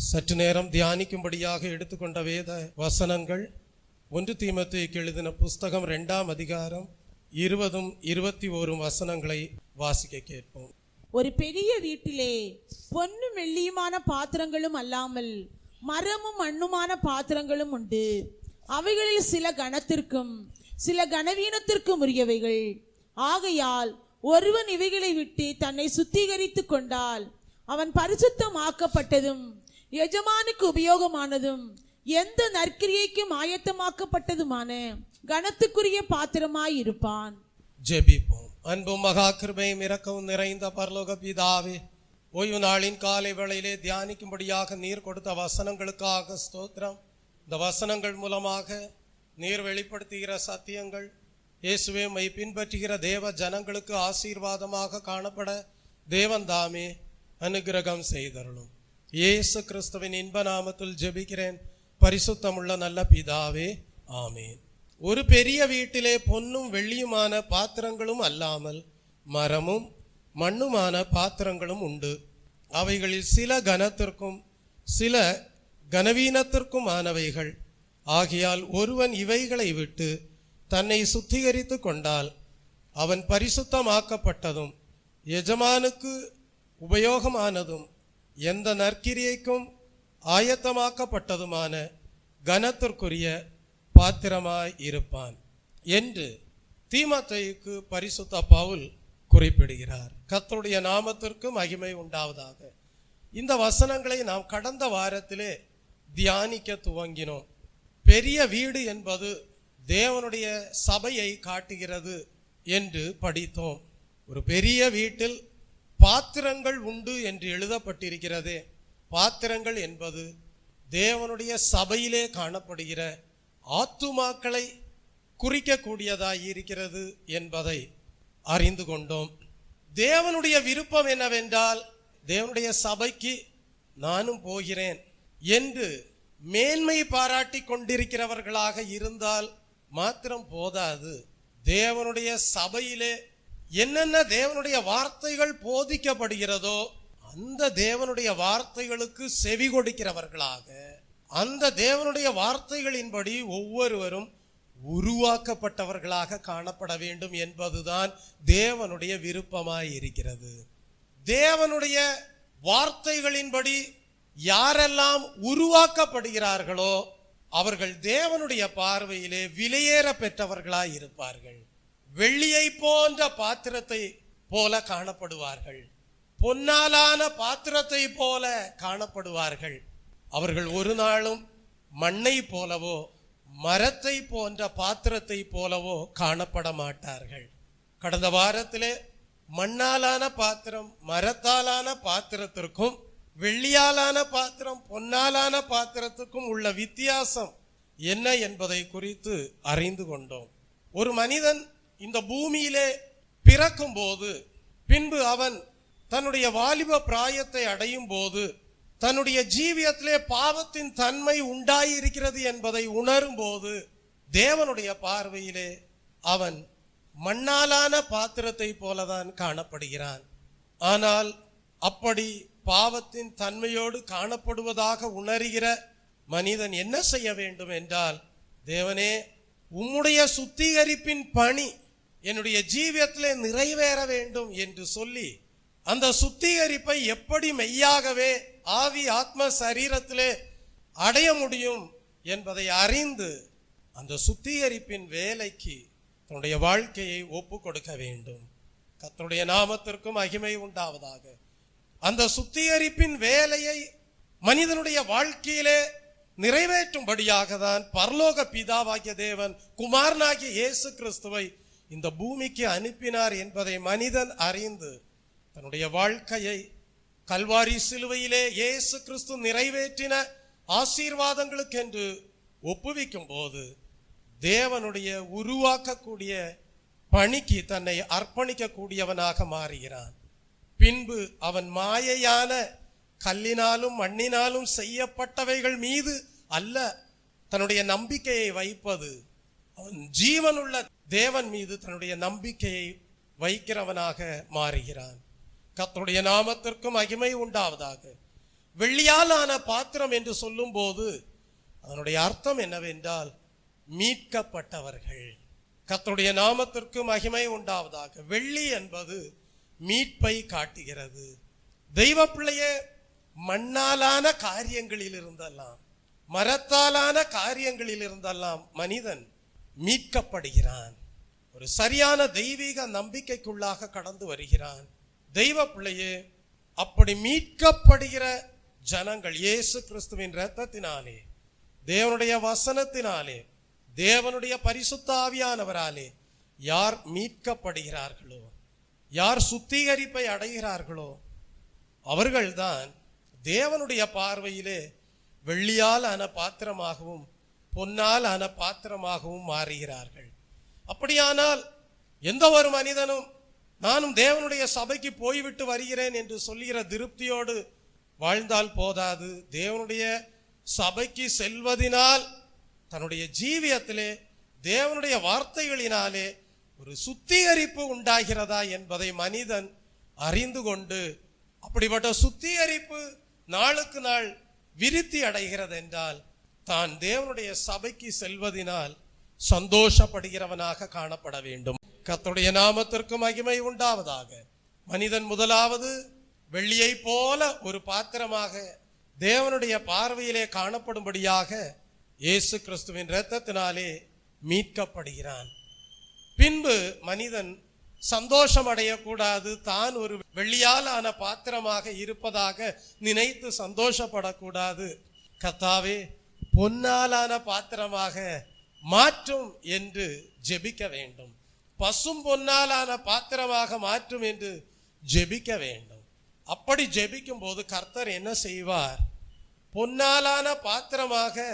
சற்று நேரம் தியானிக்கும்படியாக எடுத்துக்கொண்ட வேத வசனங்கள் 1 தீமோத்தேயுக்கு எழுதின புஸ்தகம் 2ஆம் அதிகாரம் 20-21 வசனங்களை வாசிக்க கேட்போம். ஒரு பெரிய வீட்டிலே பொன்னும் வெள்ளியுமான பாத்திரங்களும் அல்லாமல் மரமும் மண்ணுமான பாத்திரங்களும் உண்டு. அவைகளில் சில கனத்திற்கும் சில கனவீனத்திற்கும் உரியவைகள். ஆகையால் ஒருவன் இவைகளை விட்டு தன்னை சுத்திகரித்துக் கொண்டால் அவன் பரிசுத்தமாக்கப்பட்டதும் எஜமானுக்கு உபயோகமானதும் எந்த நற்கிரியைக்கும் ஆயத்தமாக்கப்பட்டதுமான கனத்துக்குரிய பாத்திரமாய் இருப்பான். ஜெபிப்போம். அன்பும் மகா கிருபையும் இரக்கமும் நிறைந்த பரலோக பிதாவே, ஓய்வு நாளின் காலை வேளையிலே தியானிக்கும்படியாக நீர் கொடுத்த வசனங்களுக்காக ஸ்தோத்திரம். இந்த வசனங்கள் மூலமாக நீர் வெளிப்படுத்துகிற சத்தியங்கள் இயேசுவே மை பின்பற்றுகிற தேவ ஜனங்களுக்கு ஆசீர்வாதமாக காணப்பட தேவன் தாமே அனுகிரகம் செய்தருளும். இயேசு கிறிஸ்துவின் இன்ப நாமத்தில் ஜெபிக்கிறேன் பரிசுத்தமுள்ள நல்ல பிதாவே, ஆமேன். ஒரு பெரிய வீட்டிலே பொன்னும் வெள்ளியுமான பாத்திரங்களும் அல்லாமல் மரமும் மண்ணுமான பாத்திரங்களும் உண்டு. அவைகளில் சில கனத்திற்கும் சில கனவீனத்திற்கும் ஆனவைகள். ஆகையால் ஒருவன் இவைகளை விட்டு தன்னை சுத்திகரித்து கொண்டால் அவன் பரிசுத்தமாக்கப்பட்டதும் எஜமானுக்கு உபயோகமானதும் எந்த நற்கிரியைக்கும் ஆயத்தமாக்கப்பட்டதுமான கனத்திற்குரிய பாத்திரமாய் இருப்பான் என்று தீமோத்தேயுக்கு பரிசுத்த பவுல் குறிப்பிடுகிறார். கர்த்தருடைய நாமத்திற்கு மகிமை உண்டாவதாக. இந்த வசனங்களை நாம் கடந்த வாரத்திலே தியானிக்க துவங்கினோம். பெரிய வீடு என்பது தேவனுடைய சபையை காட்டுகிறது என்று படித்தோம். ஒரு பெரிய வீட்டில் பாத்திரங்கள் உண்டு என்று எழுதப்பட்டிருக்கிறதே. பாத்திரங்கள் என்பது தேவனுடைய சபையிலே காணப்படுகிற ஆத்துமாக்களை குறிக்கக்கூடியதாய் இருக்கிறது என்பதை அறிந்து கொண்டோம். தேவனுடைய விருப்பம் என்னவென்றால், தேவனுடைய சபைக்கு நானும் போகிறேன் என்று மேன்மை பாராட்டி கொண்டிருக்கிறவர்களாக இருந்தால் மாத்திரம் போதாது. தேவனுடைய சபையிலே என்னென்ன தேவனுடைய வார்த்தைகள் போதிக்கப்படுகிறதோ அந்த தேவனுடைய வார்த்தைகளுக்கு செவி கொடுக்கிறவர்களாக, அந்த தேவனுடைய வார்த்தைகளின்படி ஒவ்வொருவரும் உருவாக்கப்பட்டவர்களாக காணப்பட வேண்டும் என்பதுதான் தேவனுடைய விருப்பமாய் இருக்கிறது. தேவனுடைய வார்த்தைகளின்படி யாரெல்லாம் உருவாக்கப்படுகிறார்களோ அவர்கள் தேவனுடைய பார்வையிலே விலையேற பெற்றவர்களாய் இருப்பார்கள். வெள்ளியை போன்ற பாத்திரத்தை போல காணப்படுவார்கள். பொன்னாலான பாத்திரத்தை போல காணப்படுவார்கள். அவர்கள் ஒரு நாளும் மண்ணை போலவோ மரத்தை போன்ற பாத்திரத்தை போலவோ காணப்பட மாட்டார்கள். கடந்த வாரத்திலே மண்ணாலான பாத்திரம் மரத்தாலான பாத்திரத்திற்கும் வெள்ளியாலான பாத்திரம் பொன்னாலான பாத்திரத்துக்கும் உள்ள வித்தியாசம் என்ன என்பதை குறித்து அறிந்து கொண்டோம். ஒரு மனிதன் இந்த பூமியிலே பிறக்கும் போது, பின்பு அவன் தன்னுடைய வாலிப பிராயத்தை அடையும் போது, தன்னுடைய ஜீவியத்திலே பாவத்தின் தன்மை உண்டாயிருக்கிறது என்பதை உணரும் போது தேவனுடைய பார்வையிலே அவன் மண்ணாலான பாத்திரத்தை போலதான் காணப்படுகிறான். ஆனால் அப்படி பாவத்தின் தன்மையோடு காணப்படுவதாக உணர்கிற மனிதன் என்ன செய்ய வேண்டும் என்றால், தேவனே உம்முடைய சுத்திகரிப்பின் பணி என்னுடைய ஜீவியத்திலே நிறைவேற வேண்டும் என்று சொல்லி அந்த சுத்திகரிப்பை எப்படி மெய்யாகவே ஆவி ஆத்ம சரீரத்திலே அடைய முடியும் என்பதை அறிந்து அந்த சுத்திகரிப்பின் வேலைக்கு தன்னுடைய வாழ்க்கையை ஒப்பு கொடுக்க வேண்டும். கர்த்தருடைய நாமத்திற்கு மகிமை உண்டாவதாக. அந்த சுத்திகரிப்பின் வேலையை மனிதனுடைய வாழ்க்கையிலே நிறைவேற்றும்படியாக தான் பரலோக பிதாவாகிய தேவன் குமாரனாகிய இயேசு கிறிஸ்துவை இந்த பூமிக்கு அனுப்பினார் என்பதை மனிதன் அறிந்து தன்னுடைய வாழ்க்கையை கல்வாரி சிலுவையிலே இயேசு கிறிஸ்து நிறைவேற்றின ஆசீர்வாதங்களுக்கு என்று ஒப்புவிக்கும் போது தேவனுடைய உருவாக்கக்கூடிய பணிக்கு தன்னை அர்ப்பணிக்க கூடியவனாக மாறுகிறான். பின்பு அவன் மாயையான கல்லினாலும் மண்ணினாலும் செய்யப்பட்டவைகள் மீது அல்ல தன்னுடைய நம்பிக்கையை வைப்பது, அவன் ஜீவனுள்ள தேவன் மீது தன்னுடைய நம்பிக்கையை வைக்கிறவனாக மாறுகிறான். கர்த்தருடைய நாமத்திற்கு மகிமை உண்டாவதாக. வெள்ளியால் ஆன பாத்திரம் என்று சொல்லும் போது அதனுடைய அர்த்தம் என்னவென்றால் மீட்கப்பட்டவர்கள். கர்த்தருடைய நாமத்திற்கு மகிமை உண்டாவதாக. வெள்ளி என்பது மீட்பை காட்டுகிறது. தெய்வ பிள்ளையே, மண்ணாலான காரியங்களில் இருந்தெல்லாம், மரத்தாலான காரியங்களில் இருந்தெல்லாம் மனிதன் மீட்கப்படுகிறான். ஒரு சரியான தெய்வீக நம்பிக்கைக்குள்ளாக கடந்து வருகிறான். தெய்வ பிள்ளையே, அப்படி மீட்கப்படுகிற ஜனங்கள் இயேசு கிறிஸ்துவின் இரத்தத்தினாலே, தேவனுடைய வசனத்தினாலே, தேவனுடைய பரிசுத்த ஆவியானவராலே யார் மீட்கப்படுகிறார்களோ, யார் சுத்திகரிப்பை அடைகிறார்களோ, அவர்கள்தான் தேவனுடைய பார்வையிலே வெள்ளியால் ஆன பாத்திரமாகவும் பொன்னால் ஆன பாத்திரமாகவும் மாறுகிறார்கள். அப்படியானால் எந்த ஒரு மனிதனும் நானும் தேவனுடைய சபைக்கு போய்விட்டு வருகிறேன் என்று சொல்லுகிற திருப்தியோடு வாழ்ந்தால் போதாது. தேவனுடைய சபைக்கு செல்வதினால் தன்னுடைய ஜீவியத்திலே தேவனுடைய வார்த்தைகளினாலே ஒரு சுத்திகரிப்பு உண்டாகிறதா என்பதை மனிதன் அறிந்து கொண்டு, அப்படிப்பட்ட சுத்திகரிப்பு நாளுக்கு நாள் விருத்தி அடைகிறது என்றால் தான் தேவனுடைய சபைக்கு செல்வதினால் சந்தோஷப்படுகிறவனாக காணப்பட வேண்டும். கர்த்தருடைய நாமத்திற்கு மகிமை உண்டாவதாக. மனிதன் முதலாவது வெள்ளியை போல ஒரு பாத்திரமாக தேவனுடைய பார்வையிலே காணப்படும்படியாக இயேசு கிறிஸ்துவின் இரத்தத்தினாலே மீட்கப்படுகிறான். பின்பு மனிதன் சந்தோஷம் அடையக்கூடாது. தான் ஒரு வெள்ளியால் ஆன பாத்திரமாக இருப்பதாக நினைத்து சந்தோஷப்படக்கூடாது. கர்த்தாவே, பொன்னாலான பாத்திரமாக மாற்றும் என்று ஜெபிக்க வேண்டும். பசும் பொன்னாலான பாத்திரமாக மாற்றும் என்று ஜெபிக்க வேண்டும். அப்படி ஜெபிக்கும் போது கர்த்தர் என்ன செய்வார்? பொன்னாலான பாத்திரமாக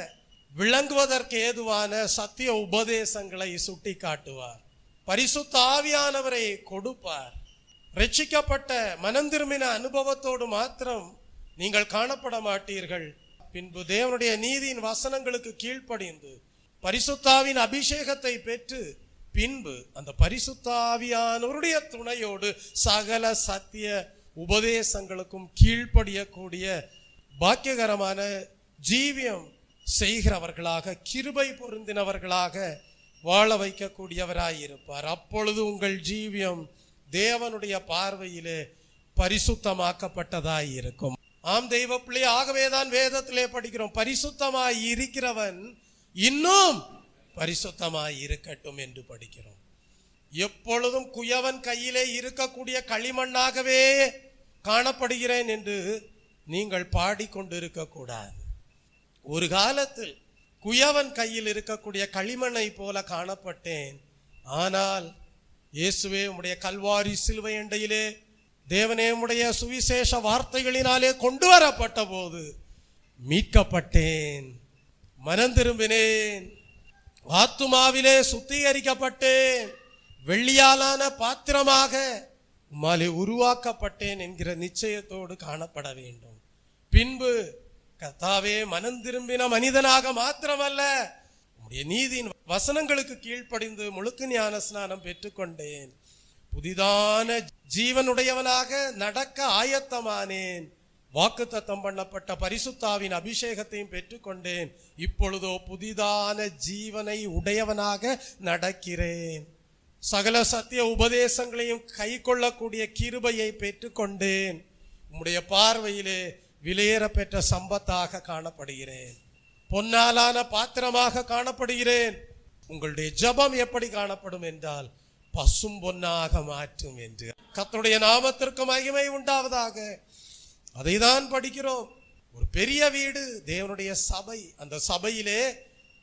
விளங்குவதற்கு ஏதுவான சத்திய உபதேசங்களை சுட்டி காட்டுவார். பரிசுத்த ஆவியானவரை கொடுப்பார். ரட்சிக்கப்பட்ட மனம் திரும்பின அனுபவத்தோடு மாத்திரம் நீங்கள் காணப்பட மாட்டீர்கள். பின்பு தேவனுடைய நீதியின் வசனங்களுக்கு கீழ்ப்படிந்து பரிசுத்தாவின் அபிஷேகத்தை பெற்று பின்பு அந்த பரிசுத்த ஆவியானவருடைய துணையோடு சகல சத்திய உபதேசங்களுக்கும் கீழ்ப்படியக்கூடிய பாக்கியகரமான ஜீவியம் செய்கிறவர்களாக, கிருபை பொருந்தினவர்களாக வாழ வைக்கக்கூடியவராயிருப்பார். அப்பொழுது உங்கள் ஜீவியம் தேவனுடைய பார்வையிலே பரிசுத்தமாக்கப்பட்டதாய் இருக்கும். ஆம் தெய்வ பிள்ளை, ஆகவேதான் வேதத்திலே படிக்கிறோம், பரிசுத்தமாய் இருக்கிறவன் இன்னும் பரிசுத்தமாய் இருக்கட்டும் என்று படிக்கிறோம். எப்பொழுதும் குயவன் கையிலே இருக்கக்கூடிய களிமண்ணாகவே காணப்படுகிறேன் என்று நீங்கள் பாடிக்கொண்டிருக்க கூடாது. ஒரு காலத்தில் குயவன் கையில் இருக்கக்கூடிய களிமண்ணை போல காணப்பட்டேன். ஆனால் இயேசுவே உம்முடைய கல்வாரி சிலுவை அண்டையிலே தேவனே உம்முடைய சுவிசேஷ வார்த்தைகளினாலே கொண்டு வரப்பட்ட போது மீட்கப்பட்டேன், மனம் திரும்பினேன், ஆத்துமாவிலே சுத்திகரிக்கப்பட்டேன், வெள்ளியாலான பாத்திரமாக உம்மாலே உருவாக்கப்பட்டேன் என்கிற நிச்சயத்தோடு காணப்பட வேண்டும். பின்பு கர்த்தாவே, மனம் திரும்பின மனிதனாக மாத்திரமல்ல, உம்முடைய நீதியின் வசனங்களுக்கு கீழ்ப்படிந்து முழுக்கு ஞான ஸ்நானம் பெற்றுக்கொண்டேன், புதிதான ஜீவனுடையவனாக நடக்க ஆயத்தமானேன், வாக்குத்தத்தம் பண்ணப்பட்ட பரிசுத்தாவின் அபிஷேகத்தையும் பெற்றுக்கொண்டேன், இப்பொழுதோ புதிதான ஜீவனை உடையவனாக நடக்கிறேன், சகல சத்திய உபதேசங்களையும் கை கொள்ளக்கூடிய கிருபையை பெற்றுக்கொண்டேன், உம்முடைய பார்வையிலே விலையேற பெற்ற சம்பத்தாக காணப்படுகிறேன், பொன்னாலான பாத்திரமாக காணப்படுகிறேன். உங்களுடைய ஜெபம் எப்படி காணப்படும் என்றால் பசும் பொன்னாக மாற்றும் என்று. கர்த்தருடைய நாமத்திற்கு மகிமை உண்டாவதாக. அதை தான் படிக்கிறோம். ஒரு பெரிய வீடு தேவனுடைய சபை. அந்த சபையிலே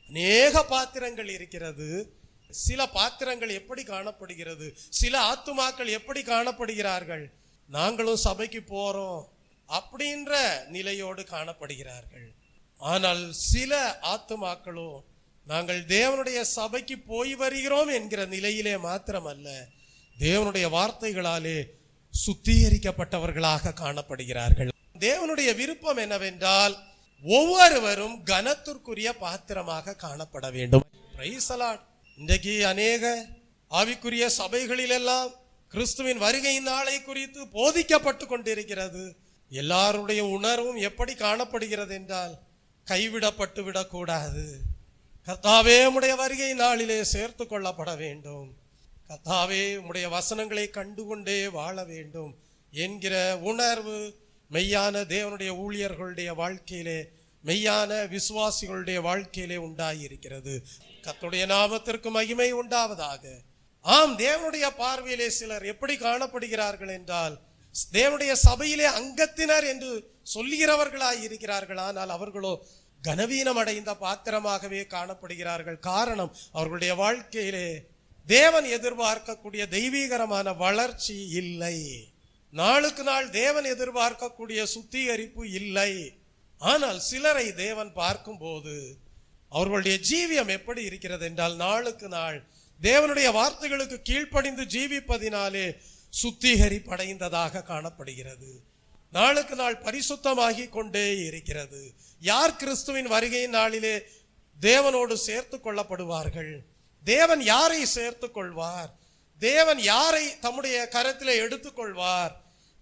அநேக பாத்திரங்கள் இருக்கிறது. சில பாத்திரங்கள் எப்படி காணப்படுகிறது, சில ஆத்துமாக்கள் எப்படி காணப்படுகிறார்கள், நாங்களும் சபைக்கு போறோம் அப்படின்ற நிலையோடு காணப்படுகிறார்கள். ஆனால் சில ஆத்துமாக்களோ நாங்கள் தேவனுடைய சபைக்கு போய் வருகிறோம் என்கிற நிலையிலே மாத்திரமல்ல, தேவனுடைய வார்த்தைகளாலே சுத்திகரிக்கப்பட்டவர்களாக காணப்படுகிறார்கள். தேவனுடைய விருப்பம் என்னவென்றால் ஒவ்வொருவரும் கனத்திற்குரிய பாத்திரமாக காணப்பட வேண்டும். Praise the Lord. இன்றைக்கு அநேக ஆவிக்குரிய சபைகளில் எல்லாம் கிறிஸ்துவின் வருகையின் நாளை குறித்து போதிக்கப்பட்டு கொண்டிருக்கிறது. எல்லாருடைய உணர்வும் எப்படி காணப்படுகிறது என்றால், கைவிடப்பட்டு விடக்கூடாது, கர்த்தாவே உம்முடைய வருகை நாளிலே சேர்த்து கொள்ளப்பட வேண்டும், கர்த்தாவே உம்முடைய வசனங்களை கண்டுகொண்டே வாழ வேண்டும் என்கிற உணர்வு மெய்யான தேவனுடைய ஊழியர்களுடைய வாழ்க்கையிலே, மெய்யான விசுவாசிகளுடைய வாழ்க்கையிலே உண்டாயிருக்கிறது. கர்த்தருடைய நாமத்திற்கு மகிமை உண்டாவதாக. ஆம், தேவனுடைய பார்வையிலே சிலர் எப்படி காணப்படுகிறார்கள் என்றால், தேவனுடைய சபையிலே அங்கத்தினர் என்று சொல்லுகிறவர்களாய் இருக்கிறார்கள். ஆனால் அவர்களோ கனவீனம் அடைந்த பாத்திரமாகவே காணப்படுகிறார்கள். காரணம், அவர்களுடைய வாழ்க்கையிலே தேவன் எதிர்பார்க்கக்கூடிய தெய்வீகரமான வளர்ச்சி இல்லை. நாளுக்கு நாள் தேவன் எதிர்பார்க்கக்கூடிய சுத்திகரிப்பு இல்லை. ஆனால் சிலரை தேவன் பார்க்கும் போது அவர்களுடைய ஜீவியம் எப்படி இருக்கிறது என்றால், நாளுக்கு நாள் தேவனுடைய வார்த்தைகளுக்கு கீழ்ப்படிந்து ஜீவிப்பதினாலே சுத்திகரிப்படைந்ததாக காணப்படுகிறது. நாளுக்கு நாள் பரிசுத்தமாகி கொண்டே இருக்கிறது. யார் கிறிஸ்துவின் வருகையின் நாளிலே தேவனோடு சேர்த்து கொள்ளப்படுவார்கள்? தேவன் யாரை சேர்த்து கொள்வார்? தேவன் யாரை தம்முடைய கரத்திலே எடுத்துக்கொள்வார்?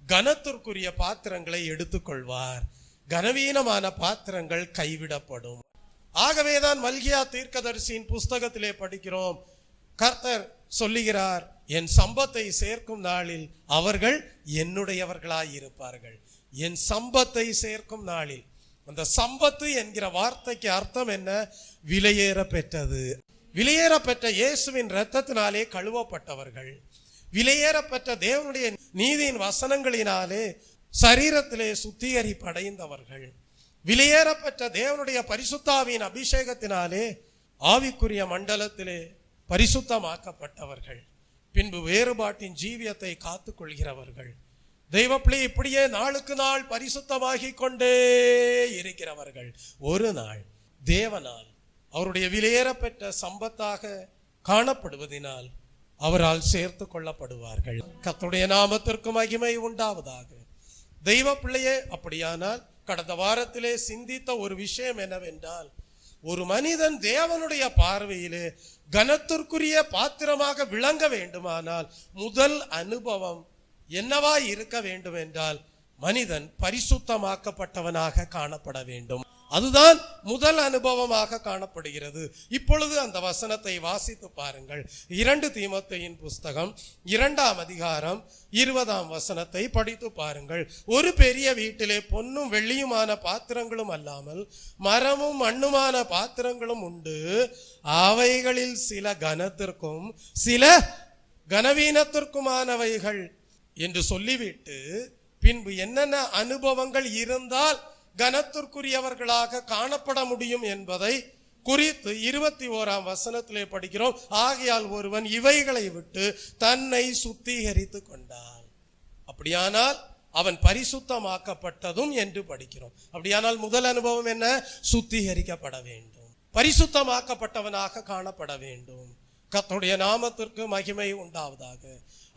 கனத்திற்குரிய பாத்திரங்களை எடுத்துக்கொள்வார். கனவீனமான பாத்திரங்கள் கைவிடப்படும். ஆகவேதான் மல்கியா தீர்க்கதரிசியின் புஸ்தகத்திலே படிக்கிறோம், கர்த்தர் சொல்லுகிறார், என் சம்பத்தை சேர்க்கும் நாளில் அவர்கள் என்னுடையவர்களாய் இருப்பார்கள். என் சம்பத்தை சேர்க்கும் நாளில், அந்த சம்பத்து என்கிற வார்த்தைக்கு அர்த்தம் என்ன? விலையேற பெற்றது. விலையேற பெற்ற இயேசுவின் இரத்தத்தினாலே கழுவப்பட்டவர்கள், விலையேற பெற்ற தேவனுடைய நீதியின் வசனங்களினாலே சரீரத்திலே சுத்திகரிப்படைந்தவர்கள், விலையேற பெற்ற தேவனுடைய பரிசுத்தாவின் அபிஷேகத்தினாலே ஆவிக்குரிய மண்டலத்திலே பரிசுத்தமாக்கப்பட்டவர்கள், பின்பு வேறுபாட்டின் ஜீவியத்தை காத்துக் கொள்கிறவர்கள், தெய்வப்பிள்ளை இப்படியே நாளுக்கு நாள் பரிசுத்தமாகி கொண்டே இருக்கிறவர்கள் ஒரு நாள் தேவனால் அவருடைய விலையேறப்பெற்ற சம்பத்தாக காணப்படுவதனால் அவரால் சேர்த்து கொள்ளப்படுவார்கள். கர்த்தருடைய நாமத்திற்கு மகிமை உண்டாவதாக. தெய்வ பிள்ளையே, அப்படியானால் கடந்த வாரத்திலே சிந்தித்த ஒரு விஷயம் என்னவென்றால், ஒரு மனிதன் தேவனுடைய பார்வையிலே கனத்திற்குரிய பாத்திரமாக விளங்க வேண்டுமானால் முதல் அனுபவம் என்னவாய் இருக்க வேண்டும் என்றால், மனிதன் பரிசுத்தமாக்கப்பட்டவனாக காணப்பட வேண்டும். அதுதான் முதல் அனுபவமாக காணப்படுகிறது. இப்பொழுது அந்த வசனத்தை வாசித்து பாருங்கள். 2 தீமோத்தேயின் புஸ்தகம் 2ஆம் அதிகாரம் 20ஆம் வசனத்தை படித்து பாருங்கள். ஒரு பெரிய வீட்டிலே பொன்னும் வெள்ளியுமான பாத்திரங்களும் அல்லாமல் மரமும் மண்ணுமான பாத்திரங்களும் உண்டு. அவைகளில் சில கனத்திற்கும் சில கனவீனத்திற்குமானவைகள் என்று சொல்லிவிட்டு, பின்பு என்னென்ன அனுபவங்கள் இருந்தால் கனத்திற்குரியவர்களாக காணப்பட முடியும் என்பதை குறித்து 21ஆம் வசனத்திலே படிக்கிறோம். ஆகையால் ஒருவன் இவைகளை விட்டு தன்னை சுத்திகரித்து கொண்டான், அப்படியானால் அவன் பரிசுத்தமாக்கப்பட்டதும் என்று படிக்கிறோம். அப்படியானால் முதல் அனுபவம் என்ன? சுத்திகரிக்கப்பட வேண்டும், பரிசுத்தமாக்கப்பட்டவனாக காணப்பட வேண்டும். கர்த்தருடைய நாமத்திற்கு மகிமை உண்டாவதாக.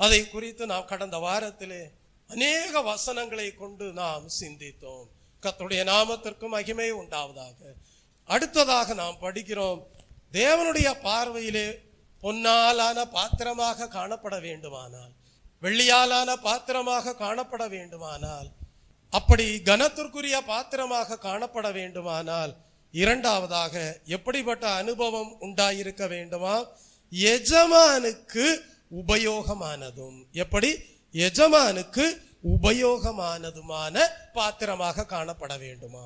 அதை குறித்து நாம் கடந்த வாரத்திலே அநேக வசனங்களை கொண்டு நாம் சிந்தித்தோம். கர்த்தருடைய நாமத்திற்கு மகிமை உண்டாவதாக. அடுத்ததாக நாம் படிக்கிறோம், தேவனுடைய பார்வையிலே பொன்னாலான பாத்திரமாக காணப்பட வேண்டுமானால், வெள்ளியாலான பாத்திரமாக காணப்பட வேண்டுமானால், அப்படி கனத்திற்குரிய பாத்திரமாக காணப்பட வேண்டுமானால், இரண்டாவதாக எப்படிப்பட்ட அனுபவம் உண்டாயிருக்க வேண்டுமா? எஜமானுக்கு உபயோகமானதும், எப்படி? எஜமானுக்கு உபயோகமானதுமான பாத்திரமாக காணப்பட வேண்டுமா?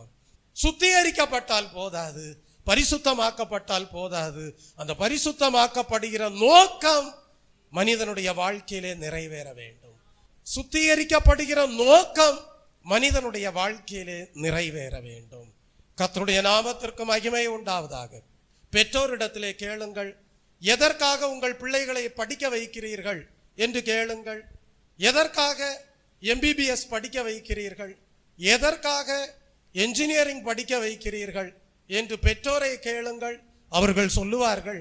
சுத்திகரிக்கப்பட்டால் போதாது, பரிசுத்தமாக்கப்பட்டால் போதாது. அந்த பரிசுத்தமாக்கப்படுகிற நோக்கம் மனிதனுடைய வாழ்க்கையிலே நிறைவேற வேண்டும். சுத்திகரிக்கப்படுகிற நோக்கம் மனிதனுடைய வாழ்க்கையிலே நிறைவேற வேண்டும். கர்த்தருடைய நாமத்திற்கு மகிமை உண்டாவதாக. பெற்றோரிடத்திலே கேளுங்கள், எதற்காக உங்கள் பிள்ளைகளை படிக்க வைக்கிறீர்கள் என்று கேளுங்கள். எதற்காக MBBS படிக்க வைக்கிறீர்கள், எதற்காக என்ஜினியரிங் படிக்க வைக்கிறீர்கள் என்று பெற்றோரை கேளுங்கள். அவர்கள் சொல்லுவார்கள்,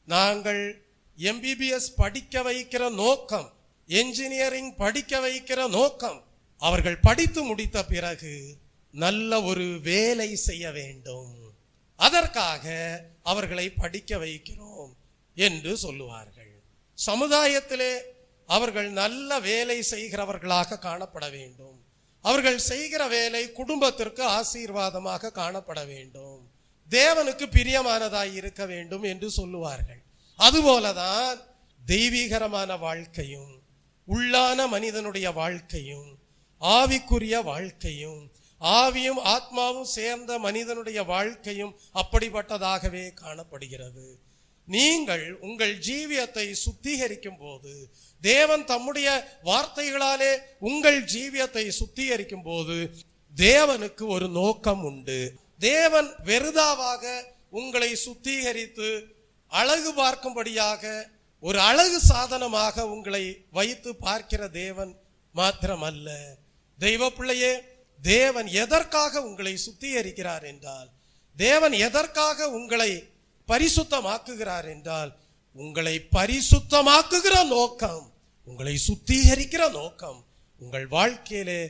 நாங்கள் MBBS படிக்க வைக்கிற நோக்கம், என்ஜினியரிங் படிக்க வைக்கிற நோக்கம், அவர்கள் படித்து முடித்த பிறகு நல்ல ஒரு வேலை செய்ய வேண்டும், அதற்காக அவர்களை படிக்க வைக்கிறோம் என்று சொல்லுவார்கள். சமுதாயத்திலே அவர்கள் நல்ல வேலை செய்கிறவர்களாக காணப்பட வேண்டும், அவர்கள் செய்கிற வேலை குடும்பத்திற்கு ஆசீர்வாதமாக காணப்பட வேண்டும், தேவனுக்கு பிரியமானதாய் இருக்க வேண்டும் என்று சொல்லுவார்கள். அதுபோலதான் தெய்வீகரமான வாழ்க்கையும் உள்ளான மனிதனுடைய வாழ்க்கையும் ஆவிக்குரிய வாழ்க்கையும் ஆவியும் ஆத்மாவும் சேர்ந்த மனிதனுடைய வாழ்க்கையும் அப்படிப்பட்டதாகவே காணப்படுகிறது. நீங்கள் உங்கள் ஜீவியத்தை சுத்திகரிக்கும் போது, தேவன் தம்முடைய வார்த்தைகளாலே உங்கள் ஜீவியத்தை சுத்திகரிக்கும் போது தேவனுக்கு ஒரு நோக்கம் உண்டு. தேவன் வெறுதாவாக உங்களை சுத்திகரித்து அழகு பார்க்கும்படியாக ஒரு அழகு சாதனமாக உங்களை வைத்து பார்க்கிற தேவன் மாத்திரமல்ல. தெய்வ பிள்ளையே, தேவன் எதற்காக உங்களை சுத்திகரிக்கிறார் என்றால், தேவன் எதற்காக உங்களை பரிசுத்தமாக்குகிறார் என்றால், உங்களை பரிசுத்தமாக்குகிற நோக்கம், உங்களை சுத்திகரிக்கிற நோக்கம் உங்கள் வாழ்க்கையிலே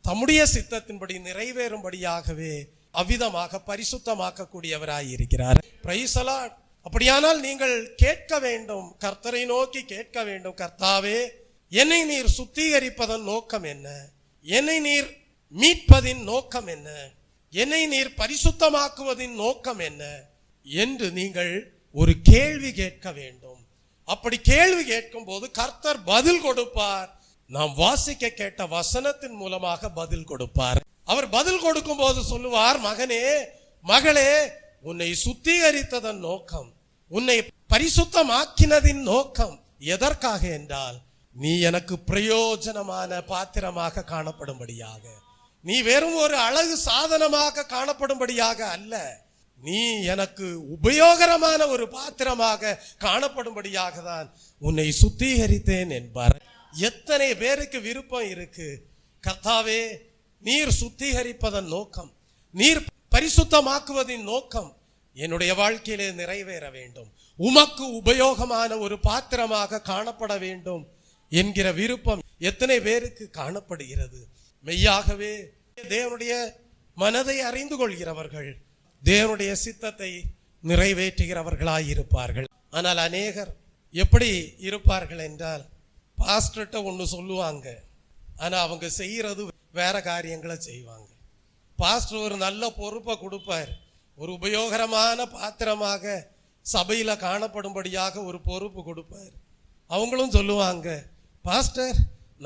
தம்முடைய சித்தத்தின்படி நிறைவேறும்படியாகவே அவ்விதமாக பரிசுத்தமாக்கக்கூடியவராய் இருக்கிறார். Praise the Lord. அப்படியானால் நீங்கள் கேட்க வேண்டும், கர்த்தரை நோக்கி கேட்க வேண்டும், கர்த்தாவே, என்னை நீர் சுத்திகரிப்பதன் நோக்கம் என்ன? என்னை நீர் மீட்பதின் நோக்கம் என்ன? என்னை நீர் பரிசுத்தமாக்குவதின் நோக்கம் என்ன என்று நீங்கள் ஒரு கேள்வி கேட்க வேண்டும். அப்படி கேள்வி கேட்கும் போது கர்த்தர் பதில் கொடுப்பார். நாம் வாசிக்க கேட்ட வசனத்தின் மூலமாக பதில் கொடுப்பார். அவர் பதில் கொடுக்கும் போது சொல்லுவார், மகனே, மகளே, உன்னை சுத்திகரித்ததன் நோக்கம், உன்னை பரிசுத்தமாக்கினதின் நோக்கம் எதற்காக என்றால், நீ எனக்கு பிரயோஜனமான பாத்திரமாக காணப்படும்படியாக, நீ வெறும் ஒரு அழகு சாதனமாக காணப்படும்படியாக அல்ல, நீ எனக்கு உபயோகரமான ஒரு பாத்திரமாக காணப்படும்படியாக தான் உன்னை சுத்திகரித்தேன் என்பார். எத்தனை பேருக்கு விருப்பம் இருக்கு, கர்த்தாவே, நீர் சுத்திகரிப்பதன் நோக்கம், நீர் பரிசுத்தமாக்குவதின் நோக்கம் என்னுடைய வாழ்க்கையிலே நிறைவேற வேண்டும், உமக்கு உபயோகமான ஒரு பாத்திரமாக காணப்பட வேண்டும் என்கிற விருப்பம் எத்தனை பேருக்கு காணப்படுகிறது? மெய்யாகவே தேவனுடைய மனதை அறிந்து கொள்கிறவர்கள் தேவனுடைய சித்தத்தை நிறைவேற்றுகிறவர்களாய் இருப்பார்கள். ஆனால் அநேகர் எப்படி இருப்பார்கள் என்றால், பாஸ்டர்கிட்ட ஒன்று சொல்லுவாங்க, ஆனா அவங்க செய்யறது வேற காரியங்களை செய்வாங்க. பாஸ்டர் ஒரு நல்ல பொறுப்பை கொடுப்பார், ஒரு உபயோகரமான பாத்திரமாக சபையில காணப்படும்படியாக ஒரு பொறுப்பு கொடுப்பார். அவங்களும் சொல்லுவாங்க, பாஸ்டர்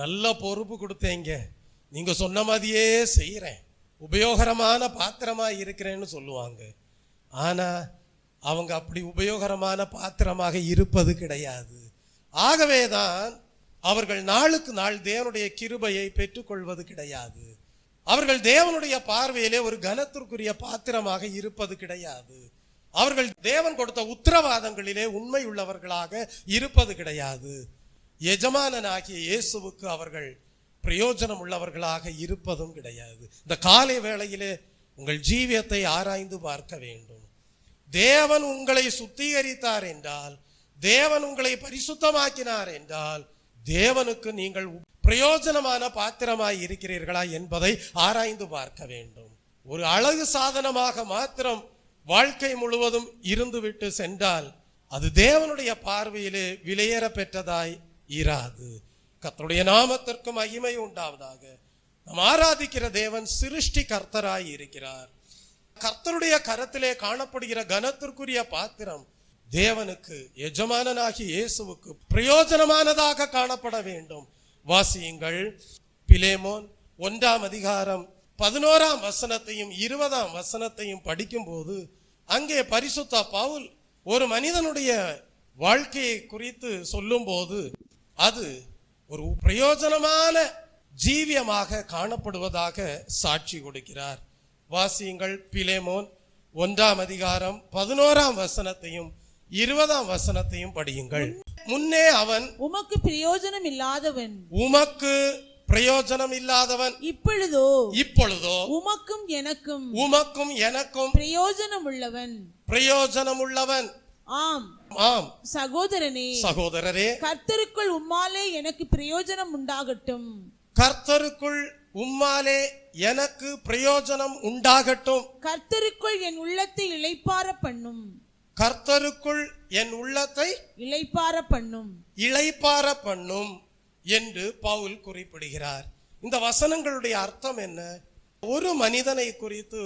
நல்ல பொறுப்பு கொடுத்தீங்க, நீங்க சொன்ன மாதிரியே செய்யறேன், உபயோகரமான பாத்திரமா இருக்கிறேன்னு சொல்லுவாங்க. ஆனா அவங்க அப்படி உபயோகரமான பாத்திரமாக இருப்பது கிடையாது. ஆகவேதான் அவர்கள் நாளுக்கு நாள் தேவனுடைய கிருபையை பெற்றுக்கொள்வது கிடையாது. அவர்கள் தேவனுடைய பார்வையிலே ஒரு கனத்திற்குரிய பாத்திரமாக இருப்பது கிடையாது. அவர்கள் தேவன் கொடுத்த உத்தரவாதங்களிலே உண்மை உள்ளவர்களாக இருப்பது கிடையாது. எஜமானனாகிய இயேசுவுக்கு அவர்கள் பிரயோஜனம் உள்ளவர்களாக இருப்பதும் கிடையாது. இந்த காலை வேளையிலே உங்கள் ஜீவியத்தை ஆராய்ந்து பார்க்க வேண்டும். தேவன் உங்களை சுத்திகரித்தார் என்றால், தேவன் உங்களை பரிசுத்தமாக்கினார் என்றால், தேவனுக்கு நீங்கள் பிரயோஜனமான பாத்திரமாய் இருக்கிறீர்களா என்பதை ஆராய்ந்து பார்க்க வேண்டும். ஒரு அழகு சாதனமாக மாத்திரம் வாழ்க்கை முழுவதும் இருந்துவிட்டு சென்றால் அது தேவனுடைய பார்வையிலே விலையேற பெற்றதாய் இராது. கர்த்தருடைய நாமத்திற்கு மகிமை உண்டாவதாக. நாம் ஆராதிக்கிற தேவன் சிருஷ்டி கர்த்தராய் இருக்கிறார். கர்த்தருடைய கரத்திலே காணப்படுகிற கனத்திற்குரிய பாத்திரம் தேவனுக்கு, எஜமானனாகி இயேசுவுக்கு பிரயோஜனமானதாக காணப்பட வேண்டும். வாசியுங்கள், பிலேமோன் 1ஆம் அதிகாரம் 11ஆம் வசனத்தையும் 20ஆம் வசனத்தையும் படிக்கும் போது அங்கே பரிசுத்த பவுல் ஒரு மனிதனுடைய வாழ்க்கையை குறித்து சொல்லும் போது அது ஒரு பிரயோஜனமான ஜீவியமாக காணப்படுவதாக சாட்சி கொடுக்கிறார். வாசியுங்கள், பிலேமோன் 1ஆம் அதிகாரம் 11ஆம் வசனத்தையும் 20ஆம் வசனத்தையும் படியுங்கள். முன்னே அவன் உமக்கு பிரயோஜனம் இல்லாதவன், உமக்கு பிரயோஜனம் இல்லாதவன், இப்பொழுதோ உமக்கும் எனக்கும் பிரயோஜனம் உள்ளவன், பிரயோஜனம் உள்ளவன். ஆம் ஆம் சகோதரரே, கர்த்தருக்குள் உம்மாலே எனக்கு பிரயோஜனம் உண்டாகட்டும், கர்த்தருக்குள் உம்மாலே எனக்கு பிரயோஜனம் உண்டாகட்டும், கர்த்தருக்குள் என் உள்ளத்தை இளைப்பாற பண்ணும், கர்த்தருக்குள் என் உள்ளத்தை இளைப்பாற பண்ணும் என்று பவுல் குறிப்பிடுகிறார். இந்த வசனங்களுடைய அர்த்தம் என்ன? ஒரு மனிதனை குறித்து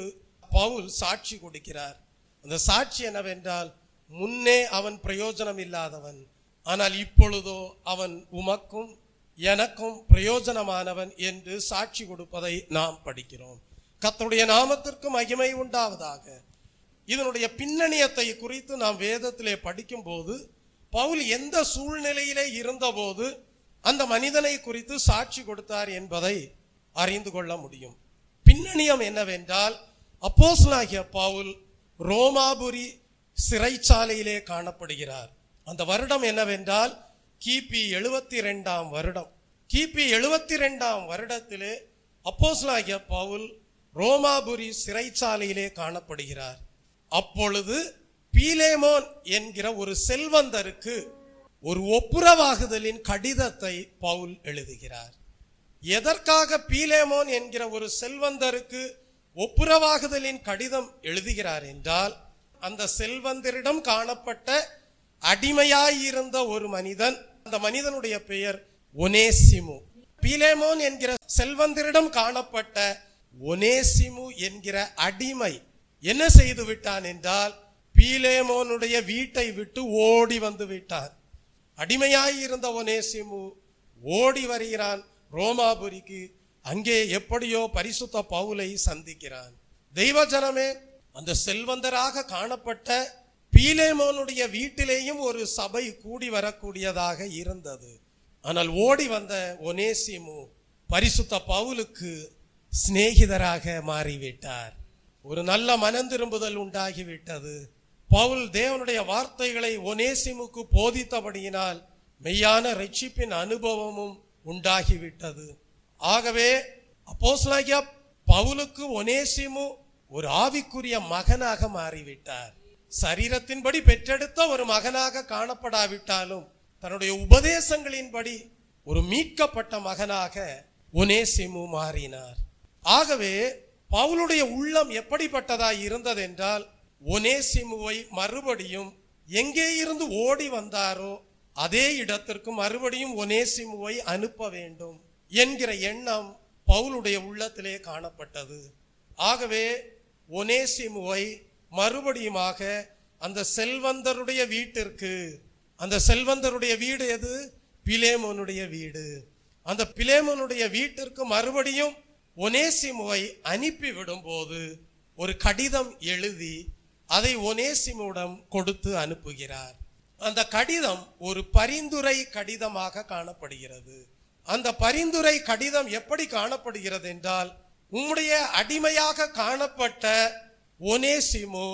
பவுல் சாட்சி கொடுக்கிறார். அந்த சாட்சி என்னவென்றால், முன்னே அவன் பிரயோஜனம் இல்லாதவன், ஆனால் இப்பொழுதோ அவன் உமக்கும் எனக்கும் பிரயோஜனமானவன் என்று சாட்சி கொடுப்பதை நாம் படிக்கிறோம். கர்த்தருடைய நாமத்திற்கு மகிமை உண்டாவதாக. இதனுடைய பின்னணியத்தை குறித்து நாம் வேதத்திலே படிக்கும் போது, பவுல் எந்த சூழ்நிலையிலே இருந்தபோது அந்த மனிதனை குறித்து சாட்சி கொடுத்தார் என்பதை அறிந்து கொள்ள முடியும். பின்னணியம் என்னவென்றால், அப்போஸ்தலனாகிய பவுல் ரோமாபுரி சிறைச்சாலையிலே காணப்படுகிறார். அந்த வருடம் என்னவென்றால் கிபி 72 வருடம். கிபி 72 வருடத்திலே அப்போஸ்தலனாகிய பவுல் ரோமாபுரி சிறைச்சாலையிலே காணப்படுகிறார். அப்பொழுது பீலேமோன் என்கிற ஒரு செல்வந்தருக்கு ஒரு ஒப்புரவாகுதலின் கடிதத்தை பவுல் எழுதுகிறார். எதற்காக பீலேமோன் என்கிற ஒரு செல்வந்தருக்கு ஒப்புரவாகுதலின் கடிதம் எழுதுகிறார் என்றால், அந்த செல்வந்தரிடம் காணப்பட்ட அடிமையாயிருந்த ஒரு மனிதன், அந்த மனிதனுடைய பெயர் ஒனேசிமு. பீலேமோன் என்கிற செல்வந்தரிடம் காணப்பட்ட ஒனேசிமு என்கிற அடிமை என்ன செய்து விட்டான் என்றால், பீலேமோனுடைய வீட்டை விட்டு ஓடி வந்து விட்டான். அடிமையாயிருந்த ஒனேசிமு ஓடி வருகிறான் ரோமாபுரிக்கு. அங்கே எப்படியோ பரிசுத்த பவுலை சந்திக்கிறான். தெய்வ ஜனமே, அந்த செல்வந்தராக காணப்பட்ட பீலேமோனுடைய வீட்டிலேயும் ஒரு சபை கூடி வரக்கூடியதாக இருந்தது. ஆனால் ஓடி வந்த ஒனேசிமு பரிசுத்த பவுலுக்கு சிநேகிதராக மாறிவிட்டார். ஒரு நல்ல மனம் திரும்புதல் உண்டாகிவிட்டது. பவுல் தேவனுடைய வார்த்தைகளை ஒனேசிமுக்கு போதித்தபடியினால் மெய்யான ரட்சிப்பின் அனுபவமும் உண்டாகிவிட்டது. ஆகவே அப்போஸ்தலனாகிய பவுலுக்கு ஒனேசிமு ஒரு ஆவிக்குரிய மகனாக மாறிவிட்டார். சரீரத்தின்படி பெற்றெடுத்த ஒரு மகனாக காணப்படாவிட்டாலும் தன்னுடைய உபதேசங்களின்படி ஒரு மீட்கப்பட்ட மகனாக ஒனேசிமு மாறினார். ஆகவே பவுலுடைய உள்ளம் எப்படிப்பட்டதாய் இருந்தது என்றால், ஒனேசிமுவை மறுபடியும் எங்கே இருந்து ஓடி வந்தாரோ அதே இடத்திற்கு மறுபடியும் ஒனேசிமுவை அனுப்ப வேண்டும் என்கிற எண்ணம் பவுலுடைய உள்ளத்திலே காணப்பட்டது. ஆகவே ஒனேசிமுவை மறுபடியுமாக அந்த செல்வந்தருடைய வீட்டிற்கு, அந்த செல்வந்தருடைய வீடு எது? பிலேமோனுடைய வீடு. அந்த பிலேமோனுடைய வீட்டிற்கு மறுபடியும் ஒனேசிமுவை அனுப்பிவிடும் போது ஒரு கடிதம் எழுதி அதை ஒனேசிமுவிடம் கொடுத்து அனுப்புகிறார். அந்த கடிதம் ஒரு பரிந்துரை கடிதமாக காணப்படுகிறது. அந்த பரிந்துரை கடிதம் எப்படி காணப்படுகிறது என்றால், உம்முடைய அடிமையாக காணப்பட்ட ஒனேசிமு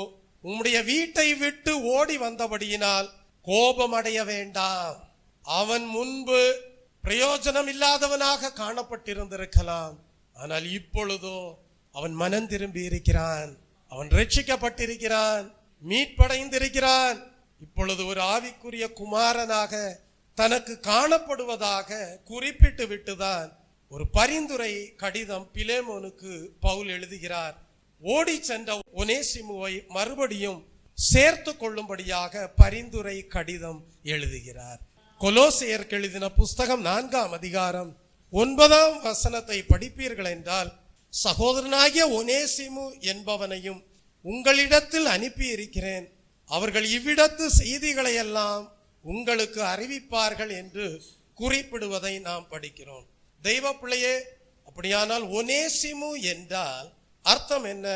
உம்முடைய வீட்டை விட்டு ஓடி வந்தபடியினால் கோபம் அடைய வேண்டாம். அவன் முன்பு பிரயோஜனம் இல்லாதவனாக காணப்பட்டிருந்திருக்கலாம், ஆனால் இப்பொழுதோ அவன் மனம் திரும்பி இருக்கிறான், அவன் ரட்சிக்கப்பட்டிருக்கிறான், மீட்படைந்திருக்கிறான். இப்பொழுது ஒரு ஆவிக்குரிய குமாரனாக தனக்கு காணப்படுவதாக குறிப்பிட்டு விட்டுதான் ஒரு பரிந்துரை கடிதம் பிலேமோனுக்கு பவுல் எழுதுகிறார். ஓடி சென்ற ஒனேசிமுவை மறுபடியும் சேர்த்து கொள்ளும்படியாக பரிந்துரை கடிதம் எழுதுகிறார். கொலோசையருக்கு எழுதின புஸ்தகம் 4ஆம் அதிகாரம் 9ஆம் வசனத்தை படிப்பீர்கள் என்றால், சகோதரனாகிய ஒனேசிமு என்பவனையும் உங்களிடத்தில் அனுப்பி இருக்கிறேன், அவர்கள் இவ்விடத்து செய்திகளை எல்லாம் உங்களுக்கு அறிவிப்பார்கள் என்று குறிப்பிடுவதை நாம் படிக்கிறோம். தெய்வ பிள்ளையே, அப்படியானால் ஒனேசிமு என்றால் அர்த்தம் என்ன?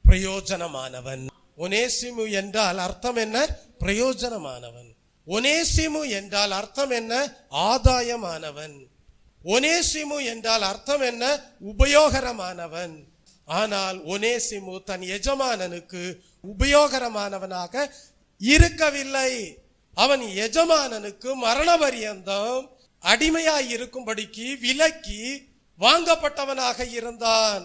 பிரயோஜனமானவன். ஒனேசிமு என்றால் அர்த்தம் என்ன? பிரயோஜனமானவன். ஒனேசிமு என்றால் அர்த்தம் என்ன? ஆதாயமானவன். ஒனேசிமு என்றால் அர்த்தம் என்ன? உபயோகரமானவன். ஆனால் ஒனேசிமு தன் எஜமானனுக்கு உபயோகரமானவனாக இருக்கவில்லை. அவன் எஜமானனுக்கு மரண பரியந்தம் அடிமையாய் இருக்கும்படிக்கு விலக்கி வாங்கப்பட்டவனாக இருந்தான்.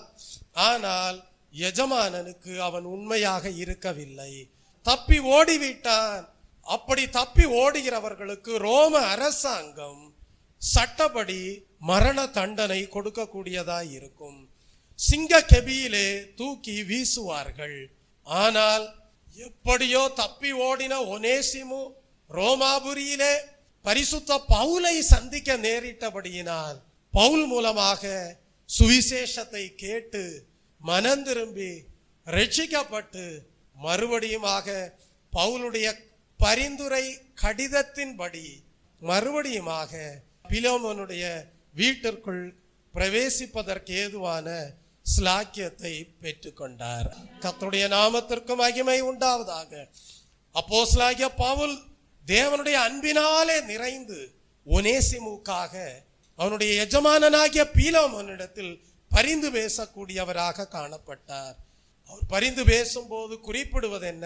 ஆனால் எஜமானனுக்கு அவன் உண்மையாக இருக்கவில்லை, தப்பி ஓடிவிட்டான். அப்படி தப்பி ஓடுகிறவர்களுக்கு ரோம அரசாங்கம் சட்டப்படி மரண தண்டனை கொடுக்கக்கூடியதாய் இருக்கும். சிங்க கெபியிலே தூக்கி வீசுவார்கள். ஆனால் எப்படியோ தப்பி ஓடின ஒனேசிமு பரிசுத்த பவுலை சந்திக்க நேரிட்டபடியினால் பவுல் மூலமாக சுவிசேஷத்தை கேட்டு மனம் திரும்பி ரட்சிக்கப்பட்டு மறுபடியுமாக பவுலுடைய பரிந்துரை கடிதத்தின்படி மறுபடியுமாக பிலோமோனுடைய வீட்டிற்குள் பிரவேசிப்பதற்கு ஏதுவான ஸ்லாக்கியத்தை பெற்றுக்கொண்டார். கர்த்தருடைய நாமத்திற்கு மகிமை உண்டாவதாக. அப்போஸ்தலனாகிய பவுல் தேவனுடைய அன்பினாலே நிறைந்து ஒனேசிமுக்காக அவனுடைய எஜமானனாகிய பிலோமோனிடத்தில் பரிந்து பேசக்கூடியவராக காணப்பட்டார். அவர் பரிந்து பேசும்போது குறிப்பிடுவது என்ன?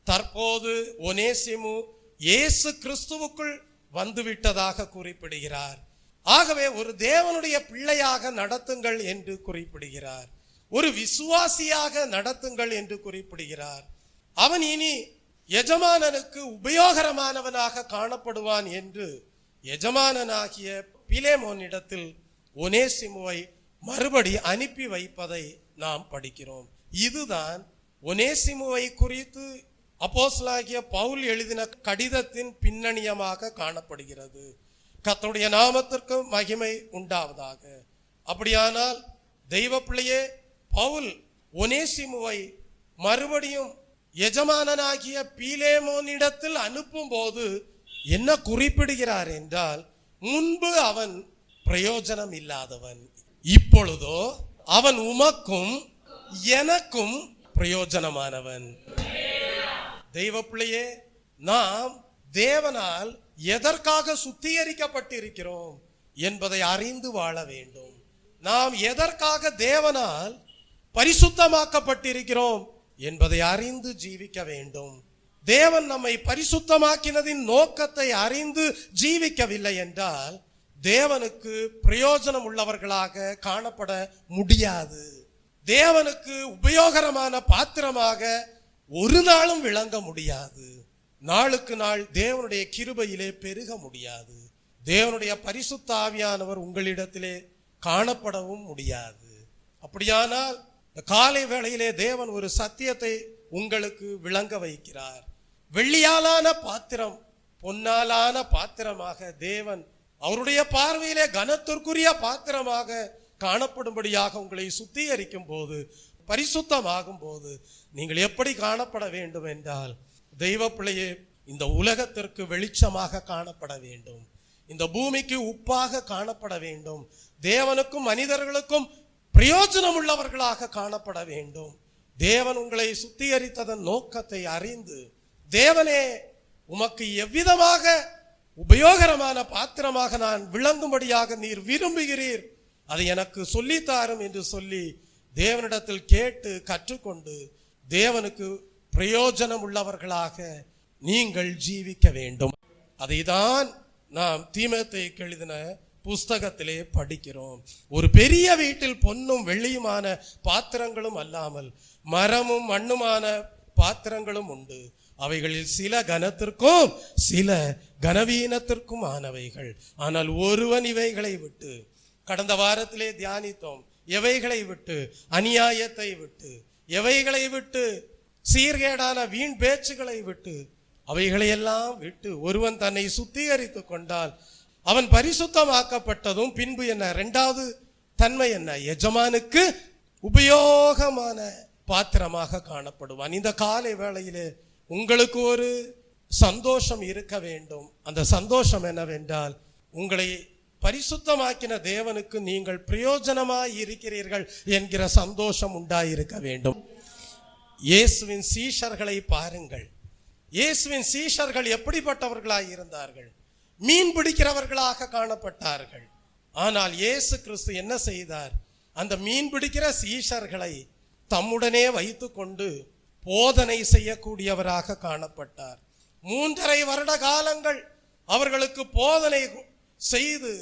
தற்போது ஒனேசிமு இயேசு கிறிஸ்துவுக்குள் வந்துவிட்டதாக குறிப்பிடுகிறார். ஆகவே ஒரு தேவனுடைய பிள்ளையாக நடத்துங்கள் என்று குறிப்பிடுகிறார். ஒரு விசுவாசியாக நடத்துங்கள் என்று குறிப்பிடுகிறார். அவன் இனி எஜமானனுக்கு உபயோகரமானவனாக காணப்படுவான் என்று எஜமானனாகிய பிலேமோனிடத்தில் ஒனேசிமுவை மறுபடி அனுப்பி வைப்பதை நாம் படிக்கிறோம். இதுதான் ஒனேசிமுவை குறித்து அப்போஸ்தலனாகிய பவுல் எழுதின கடிதத்தின் பின்னணியமாக காணப்படுகிறது. கர்த்தருடைய நாமத்திற்கு மகிமை உண்டாவதாக. அப்படியானால் தெய்வ பிள்ளையே, பவுல் ஒனேசிமுவை மறுபடியும் எஜமானனாகிய பிலேமோனிடத்தில் அனுப்பும் போது என்ன குறிப்பிடுகிறார் என்றால், முன்பு அவன் பிரயோஜனம் இல்லாதவன், இப்பொழுதோ அவன் உமக்கும் எனக்கும் பிரயோஜனமானவன். தெய்வ பிள்ளையே, நாம் தேவனால் எதற்காக சுத்திகரிக்கப்பட்டிருக்கிறோம் என்பதை அறிந்து வாழ வேண்டும். நாம் எதற்காக தேவனால் பரிசுத்தமாக்கப்பட்டிருக்கிறோம் என்பதை அறிந்து ஜீவிக்க வேண்டும். தேவன் நம்மை பரிசுத்தமாக்கினதின் நோக்கத்தை அறிந்து ஜீவிக்கவில்லை என்றால் தேவனுக்கு பிரயோஜனம் உள்ளவர்களாக காணப்பட முடியாது. தேவனுக்கு உபயோகரமான பாத்திரமாக ஒரு நாளும் விளங்க முடியாது. நாளுக்கு நாள் தேவனுடைய கிருபையிலே பெருக முடியாது. தேவனுடைய பரிசுத்த ஆவியானவர் உங்களிடத்திலே காணப்படவும் முடியாது. அப்படியானால் காலை வேளையிலே தேவன் ஒரு சத்தியத்தை உங்களுக்கு விளங்க வைக்கிறார். வெள்ளியாலான பாத்திரம் பொன்னாலான பாத்திரமாக தேவன் அவருடைய பார்வையிலே கனத்திற்குரிய பாத்திரமாக காணப்படும்படியாக உங்களை சுத்திகரிக்கும் போது, பரிசுத்தமாகும் போது நீங்கள் எப்படி காணப்பட வேண்டும் என்றால், தெய்வ பிள்ளையே, இந்த உலகத்திற்கு வெளிச்சமாக காணப்பட வேண்டும். இந்த பூமிக்கு உப்பாக காணப்பட வேண்டும். தேவனுக்கும் மனிதர்களுக்கும் பிரயோஜனம் உள்ளவர்களாக காணப்பட வேண்டும். தேவன் உங்களை சுத்திகரித்ததன் நோக்கத்தை அறிந்து, தேவனே உமக்கு எவ்விதமாக உபயோகரமான பாத்திரமாக நான் விளங்கும்படியாக நீர் விரும்புகிறீர், அதை எனக்கு சொல்லித்தாரும் என்று சொல்லி தேவனிடத்தில் கேட்டு கற்றுக்கொண்டு தேவனுக்கு பிரயோஜனம் உள்ளவர்களாக நீங்கள் ஜீவிக்க வேண்டும். அதைதான் நாம் தீமோத்தேயுக்கு எழுதின புஸ்தகத்திலே படிக்கிறோம். ஒரு பெரிய வீட்டில் பொன்னும் வெள்ளியுமான பாத்திரங்களும் அல்லாமல் மரமும் மண்ணுமான பாத்திரங்களும் உண்டு. அவைகளில் சில கனத்திற்கும் சில கனவீனத்திற்கும் ஆனவைகள். ஆனால் ஒருவன் இவைகளை விட்டு, கடந்த வாரத்திலே தியானித்தோம், எவைகளை விட்டு? அநியாயத்தை விட்டு, எவைகளை விட்டு? சீர்கேடான வீண் பேச்சுகளை விட்டு, அவைகளையெல்லாம் விட்டு ஒருவன் தன்னை சுத்திகரித்துக் கொண்டால் அவன் பரிசுத்தமாக்கப்பட்டதும் பின்பு என்ன? இரண்டாவது தன்மை என்ன? எஜமானுக்கு உபயோகமான பாத்திரமாக காணப்படுவான். இந்த காலை வேளையிலே உங்களுக்கு ஒரு சந்தோஷம் இருக்க வேண்டும். அந்த சந்தோஷம் என்னவென்றால், உங்களை பரிசுத்தமாக்கின தேவனுக்கு நீங்கள் பிரயோஜனமாய் இருக்கிறீர்கள் என்கிற சந்தோஷம் உண்டாயிருக்க வேண்டும். இயேசுவின் சீஷர்களை பாருங்கள். இயேசுவின் சீஷர்கள் எப்படிப்பட்டவர்களாய் இருந்தார்கள்? மீன் பிடிக்கிறவர்களாக காணப்பட்டார்கள். ஆனால் இயேசு கிறிஸ்து என்ன செய்தார்? அந்த மீன் பிடிக்கிற சீஷர்களை தம்முடனே வைத்து கொண்டு போதனை செய்யக்கூடியவராக காணப்பட்டார். 3.5 வருட காலங்கள் அவர்களுக்கு போதனை செய்து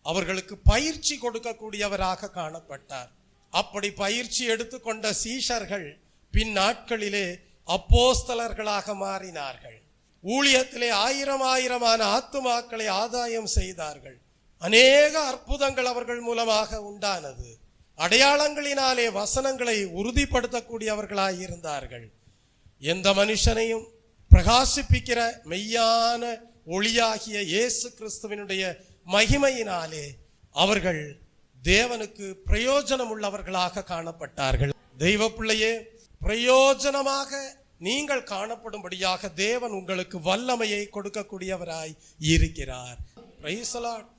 அவர்களுக்கு பயிற்சி கொடுக்கக்கூடியவராக காணப்பட்டார். அப்படி பயிற்சி எடுத்துக்கொண்ட சீஷர்கள் பின் நாட்களிலே அப்போஸ்தலர்களாக மாறினார்கள். ஊழியத்திலே 1000 ஆத்துமாக்களை ஆதாயம் செய்தார்கள். அநேக அற்புதங்கள் அவர்கள் மூலமாக உண்டானது. அடையாளங்களினாலே வசனங்களை உறுதிப்படுத்தக்கூடியவர்களாய் இருந்தார்கள். எந்த மனுஷனையும் பிரகாசிப்பிக்கிற மெய்யான ஒளியாகிய இயேசு கிறிஸ்துவினுடைய மகிமையினாலே அவர்கள் தேவனுக்கு பிரயோஜனம் உள்ளவர்களாக காணப்பட்டார்கள். தெய்வ பிள்ளையே, பிரயோஜனமாக நீங்கள் காணப்படும்படியாக தேவன் உங்களுக்கு வல்லமையை கொடுக்கக்கூடியவராய் இருக்கிறார். Praise the Lord.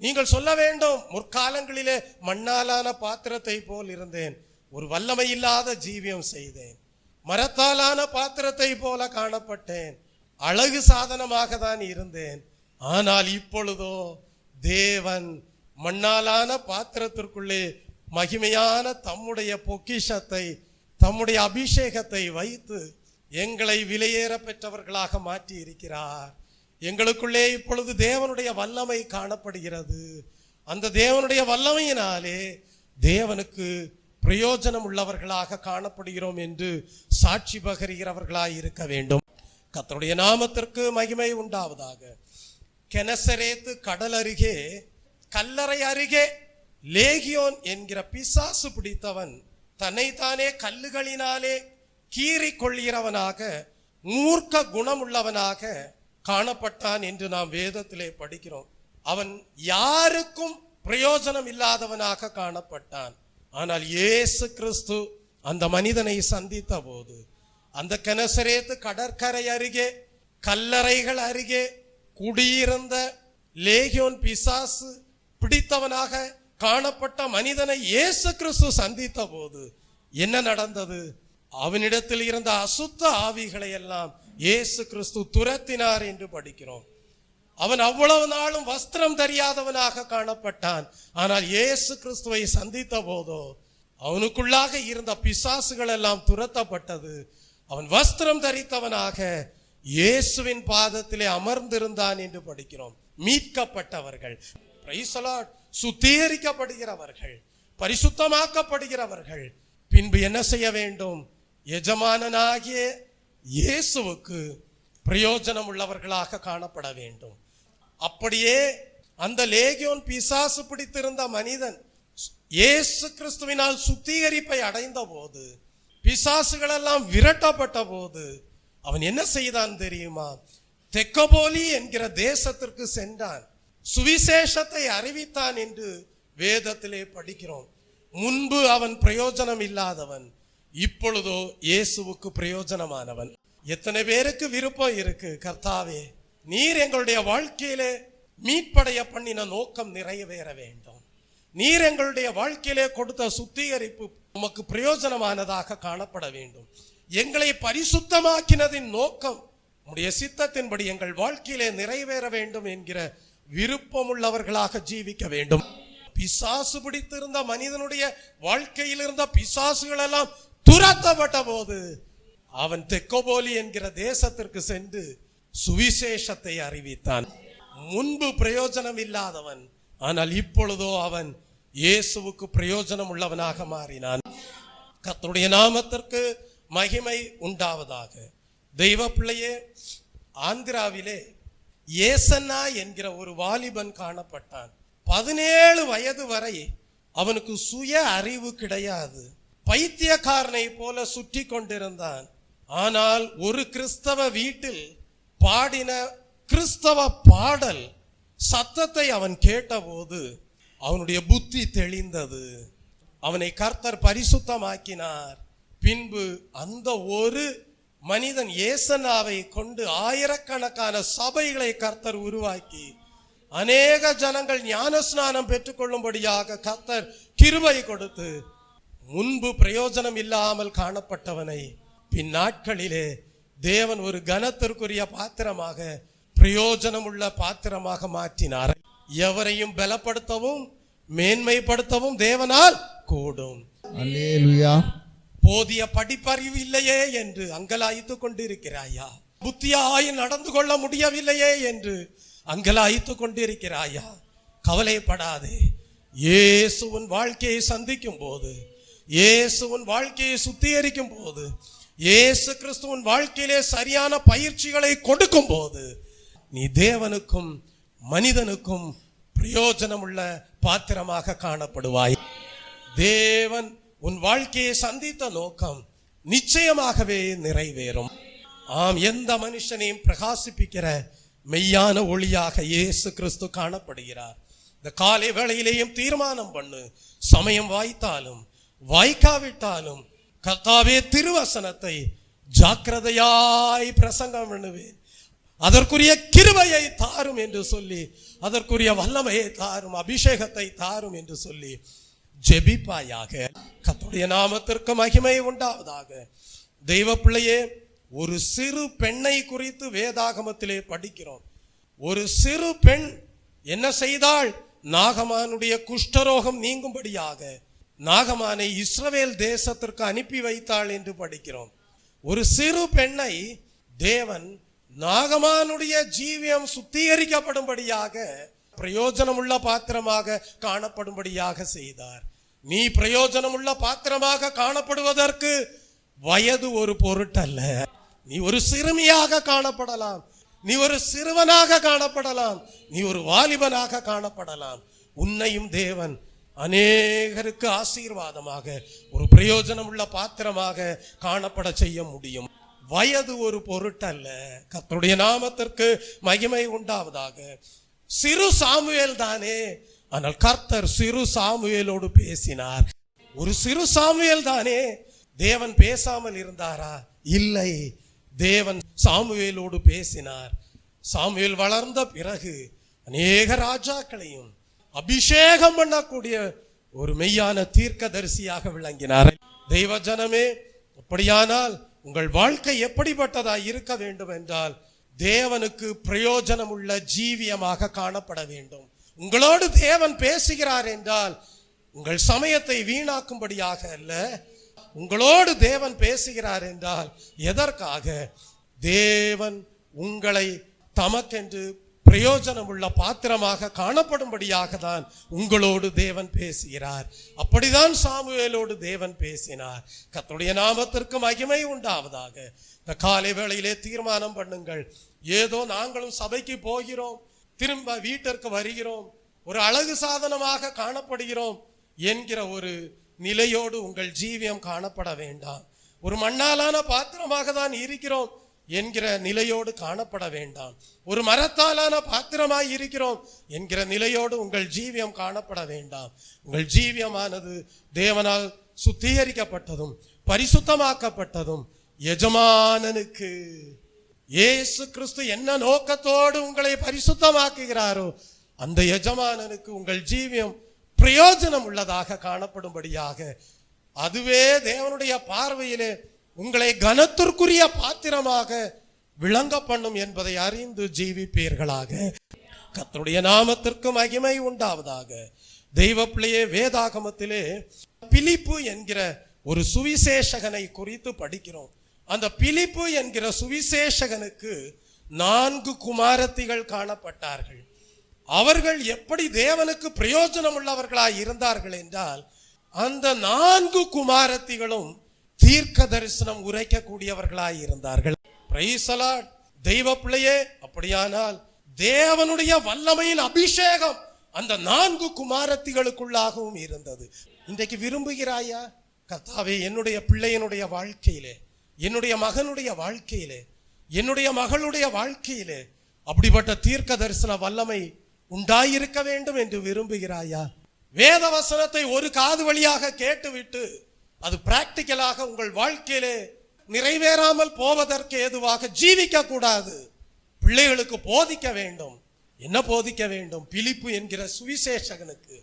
நீங்கள் சொல்ல வேண்டும், முற்காலங்களிலே மண்ணாலான பாத்திரத்தை போல் இருந்தேன், ஒரு வல்லமை இல்லாத ஜீவியம் செய்தேன், மரத்தாலான பாத்திரத்தை போல காணப்பட்டேன், அழகு சாதனமாக தான் இருந்தேன். ஆனால் இப்பொழுதோ தேவன் மண்ணாலான பாத்திரத்திற்குள்ளே மகிமையான தம்முடைய பொக்கிஷத்தை, தம்முடைய அபிஷேகத்தை வைத்து எங்களை விலையேற பெற்றவர்களாக மாற்றி இருக்கிறார். எங்களுக்குள்ளே இப்பொழுது தேவனுடைய வல்லமை காணப்படுகிறது. அந்த தேவனுடைய வல்லமையினாலே தேவனுக்கு பிரயோஜனம் உள்ளவர்களாக காணப்படுகிறோம் என்று சாட்சி பகருகிறவர்களாய் இருக்க வேண்டும். கர்த்தருடைய நாமத்திற்கு மகிமை உண்டாவதாக. கெனசரேத்து கடல் அருகே, கல்லறை அருகே லேகியோன் என்கிற பிசாசு பிடித்தவன் தன்னைத்தானே கல்லுகளினாலே கீறி கொள்கிறவனாக, மூர்க்க குணமுள்ளவனாக காணப்பட்டான் என்று நாம் வேதத்திலே படிக்கிறோம். அவன் யாருக்கும் பிரயோஜனம் இல்லாதவனாக காணப்பட்டான். ஆனால் இயேசு கிறிஸ்து அந்த மனிதனை சந்தித்த போது, அந்த கெனசரேத்து கடற்கரை அருகே, கல்லறைகள் அருகே குடியிருந்த லேகியோன் பிசாசு பிடித்தவனாக காணப்பட்ட மனிதனை இயேசு கிறிஸ்து சந்தித்த போது என்ன நடந்தது? அவனிடத்தில் இருந்த அசுத்த ஆவிகளை எல்லாம் இயேசு கிறிஸ்து துரத்தினார் என்று படிக்கிறோம். அவன் அவ்வளவு நாளும் வஸ்திரம் தெரியாதவனாக காணப்பட்டான். ஆனால் இயேசு கிறிஸ்துவை சந்தித்த போதோ அவனுக்குள்ளாக இருந்த பிசாசுகள் எல்லாம் துரத்தப்பட்டது. அவன் வஸ்திரம் தரித்தவனாக இயேசுவின் பாதத்திலே அமர்ந்திருந்தான் என்று படிக்கிறோம். மீட்கப்பட்டவர்கள், பிரைஸ் தி லார்ட், சுத்திகரிக்கப்படுகிறவர்கள், பரிசுத்தமாக்கப்படுகிறவர்கள் பின்பு என்ன செய்ய வேண்டும்? எஜமானனாகிய இயேசுவுக்கு பிரயோஜனம் உள்ளவர்களாக காணப்பட வேண்டும். அப்படியே அந்த லேகியோன் பிசாசு பிடித்திருந்த மனிதன் இயேசு கிறிஸ்துவினால் சுத்திகரிப்பை அடைந்த போது, பிசாசுகள் எல்லாம் விரட்டப்பட்ட போது அவன் என்ன செய்தான் தெரியுமா? தெக்கபோலி என்கிற தேசத்திற்கு சென்றான், சுவிசேஷத்தை அறிவித்தான் என்று வேதத்திலே படிக்கிறோம். முன்பு அவன் பிரயோஜனம் இல்லாதவன், இப்பொழுதோ இயேசுவுக்கு பிரயோஜனமானவன். எத்தனை பேருக்கு விருப்பம் இருக்கு, கர்த்தாவே நீர் எங்களுடைய வாழ்க்கையிலே மீட்படைய பண்ணின நோக்கம் நிறைவேற வேண்டும், நீர் எங்களுடைய வாழ்க்கையிலே கொடுத்த சுத்திகரிப்பு உமக்கு பிரயோஜனமானதாக காணப்பட வேண்டும், எங்களை பரிசுத்தமாக்கினதின் நோக்கம் உம்முடைய சித்தத்தின்படி எங்கள் வாழ்க்கையிலே நிறைவேற வேண்டும் என்கிற விருப்பம் உள்ளவர்களாக ஜீவிக்க வேண்டும். பிசாசு பிடித்திருந்த மனிதனுடைய வாழ்க்கையில் இருந்த பிசாசுகள் எல்லாம் துரத்தப்பட்ட போது அவன் தெக்கோபோலி என்கிற தேசத்திற்கு சென்று சுவிசேஷத்தை அறிவித்தான். முன்பு பிரயோஜனம் இல்லாதவன், ஆனால் இப்பொழுதோ அவன் இயேசுவுக்கு பிரயோஜனம் உள்ளவனாக மாறினான். கர்த்தருடைய நாமத்திற்கு மகிமை உண்டாவதாக. தெய்வ பிள்ளையே, ஆந்திராவிலே ஏசன்னா என்கிற ஒரு வாலிபன் காணப்பட்டான். 17 வயது வரை அவனுக்கு சுய அறிவு கிடையாது, பைத்தியக்காரனை போல சுற்றி கொண்டிருந்தான். ஆனால் ஒரு கிறிஸ்தவ வீட்டில் பாடின கிறிஸ்தவ பாடல் சத்தத்தை அவன் கேட்டபோது அவனுடைய புத்தி தெளிந்தது. அவனை கர்த்தர் பரிசுத்தமாக்கினார். பின்பு அந்த ஒரு மனிதன் ஏசனாவை கொண்டு ஆயிரக்கணக்கான சபைகளை கர்த்தர் உருவாக்கி அநேக ஜனங்கள் ஞானஸ்நானம் பெற்றுக்கொள்ளும்படியாக கர்த்தர் கிருபை கொடுத்து, முன்பு பிரயோஜனம் இல்லாமல் காணப்பட்டவனை பின் நாட்களிலே தேவன் ஒரு கனத்திற்குரிய பாத்திரமாக, பிரயோஜனம் உள்ள பாத்திரமாக மாற்றினார். எவரையும் பலப்படுத்தவும் மேன்மைப்படுத்தவும் தேவனால் கூடும். அல்லேலூயா. போதிய படிப்பறிவு இல்லையே என்று அங்கலாய்த்து கொண்டிருக்கிறாயா? புத்தியாய் நடந்து கொள்ள முடியவில்லையே என்று அங்கலாய்த்து கொண்டிருக்கிறாயா? கவலைப்படாதே. இயேசுவின் வாழ்க்கையை சந்திக்கும் போது, இயேசுவின் வாழ்க்கையை சுத்திகரிக்கும் போது, இயேசு கிறிஸ்துவின் வாழ்க்கையிலே சரியான பயிற்சிகளை கொடுக்கும் போது நீ தேவனுக்கும் மனிதனுக்கும் பிரயோஜனம் உள்ள பாத்திரமாக காணப்படுவாய். தேவன் உன் வாழ்க்கையை சந்தித்த நோக்கம் நிச்சயமாகவே நிறைவேறும். ஆம், எந்த மனுஷனையும் பிரகாசிப்பிக்கிற மெய்யான ஒளியாக இயேசு கிறிஸ்து காணப்படுகிறார். இந்த காலை வேளையிலேயும் தீர்மானம் பண்ணு. சமயம் வாய்த்தாலும் வாய்க்காவிட்டாலும் கர்த்தாவே திருவசனத்தை ஜாக்கிரதையாய் பிரசங்கம் பண்ணுவேன், அதற்குரிய கிருபையை தாரும் என்று சொல்லி, அதற்குரிய வல்லமையை தாரும், அபிஷேகத்தை தாரும் என்று சொல்லி ஜெபிப்பாயாக. கர்த்தருடைய நாமத்திற்கு மகிமை உண்டாவதாக. தெய்வ பிள்ளையே, ஒரு சிறு பெண்ணை குறித்து வேதாகமத்திலே படிக்கிறோம். ஒரு சிறு பெண் என்ன செய்தாள்? நாகமானுடைய குஷ்டரோகம் நீங்கும்படியாக நாகமானை இஸ்ரவேல் தேசத்திற்கு அனுப்பி வைத்தாள் என்று படிக்கிறோம். ஒரு சிறு பெண்ணை தேவன் நாகமானுடைய ஜீவியம் சுத்திகரிக்கப்படும்படியாக, பிரயோஜனமுள்ள பாத்திரமாக காணப்படும்படியாக செய்தார். நீ பிரயோஜனமுள்ள பாத்திரமாக காணப்படுவதற்கு வயது ஒரு பொருட்டல்ல. நீ ஒரு சிறுமியாக காணப்படலாம், நீ ஒரு சிறுவனாக காணப்படலாம், நீ ஒரு வாலிபனாக காணப்படலாம். உன்னையும் தேவன் அநேகருக்கு ஆசீர்வாதமாக ஒரு பிரயோஜனம் உள்ள பாத்திரமாக காணப்பட செய்ய முடியும். வயது ஒரு பொருட்டல்ல. கர்த்தருடைய நாமத்திற்கு மகிமை உண்டாவதாக. சிறு சாமுவேல் தானே, ஆனால் கர்த்தர் சிறு சாமுவேலோடு பேசினார். ஒரு சிறு சாமுவேல் தானே, தேவன் பேசாமல் இருந்தாரா? இல்லை, தேவன் சாமுவேலோடு பேசினார். சாமுவேல் வளர்ந்த பிறகு அநேக ராஜாக்களையும் அபிஷேகம் பண்ணக்கூடிய ஒரு மெய்யான தீர்க்கதரிசியாக விளங்கினார். தெய்வ ஜனமே, அப்படியானால் உங்கள் வாழ்க்கை எப்படிப்பட்டதா இருக்க வேண்டும் என்றால், தேவனுக்கு பிரயோஜனம் உள்ள ஜீவியமாக காணப்பட வேண்டும். உங்களோடு தேவன் பேசுகிறார் என்றால் உங்கள் சமயத்தை வீணாக்கும்படியாக அல்ல. உங்களோடு தேவன் பேசுகிறார் என்றால் எதற்காக? தேவன் உங்களை தமக்கென்று பிரயோஜனம் உள்ள பாத்திரமாக காணப்படும்படியாக தான் உங்களோடு தேவன் பேசுகிறார். அப்படிதான் சாமுவேலோடு தேவன் பேசினார். கர்த்தருடைய நாமத்திற்கு மகிமை உண்டாவதாக. இந்த காலை வேளையிலே தீர்மானம் பண்ணுங்கள். ஏதோ நாங்களும் சபைக்கு போகிறோம், திரும்ப வீட்டிற்கு வருகிறோம், ஒரு அழகு சாதனமாக காணப்படுகிறோம் என்கிற ஒரு நிலையோடு உங்கள் ஜீவியம் காணப்பட வேண்டாம். ஒரு மண்ணாலான பாத்திரமாக தான் இருக்கிறோம் என்கிற நிலையோடு காணப்பட வேண்டாம். ஒரு மரத்தாலான பாத்திரமாய் இருக்கிறோம் என்கிற நிலையோடு உங்கள் ஜீவியம் காணப்பட வேண்டாம். உங்கள் ஜீவியமானது தேவனால் சுத்திகரிக்கப்பட்டதும் பரிசுத்தமாக்கப்பட்டதும் எஜமானனுக்கு, இயேசு கிறிஸ்து என்ன நோக்கத்தோடு உங்களை பரிசுத்தமாக்குகிறாரோ அந்த எஜமானனுக்கு உங்கள் ஜீவியம் பிரயோஜனம் உள்ளதாக காணப்படும்படியாக, அதுவே தேவனுடைய பார்வையிலே உங்களை கனத்திற்குரிய பாத்திரமாக விளங்க பண்ணும் என்பதை அறிந்து ஜீவிப்பீர்களாக. கர்த்தருடைய நாமத்திற்கு மகிமை உண்டாவதாக. தெய்வ பிள்ளையே, வேதாகமத்திலே பிலிப்பு என்கிற ஒரு சுவிசேஷகனை குறித்து படிக்கிறோம். அந்த பிலிப்பு என்கிற சுவிசேஷகனுக்கு 4 குமாரத்திகள் காணப்பட்டார்கள். அவர்கள் எப்படி தேவனுக்கு பிரயோஜனம் உள்ளவர்களாய் இருந்தார்கள் என்றால், அந்த 4 குமாரத்திகளும் தீர்க்க தரிசனம் உரைக்கக்கூடியவர்களாய் இருந்தார்கள். Praise the Lord. தெய்வ பிள்ளையே, அப்படியானால் தேவனுடைய வல்லமையின் அபிஷேகம் அந்த 4 குமாரத்திகளுக்குள்ளாகவும் இருந்தது. இன்றைக்கு விரும்புகிறாயா? கர்த்தாவே, என்னுடைய பிள்ளையினுடைய வாழ்க்கையிலே, என்னுடைய மகனுடைய வாழ்க்கையிலே, என்னுடைய மகளுடைய வாழ்க்கையிலே அப்படிப்பட்ட தீர்க்க தரிசன வல்லமை உண்டாயிருக்க வேண்டும் என்று விரும்புகிறாயா? வேத வசனத்தை ஒரு காது வழியாக கேட்டுவிட்டு அது பிராக்டிக்கலாக உங்கள் வாழ்க்கையிலே நிறைவேறாமல் போவதற்கு ஏதுவாக ஜீவிக்க கூடாது. பிள்ளைகளுக்கு போதிக்க வேண்டும். என்ன போதிக்க வேண்டும்? பிலிப்பு என்கிற சுவிசேஷகனுக்கு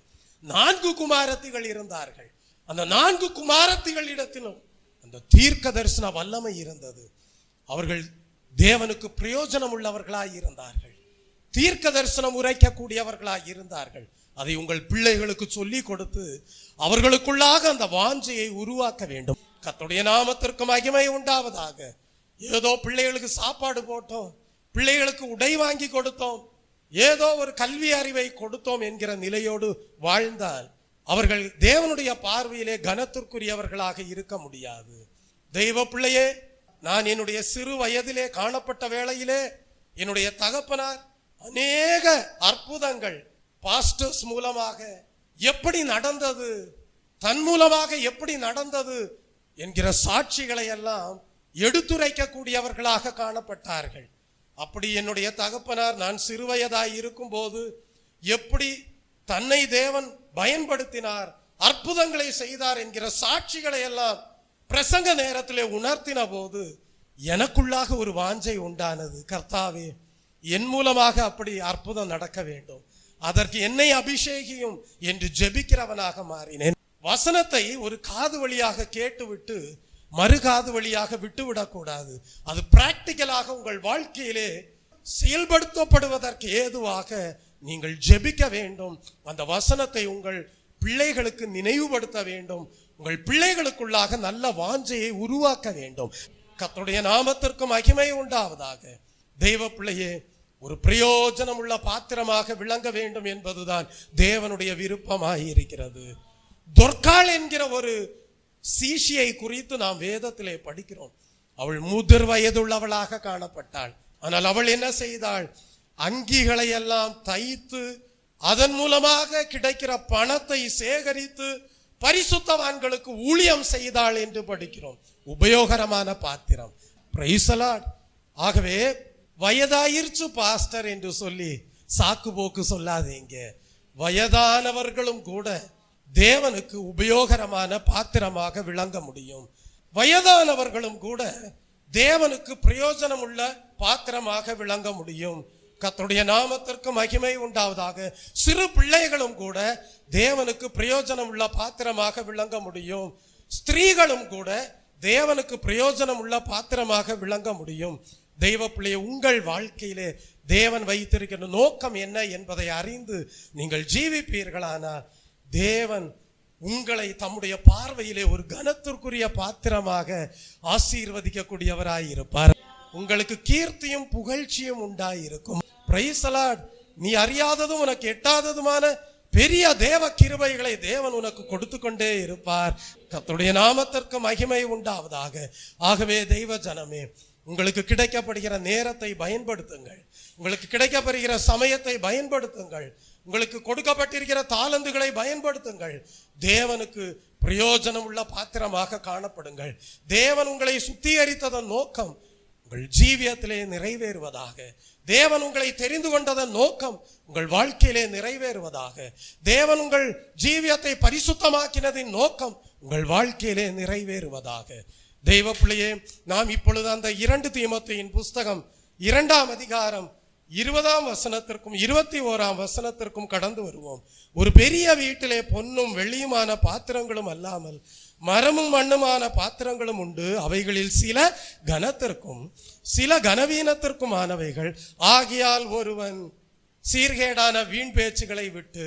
4 குமாரத்திகள் இருந்தார்கள். அந்த 4 குமாரத்திகளிடத்திலும் அந்த தீர்க்க தரிசன வல்லமை இருந்தது. அவர்கள் தேவனுக்கு பிரயோஜனம் உள்ளவர்களாய் இருந்தார்கள், தீர்க்க தரிசனம் உரைக்கக்கூடியவர்களாய் இருந்தார்கள். அதை உங்கள் பிள்ளைகளுக்கு சொல்லி கொடுத்து அவர்களுக்குள்ளாக அந்த வாஞ்சையை உருவாக்க வேண்டும். கர்த்தருடைய நாமத்திற்கு மகிமை உண்டாவதாக. ஏதோ பிள்ளைகளுக்கு சாப்பாடு போட்டோம், பிள்ளைகளுக்கு உடை வாங்கி கொடுத்தோம், ஏதோ ஒரு கல்வி அறிவை கொடுத்தோம் என்கிற நிலையோடு வாழ்ந்தால் அவர்கள் தேவனுடைய பார்வையிலே கனத்திற்குரியவர்களாக இருக்க முடியாது. தெய்வ பிள்ளையே, நான் என்னுடைய சிறு வயதிலே காணப்பட்ட வேளையிலே என்னுடைய தகப்பனார் அநேக அற்புதங்கள் பாஸ்டர்ஸ் மூலமாக எப்படி நடந்தது, தன் மூலமாக எப்படி நடந்தது என்கிற சாட்சிகளை எல்லாம் எடுத்துரைக்கக்கூடியவர்களாக காணப்பட்டார்கள். அப்படி என்னுடைய தகப்பனார் நான் சிறுவயதாய் இருக்கும் போது எப்படி தன்னை தேவன் பயன்படுத்தினார், அற்புதங்களை செய்தார் என்கிற சாட்சிகளை எல்லாம் பிரசங்க நேரத்திலே உணர்த்தின போது எனக்குள்ளாக ஒரு வாஞ்சை உண்டானது. கர்த்தாவே, என் மூலமாக அப்படி அற்புதம் நடக்க வேண்டும், அதற்கு என்னை அபிஷேகியும் என்று ஜெபிக்கிறவனாக மாறினேன். வசனத்தை ஒரு காது வழியாக கேட்டுவிட்டு மறு காது வழியாக விட்டுவிடக் கூடாது. அது பிராக்டிக்கலாக உங்கள் வாழ்க்கையிலே செயல்படுத்தப்படுவதற்கு ஏதுவாக நீங்கள் ஜெபிக்க வேண்டும். அந்த வசனத்தை உங்கள் பிள்ளைகளுக்கு நினைவுபடுத்த வேண்டும். உங்கள் பிள்ளைகளுக்குள்ளாக நல்ல வாஞ்சையை உருவாக்க வேண்டும். கர்த்தருடைய நாமத்திற்கு மகிமை உண்டாவதாக. தெய்வ பிள்ளையே, ஒரு பிரயோஜனம் உள்ள பாத்திரமாக விளங்க வேண்டும் என்பதுதான் தேவனுடைய விருப்பமாய் இருக்கிறது. தொர்க்காள் என்கிற ஒரு சீஷியை குறித்து நாம் வேதத்திலே படிக்கிறோம். அவள் முதிர் வயதுள்ளவளாக காணப்பட்டாள். ஆனால் அவள் என்ன செய்தாள்? அங்கிகளை எல்லாம் தைத்து அதன் மூலமாக கிடைக்கிற பணத்தை சேகரித்து பரிசுத்தவான்களுக்கு ஊழியம் செய்தாள் என்று படிக்கிறோம். உபயோகரமான பாத்திரம். Praise the Lord. ஆகவே வயதாயிருச்சு பாஸ்டர் என்று சொல்லி சாக்கு போக்கு சொல்லாதீங்க. வயதானவர்களும் கூட தேவனுக்கு உபயோகரமான பாத்திரமாக விளங்க முடியும். வயதானவர்களும் கூட தேவனுக்கு பிரயோஜனம் உள்ள பாத்திரமாக விளங்க முடியும். கர்த்தருடைய நாமத்திற்கு மகிமை உண்டாவதாக. சிறு பிள்ளைகளும் கூட தேவனுக்கு பிரயோஜனம் உள்ள பாத்திரமாக விளங்க முடியும். ஸ்திரீகளும் கூட தேவனுக்கு பிரயோஜனம் உள்ள பாத்திரமாக விளங்க முடியும். தெய்வ பிள்ளையை, உங்கள் வாழ்க்கையிலே தேவன் வைத்திருக்கிற நோக்கம் என்ன என்பதை அறிந்து நீங்கள் ஜீவிப்பீர்களானால் தேவன் உங்களை தம்முடைய பார்வையிலே ஒரு கனத்திற்குரிய பாத்திரமாக ஆசீர்வதிக்கக்கூடியவராய் இருப்பார். உங்களுக்கு கீர்த்தியும் புகழ்ச்சியும் உண்டாயிருக்கும். Praise the Lord. நீ அறியாததும் உனக்கு எட்டாததுமான பெரிய தேவ கிருபைகளை தேவன் உனக்கு கொடுத்து கொண்டே இருப்பார். கர்த்தருடைய நாமத்திற்கு மகிமை உண்டாவதாக. ஆகவே தெய்வ ஜனமே, உங்களுக்கு கிடைக்கப்படுகிற நேரத்தை பயன்படுத்துங்கள். உங்களுக்கு கிடைக்கப்படுகிற சமயத்தை பயன்படுத்துங்கள். உங்களுக்கு கொடுக்கப்பட்டிருக்கிற தாளந்துகளை பயன்படுத்துங்கள். தேவனுக்கு பிரயோஜனம் உள்ள பாத்திரமாக காணப்படுங்கள். தேவன் உங்களை சுத்திகரித்ததன் நோக்கம் உங்கள் ஜீவியத்திலே நிறைவேறுவதாக. தேவன் உங்களை தெரிந்து கொண்டதன் நோக்கம் உங்கள் வாழ்க்கையிலே நிறைவேறுவதாக. தேவன் உங்கள் ஜீவியத்தை பரிசுத்தமாக்கினதின் நோக்கம் உங்கள் வாழ்க்கையிலே நிறைவேறுவதாக. தெய்வ பிள்ளையே, நாம் இப்பொழுது அந்த 2 தீமோத்தேயுவின் புஸ்தகம் 2ஆம் அதிகாரம் 20ஆம் வசனத்திற்கும் 21ஆம் வசனத்திற்கும் கடந்து வருவோம். ஒரு பெரிய வீட்டிலே பொன்னும் வெள்ளியுமான பாத்திரங்களும் அல்லாமல் மரமும் மண்ணுமான பாத்திரங்களும் உண்டு. அவைகளில் சில கனத்திற்கும் சில கனவீனத்திற்குமானவைகள். ஆகையால் ஒருவன் சீர்கேடான வீண் பேச்சுகளை விட்டு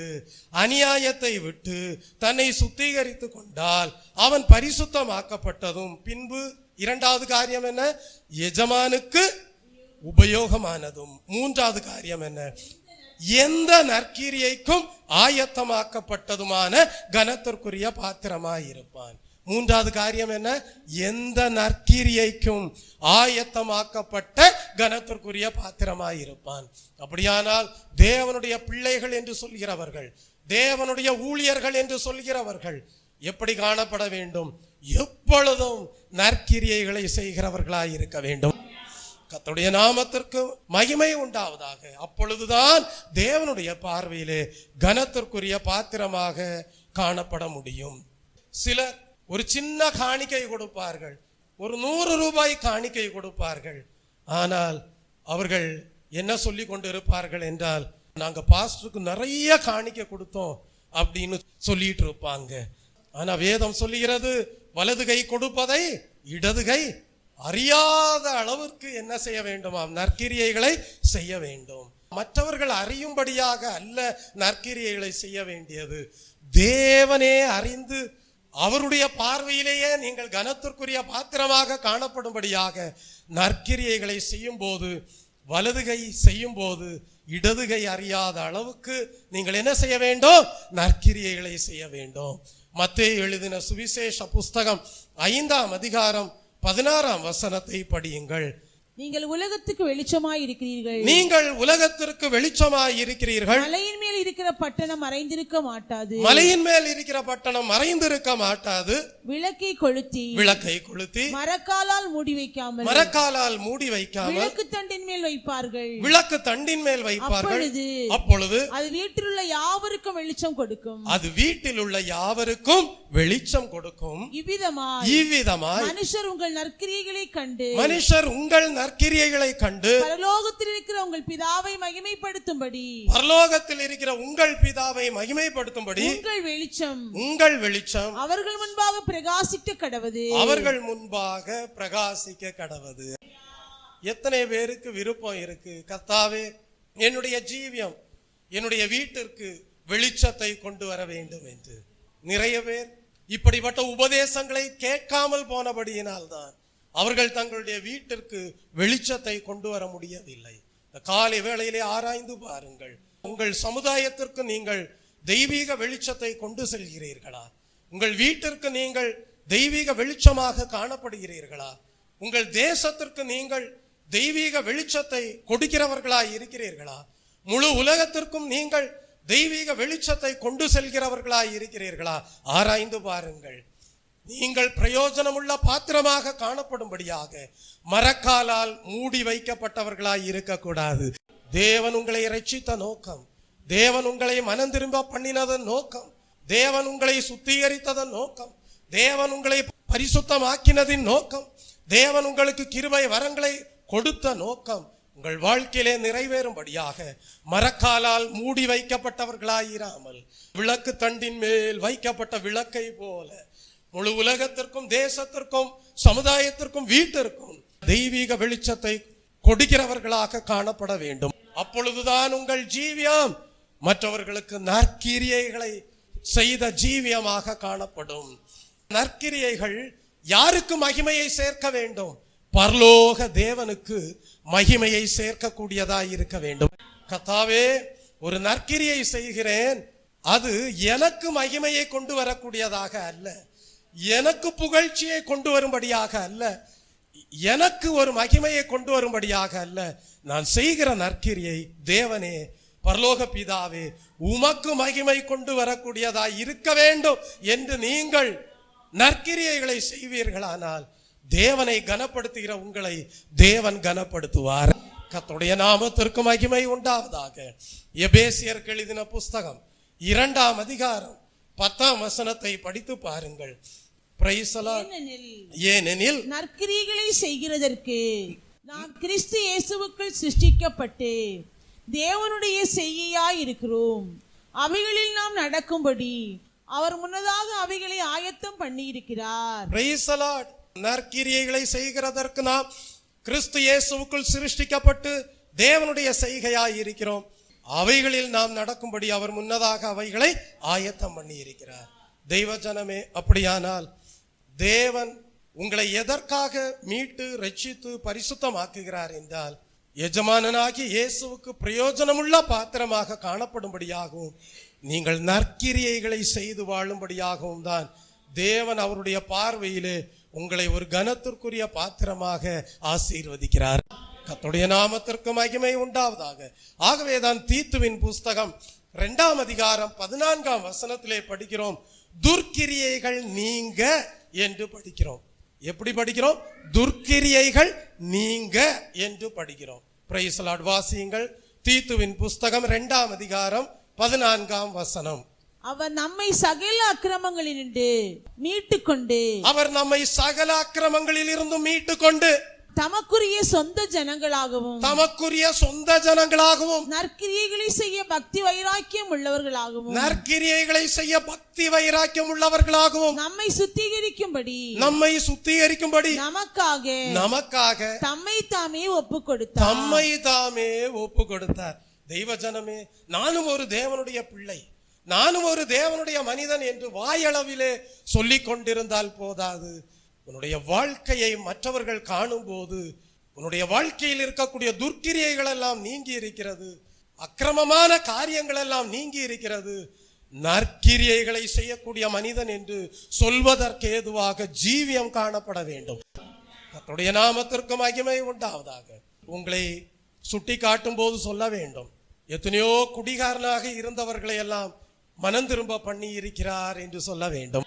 அநியாயத்தை விட்டு தன்னை சுத்திகரித்து கொண்டால் அவன் பரிசுத்தமாக்கப்பட்டதும் பின்பு 2வது காரியம் என்ன? எஜமானுக்கு உபயோகமானதும். 3வது காரியம் என்ன? எந்த நற்கிரியைக்கும் ஆயத்தமாக்கப்பட்டதுமான கனத்திற்குரிய பாத்திரமாயிருப்பான். 3வது காரியம் என்ன? எந்த நற்கிரியைக்கும் ஆயத்தமாக்கப்பட்ட கனத்திற்குரிய பாத்திரமாயிருப்பான். அப்படியானால் தேவனுடைய பிள்ளைகள் என்று சொல்கிறவர்கள், தேவனுடைய ஊழியர்கள் என்று சொல்கிறவர்கள் எப்படி காணப்பட வேண்டும்? எப்பொழுதும் நற்கிரியைகளை செய்கிறவர்களாய் இருக்க வேண்டும். கர்த்தருடைய நாமத்திற்கு மகிமை உண்டாவதாக. அப்பொழுதுதான் தேவனுடைய பார்வையிலே கனத்திற்குரிய பாத்திரமாக காணப்பட முடியும். சிலர் ஒரு சின்ன காணிக்கை கொடுப்பார்கள், ஒரு 100 ரூபாய் காணிக்கை கொடுப்பார்கள். ஆனால் அவர்கள் என்ன சொல்லி கொண்டு இருப்பார்கள் என்றால், நாங்க பாஸ்டருக்கு நிறைய காணிக்கை கொடுத்தோம் அப்படின்னு சொல்லிட்டு இருப்பாங்க. ஆனா வேதம் சொல்லுகிறது, வலது கை கொடுப்பதை இடது கை அறியாத அளவிற்கு என்ன செய்ய வேண்டுமாம்? நற்கிரியைகளை செய்ய வேண்டும். மற்றவர்கள் அறியும்படியாக அல்ல நற்கிரியைகளை செய்ய வேண்டியது. தேவனே அறிந்து அவருடைய பார்வையிலேயே நீங்கள் கனத்திற்குரிய பாத்திரமாக காணப்படும்படியாக நற்கிரியைகளை செய்யும் போது, வலது கை செய்யும் போது இடது கை அறியாத அளவுக்கு நீங்கள் என்ன செய்ய வேண்டும்? நற்கிரியைகளை செய்ய வேண்டும். மத்தேயு எழுதின சுவிசேஷ புஸ்தகம் 5ஆம் அதிகாரம் 16ஆம் வசனத்தை படியுங்கள். நீங்கள் உலகத்துக்கு வெளிச்சமாய் இருக்கிறீர்கள். நீங்கள் உலகத்திற்கு வெளிச்சமாய் இருக்கிறீர்கள். மலையின் மேல் இருக்கிற பட்டணம் மறைந்திருக்க மாட்டாது. மலையின் மேல் இருக்கிற பட்டணம் மறைந்திருக்க மாட்டாது. விளக்கை கொளுத்தி மரக்காலால் மூடி வைக்காமல் விளக்கு தண்டின் மேல் வைப்பார்கள். அப்பொழுது அது வீட்டில் உள்ள யாவருக்கும் வெளிச்சம் கொடுக்கும். இவ்விதமாய் மனுஷர் உங்கள் நற்கிரியைகளை கண்டு பரலோகத்தில் இருக்கிற உங்கள் பிதாவை மகிமைப்படுத்தும்படி உங்கள் வெளிச்சம் அவர்கள் முன்பாக பிரகாசிக்க கடவது. எத்தனை பேருக்கு விருப்பம் இருக்கு, கர்த்தாவே என்னுடைய ஜீவியம் என்னுடைய வீட்டிற்கு வெளிச்சத்தை கொண்டு வர வேண்டும் என்று. நிறைய பேர் இப்படிப்பட்ட உபதேசங்களை கேட்காமல் போனபடியினால்தான் அவர்கள் தங்களுடைய வீட்டிற்கு வெளிச்சத்தை கொண்டு வர முடியவில்லை. காலை வேளையிலே ஆராய்ந்து பாருங்கள். உங்கள் சமுதாயத்திற்கு நீங்கள் தெய்வீக வெளிச்சத்தை கொண்டு செல்கிறீர்களா? உங்கள் வீட்டிற்கு நீங்கள் தெய்வீக வெளிச்சமாக காணப்படுகிறீர்களா? உங்கள் தேசத்திற்கு நீங்கள் தெய்வீக வெளிச்சத்தை கொடுக்கிறவர்களாய் இருக்கிறீர்களா? முழு உலகத்திற்கும் நீங்கள் தெய்வீக வெளிச்சத்தை கொண்டு செல்கிறவர்களாய் இருக்கிறீர்களா? ஆராய்ந்து பாருங்கள். நீங்கள் பிரயோஜனமுள்ள பாத்திரமாக காணப்படும்படியாக மரக்காலால் மூடி வைக்கப்பட்டவர்களாய் இருக்கக்கூடாது. தேவன் உங்களை ரட்சித்த நோக்கம், தேவன் உங்களை மனம் திரும்ப பண்ணினதன் நோக்கம், தேவன் உங்களை சுத்திகரித்ததன் நோக்கம், தேவன் உங்களை பரிசுத்தமாக்கினதின் நோக்கம், தேவன் உங்களுக்கு கிருபை வரங்களை கொடுத்த நோக்கம் உங்கள் வாழ்க்கையிலே நிறைவேறும்படியாக மரக்காலால் மூடி வைக்கப்பட்டவர்களாயிராமல் விளக்கு தண்டின் மேல் வைக்கப்பட்ட விளக்கை போல முழு உலகத்திற்கும் தேசத்திற்கும் சமுதாயத்திற்கும் வீட்டிற்கும் தெய்வீக வெளிச்சத்தை கொடுக்கிறவர்களாக காணப்பட வேண்டும். அப்பொழுதுதான் உங்கள் ஜீவியம் மற்றவர்களுக்கு நற்கிரியைகளை செய்த ஜீவியமாக காணப்படும். நற்கிரியைகள் யாருக்கு மகிமையை சேர்க்க வேண்டும்? பரலோக தேவனுக்கு மகிமையை சேர்க்கக்கூடியதாய் இருக்க வேண்டும். கர்த்தாவே, ஒரு நற்கிரியை செய்கிறேன், அது எனக்கு மகிமையை கொண்டு வரக்கூடியதாக அல்ல, எனக்கு புகழ்ச்சியை கொண்டு வரும்படியாக அல்ல, எனக்கு ஒரு மகிமையை கொண்டு வரும்படியாக அல்ல. நான் செய்கிற நற்கிரியை தேவனே, பரலோக பிதாவே, உமக்கு மகிமை கொண்டு வரக்கூடியதாய் இருக்க வேண்டும் என்று நீங்கள் நற்கிரியைகளை செய்வீர்களானால் தேவனை கனப்படுத்துகிற உங்களை தேவன் கனப்படுத்துவார். கர்த்தருடைய நாமத்திற்கு மகிமை உண்டாவதாக. எபேசியருக்கு எழுதின புஸ்தகம் 2ஆம் அதிகாரம் 10ஆம் வசனத்தை படித்து பாருங்கள். ஏனெனில் நற்கிரியைகளை செய்கிறதற்கு நாம் கிறிஸ்து இயேசுவுக்குள் சிருஷ்டிக்கப்பட்டு தேவனுடைய செய்கையாய் இருக்கிறோம். அவைகளில் நாம் நடக்கும்படி அவர் முன்னதாக அவைகளை ஆயத்தம் பண்ணி இருக்கிறார். Praise the Lord. நற்கிரியைகளை செய்கிறதற்கு நாம் கிறிஸ்து இயேசுவுக்குள் சிருஷ்டிக்கப்பட்டு தேவனுடைய செய்கையாய் இருக்கிறோம். அவைகளில் நாம் நடக்கும்படி அவர் முன்னதாக அவைகளை ஆயத்தம் பண்ணி இருக்கிறார். தெய்வ ஜனமே, அப்படியானால் தேவன் உங்களை எதற்காக மீட்டு ரட்சித்து பரிசுத்தமாக்குகிறார் என்றால், எஜமானனாகி இயேசுவுக்கு பிரயோஜனமுள்ள பாத்திரமாக காணப்படும்படியாகவும் நீங்கள் நற்கிரியைகளை செய்து வாழும்படியாகவும் தான் தேவன் அவருடைய பார்வையிலே உங்களை ஒரு கனத்திற்குரிய பாத்திரமாக ஆசீர்வதிக்கிறார். கர்த்தருடைய நாமத்திற்கு மகிமை உண்டாவதாக. ஆகவேதான் தீத்துவின் புஸ்தகம் 2ஆம் அதிகாரம் 14ஆம் வசனத்திலே படிக்கிறோம், துர்க்கிரியைகள் நீங்க என்று படிக்கிறோம். எப்படி படிக்கிறோம்? துர்க்கிரியைகள் நீங்க என்று படிக்கிறோம். Praise the Lord. வாசியுங்கள். தீத்துவின் புஸ்தகம் 2ஆம் அதிகாரம் 14ஆம் வசனம். அவர் நம்மை சகல அக்கிரமங்களிலிருந்து மீட்டுக்கொண்டு தமக்குரிய சொந்த ஜனங்களாகவும் நற்கிரியைகளை செய்ய பக்தி வைராக்கியம் உள்ளவர்களாகவும் நம்மை சுத்திகரிக்கும்படி நமக்காக தம்மை தாமே ஒப்பு கொடுத்தார். தெய்வ ஜனமே, நானும் ஒரு தேவனுடைய பிள்ளை, நானும் ஒரு தேவனுடைய மனிதன் என்று வாயளவிலே சொல்லிக் கொண்டிருந்தால் போதாது. உன்னுடைய வாழ்க்கையை மற்றவர்கள் காணும் போது உன்னுடைய வாழ்க்கையில் இருக்கக்கூடிய துர்க்கிரியைகள் எல்லாம் நீங்கி இருக்கிறது, அக்கிரமமான காரியங்கள் எல்லாம் நீங்கி இருக்கிறது. நற்கிரியைகளை செய்யக்கூடிய மனிதன் என்று சொல்வதற்கு ஏதுவாக ஜீவியம் காணப்பட வேண்டும். கர்த்தருடைய நாமத்திற்கு மகிமை உண்டாவதாக. உங்களை சுட்டி காட்டும் போது சொல்ல வேண்டும், எத்தனையோ குடிகாரனாக இருந்தவர்களை எல்லாம் மனம் திரும்ப பண்ணி இருக்கிறார் என்று சொல்ல வேண்டும்.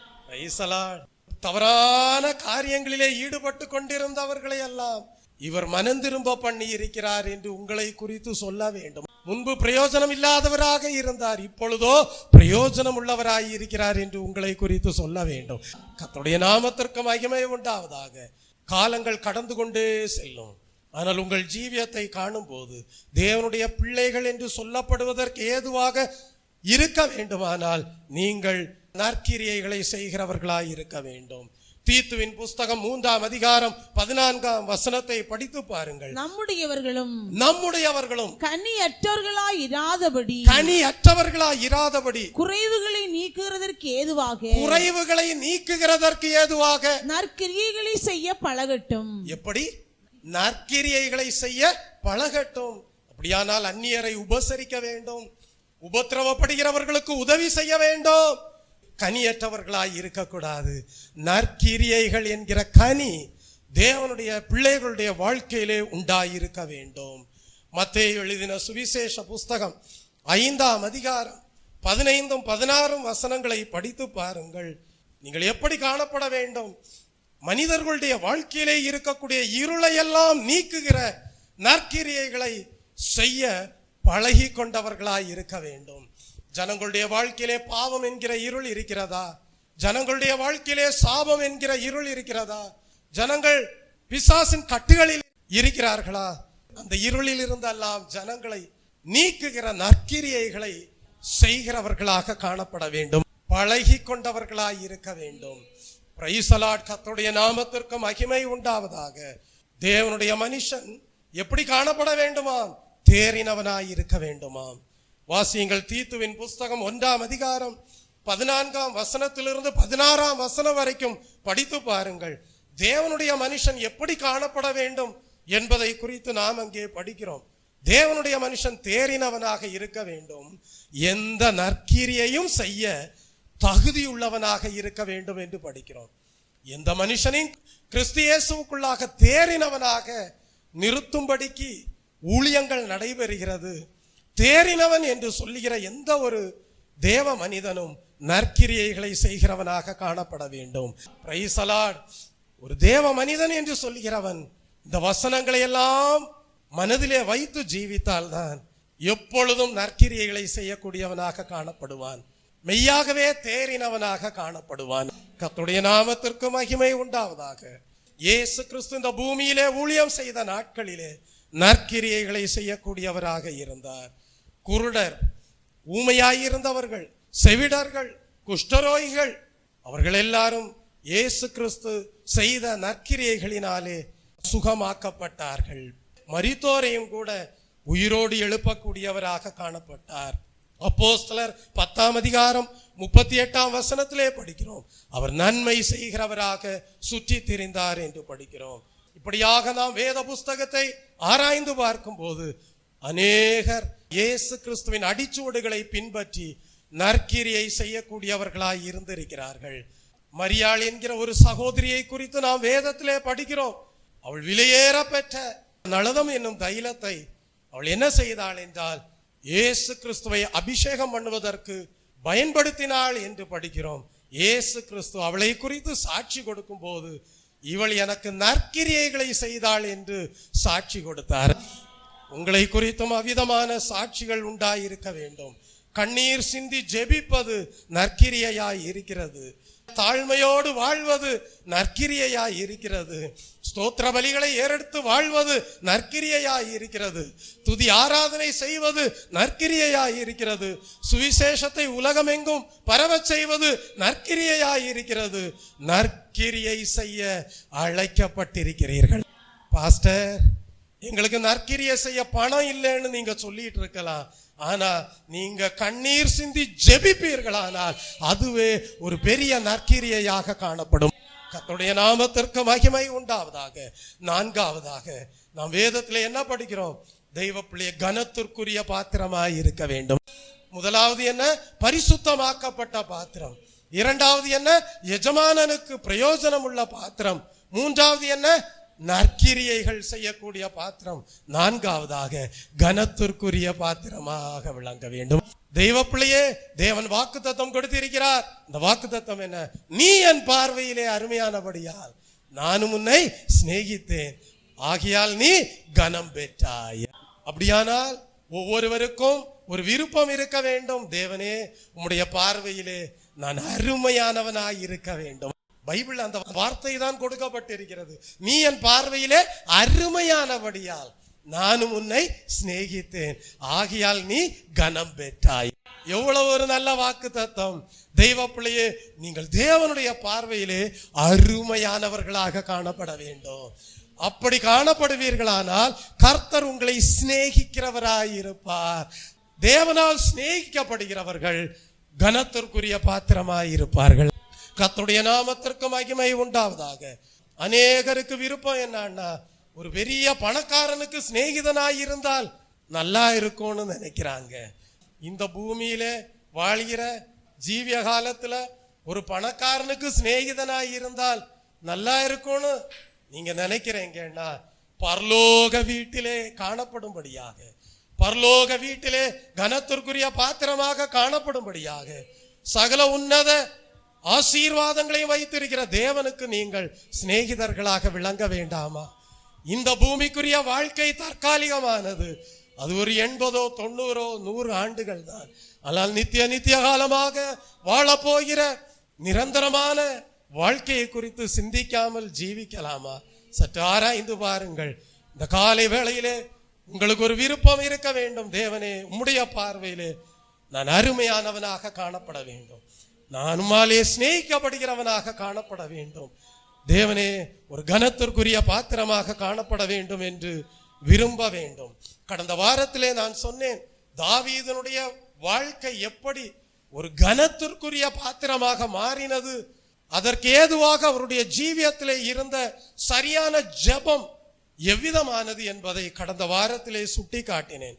தவறான காரியங்களிலே ஈடுபட்டு கொண்டிருந்தவர்களை எல்லாம் இவர் மனம் திரும்ப பண்ணி இருக்கிறார் என்று உங்களை குறித்து சொல்ல வேண்டும். முன்பு பிரயோஜனம் இல்லாதவராக இருந்தார், இப்பொழுதோ பிரயோஜனம் உள்ளவராய் இருக்கிறார் என்று உங்களை குறித்து சொல்ல வேண்டும். கர்த்தருடைய நாமத்திற்கு மகிமை உண்டாவதாக. காலங்கள் கடந்து கொண்டே செல்லும், ஆனால் உங்கள் ஜீவியத்தை காணும் போது தேவனுடைய பிள்ளைகள் என்று சொல்லப்படுவதற்கு ஏதுவாக இருக்க வேண்டுமானால் நீங்கள் நற்கிரியைகளை செய்கிறவர்களாய் இருக்க வேண்டும். தீத்துவின் புஸ்தகம் 3ஆம் அதிகாரம் 14ஆம் வசனத்தை படித்து பாருங்கள். நம்முடையவர்களும் கனியற்றவர்களாய் இராதபடி குறைவுகளை நீக்குகிறதற்கு ஏதுவாக நற்கிரியைகளை செய்ய பழகட்டும். எப்படி? நற்கிரியைகளை செய்ய பழகட்டும். அப்படியானால் அந்நியரை உபசரிக்க வேண்டும், உபத்திரவப்படுகிறவர்களுக்கு உதவி செய்ய வேண்டும். கனியற்றவர்களாய் இருக்கக்கூடாது. நற்கிரியைகள் என்கிற கனி தேவனுடைய பிள்ளைகளுடைய வாழ்க்கையிலே உண்டாயிருக்க வேண்டும். மத்தேயு எழுதின சுவிசேஷ புஸ்தகம் 5ஆம் அதிகாரம் 15 16 வசனங்களை படித்து பாருங்கள். நீங்கள் எப்படி காணப்பட வேண்டும்? மனிதர்களுடைய வாழ்க்கையிலே இருக்கக்கூடிய இருளை எல்லாம் நீக்குகிற நற்கிரியைகளை செய்ய பழகி கொண்டவர்களாய் இருக்க வேண்டும். ஜனங்களுடைய வாழ்க்கையிலே பாவம் என்கிற இருள் இருக்கிறதா? ஜனங்களுடைய வாழ்க்கையிலே சாபம் என்கிற இருள் இருக்கிறதா? ஜனங்கள் பிசாசின் கட்டுகளில் இருக்கிறார்களா? அந்த இருளில் இருந்தெல்லாம் ஜனங்களை நீக்குகிற நற்கிரியைகளை செய்கிறவர்களாக காணப்பட வேண்டும், பழகி கொண்டவர்களாய் இருக்க வேண்டும். Praise the Lord. கர்த்தருடைய நாமத்திற்கு மகிமை உண்டாவதாக. தேவனுடைய மனுஷன் எப்படி காணப்பட வேண்டுமாம்? தேறினவனாய் இருக்க வேண்டுமாம். வாசியுங்கள், தீத்துவின் புஸ்தகம் 1ஆம் அதிகாரம் 14ஆம் வசனத்திலிருந்து 16ஆம் வசனம் வரைக்கும் படித்து பாருங்கள். தேவனுடைய மனுஷன் எப்படி காணப்பட வேண்டும் என்பதை குறித்து நாம் அங்கே படிக்கிறோம். தேவனுடைய மனுஷன் தேறினவனாக இருக்க வேண்டும், எந்த நற்கிரியையும் செய்ய தகுதியுள்ளவனாக இருக்க வேண்டும் என்று படிக்கிறோம். எந்த மனுஷனையும் கிறிஸ்து இயேசுவுக்குள்ளாக தேறினவனாக நிறுத்தும்படிக்கு ஊழியங்கள் நடைபெறுகிறது. தேறினவன் என்று சொல்லுகிற எந்த ஒரு தேவ மனிதனும் நற்கிரியைகளை செய்கிறவனாக காணப்பட வேண்டும். Praise the Lord. ஒரு தேவ மனிதன் என்று சொல்லுகிறவன் இந்த வசனங்களை எல்லாம் மனதிலே வைத்து ஜீவித்தால் தான் எப்பொழுதும் நற்கிரியைகளை செய்யக்கூடியவனாக காணப்படுவான், மெய்யாகவே தேறினவனாக காணப்படுவான். கர்த்தருடைய நாமத்திற்கு மகிமை உண்டாவதாக. இயேசு கிறிஸ்து இந்த பூமியிலே ஊழியம் செய்த நாட்களிலே நற்கிரியைகளை செய்யக்கூடியவராக இருந்தார். குருடர், ஊமையாயிருந்தவர்கள், செவிடர்கள், குஷ்டரோகிகள், அவர்கள் எல்லாரும் இயேசு கிறிஸ்து செய்த நற்கிரியைகளினாலே சுகமாக்கப்பட்டார்கள். மரித்தோரையும் கூட உயிரோடு எழுப்பக்கூடியவராக காணப்பட்டார். அப்போஸ்தலர் 10ஆம் அதிகாரம் 38ஆம் வசனத்திலே படிக்கிறோம், அவர் நன்மை செய்கிறவராக சுற்றி திரிந்தார் என்று படிக்கிறோம். இப்படியாக நாம் வேத புஸ்தகத்தை ஆராய்ந்து பார்க்கும் போது அநேகர் இயேசு கிறிஸ்துவின் அடிச்சுவடுகளை பின்பற்றி நற்கிரியை செய்யக்கூடியவர்களாய் இருந்திருக்கிறார்கள். மரியாள் என்கிற ஒரு சகோதரியை குறித்து நாம் வேதத்திலே படிக்கிறோம். அவள் விலையேற பெற்ற நளதம் என்னும் தைலத்தை அவள் என்ன செய்தாள் என்றால் இயேசு கிறிஸ்துவை அபிஷேகம் பண்ணுவதற்கு பயன்படுத்தினாள் என்று படிக்கிறோம். இயேசு கிறிஸ்து அவளை குறித்து சாட்சி கொடுக்கும் போது இவள் எனக்கு நற்கிரியைகளை செய்தாள் என்று சாட்சி கொடுத்தார். உங்களை குறித்தும் அவ்விதமான சாட்சிகள் உண்டாயிருக்க வேண்டும். கண்ணீர் சிந்தி ஜெபிப்பது நற்கிரியையாய் இருக்கிறது. தாழ்மையோடு வாழ்வது நற்கிரியையாய் இருக்கிறது. ஸ்தோத்திர பலிகளை ஏறெடுத்து வாழ்வது நற்கிரியையாய் இருக்கிறது. துதி ஆராதனை செய்வது நற்கிரியையாய் இருக்கிறது. சுவிசேஷத்தை உலகமெங்கும் பரவச் செய்வது நற்கிரியையாய் இருக்கிறது. நற்கிரியை செய்ய அழைக்கப்பட்டிருக்கிறீர்கள். பாஸ்டர், எங்களுக்கு நற்கிரியை செய்ய பணம் இல்லைன்னு நீங்க சொல்லிட்டு இருக்கலாம், ஆனா நீங்க கண்ணீர் சிந்தி ஜெபிப்பீர்களானால் அதுவே ஒரு பெரிய நற்கிரியையாக காணப்படும். கர்த்தருடைய நாமத்திற்கு மகிமை உண்டாவதாக. 4ஆவதாக நாம் வேதத்தில் என்ன படிக்கிறோம்? தெய்வ பிள்ளைய கனத்திற்குரிய பாத்திரமாய் இருக்க வேண்டும். முதலாவது என்ன? பரிசுத்தமாக்கப்பட்ட பாத்திரம். இரண்டாவது என்ன? எஜமானனுக்கு பிரயோஜனம் உள்ள பாத்திரம். மூன்றாவது என்ன? நற்கிரியைகள் செய்யக்கூடிய பாத்திரம். நான்காவதாக கனத்திற்குரிய பாத்திரமாக விளங்க வேண்டும். தெய்வ பிள்ளையே, தேவன் வாக்குத்தத்தம் கொடுத்திருக்கிறார். இந்த வாக்குத்தத்தம் என்ன? நீ என் பார்வையிலே அருமையானபடியால் நானும் உன்னை சிநேகித்தேன், ஆகையால் நீ கனம் பெற்றாய். அப்படியானால் ஒவ்வொருவருக்கும் ஒரு விருப்பம் இருக்க வேண்டும். தேவனே, உம்முடைய பார்வையிலே நான் அருமையானவனாய் இருக்க வேண்டும். பைபிள் அந்த வார்த்தை தான் கொடுக்கப்பட்டிருக்கிறது. நீ என் பார்வையிலே அருமையானபடியால் நானும் உன்னை சிநேகித்தேன், ஆகையால் நீ கனம் பெற்றாய். எவ்வளவு ஒரு நல்ல வாக்கு தத்தம். தெய்வ பிள்ளையே, நீங்கள் தேவனுடைய பார்வையிலே அருமையானவர்களாக காணப்பட வேண்டும். அப்படி காணப்படுவீர்களானால் கர்த்தர் உங்களை சிநேகிக்கிறவராயிருப்பார். தேவனால் சிநேகிக்கப்படுகிறவர்கள் கனத்திற்குரிய பாத்திரமாய் இருப்பார்கள். கர்த்தருடைய நாமத்திற்கு மகிமை உண்டாவதாக. அநேகருக்கு விருப்பம் என்னன்னா, ஒரு பெரிய பணக்காரனுக்கு சிநேகிதனாய் இருந்தால் நல்லா இருக்கும்னு நினைக்கிறாங்க. இந்த பூமியில வாழ்கிற ஜீவிய காலத்துல ஒரு பணக்காரனுக்கு சிநேகிதனாய் இருந்தால் நல்லா இருக்கும்னு நீங்க நினைக்கிறீங்கன்னா, பரலோக வீட்டிலே காணப்படும்படியாக, பரலோக வீட்டிலே கனத்திற்குரிய பாத்திரமாக காணப்படும்படியாக சகல உன்னத ஆசீர்வாதங்களையும் வைத்திருக்கிற தேவனுக்கு நீங்கள் சிநேகிதர்களாக விளங்க வேண்டாமா? இந்த பூமிக்குரிய வாழ்க்கை தற்காலிகமானது. அது ஒரு 80, 90, 100 ஆண்டுகள் தான். ஆனால் நித்திய காலமாக வாழப்போகிற நிரந்தரமான வாழ்க்கையை குறித்து சிந்திக்காமல் ஜீவிக்கலாமா? சற்று ஆராய்ந்து பாருங்கள். இந்த காலை வேளையிலே உங்களுக்கு ஒரு விருப்பம் இருக்க வேண்டும். தேவனே, உம்முடைய பார்வையிலே நான் அருமையானவனாக காணப்பட வேண்டும், நான் உம்மாலே சிநேகிக்கப்படுகிறவனாக காணப்பட வேண்டும். தேவனே, ஒரு கனத்திற்குரிய பாத்திரமாக காணப்பட வேண்டும் என்று விரும்ப வேண்டும். கடந்த வாரத்திலே நான் சொன்னேன், தாவீதனுடைய வாழ்க்கை எப்படி ஒரு கனத்திற்குரிய பாத்திரமாக மாறினது. அதற்கு ஏதுவாக அவருடைய ஜீவியத்திலே இருந்த சரியான ஜெபம் எவ்விதமானது என்பதை கடந்த வாரத்திலே சுட்டி காட்டினேன்.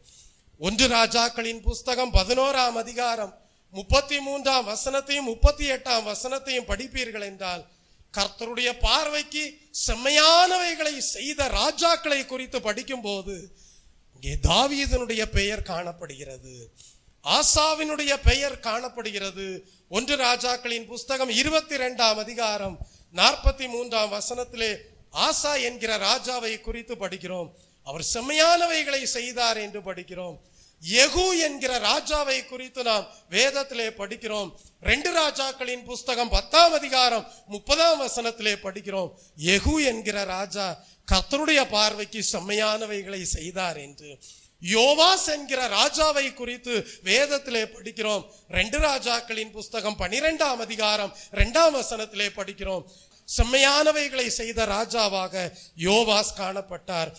1 ராஜாக்களின் புஸ்தகம் 11ஆம் அதிகாரம் 33ஆம் வசனத்தையும் 38ஆம் வசனத்தையும் படிப்பீர்கள் என்றால், கர்த்தருடைய பார்வைக்கு செம்மையானவைகளை செய்த ராஜாக்களை குறித்து படிக்கும் போது இங்கே தாவீதனுடைய பெயர் காணப்படுகிறது, ஆசாவினுடைய பெயர் காணப்படுகிறது. 1 ராஜாக்களின் புஸ்தகம் 22ஆம் அதிகாரம் 43ஆம் வசனத்திலே ஆசா என்கிற ராஜாவை குறித்து படிக்கிறோம். அவர் செம்மையானவைகளை செய்தார் என்று படிக்கிறோம். யெகூ என்கிற ராஜாவை குறித்து நாம் வேதத்திலே படிக்கிறோம். 2 ராஜாக்களின் புஸ்தகம் 10ஆம் அதிகாரம் 30ஆம் வசனத்திலே படிக்கிறோம், யெகூ என்கிற ராஜா கர்த்தருடைய பார்வைக்கு செம்மையானவைகளை செய்தார் என்று. யோவாஸ் என்கிற ராஜாவை குறித்து வேதத்திலே படிக்கிறோம். 2 ராஜாக்களின் புஸ்தகம் 12ஆம் அதிகாரம் 2ஆம் வசனத்திலே படிக்கிறோம், செம்மையானவைகளை செய்த ராஜாவாக யோவாஸ் காணப்பட்டார்.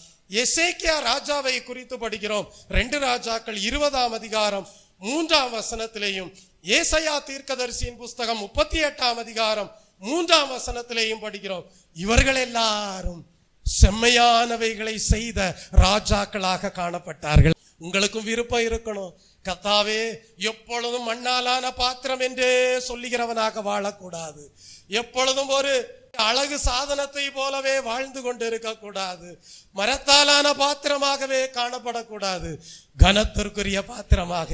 எசேக்கியா ராஜாவை குறித்து படிக்கிறோம். 2 ராஜாக்கள் 20ஆம் அதிகாரம் 3ஆம் வசனத்திலேயும், ஏசாயா தீர்க்கதரிசியின் புஸ்தகம் 38ஆம் அதிகாரம் 3ஆம் வசனத்திலேயும் படிக்கிறோம். இவர்கள் எல்லாரும் செம்மையானவைகளை செய்த ராஜாக்களாக காணப்பட்டார்கள். உங்களுக்கும் விருப்பம் இருக்கணும், கர்த்தாவே, எப்பொழுதும் மண்ணாலான பாத்திரம் என்றே சொல்லுகிறவனாக வாழக்கூடாது, எப்பொழுதும் ஒரு அழகு சாதனத்தை போலவே வாழ்ந்து கொண்டு இருக்க கூடாது, மரத்தாலான பாத்திரமாகவே காணப்படக்கூடாது, கனத்திற்குரிய பாத்திரமாக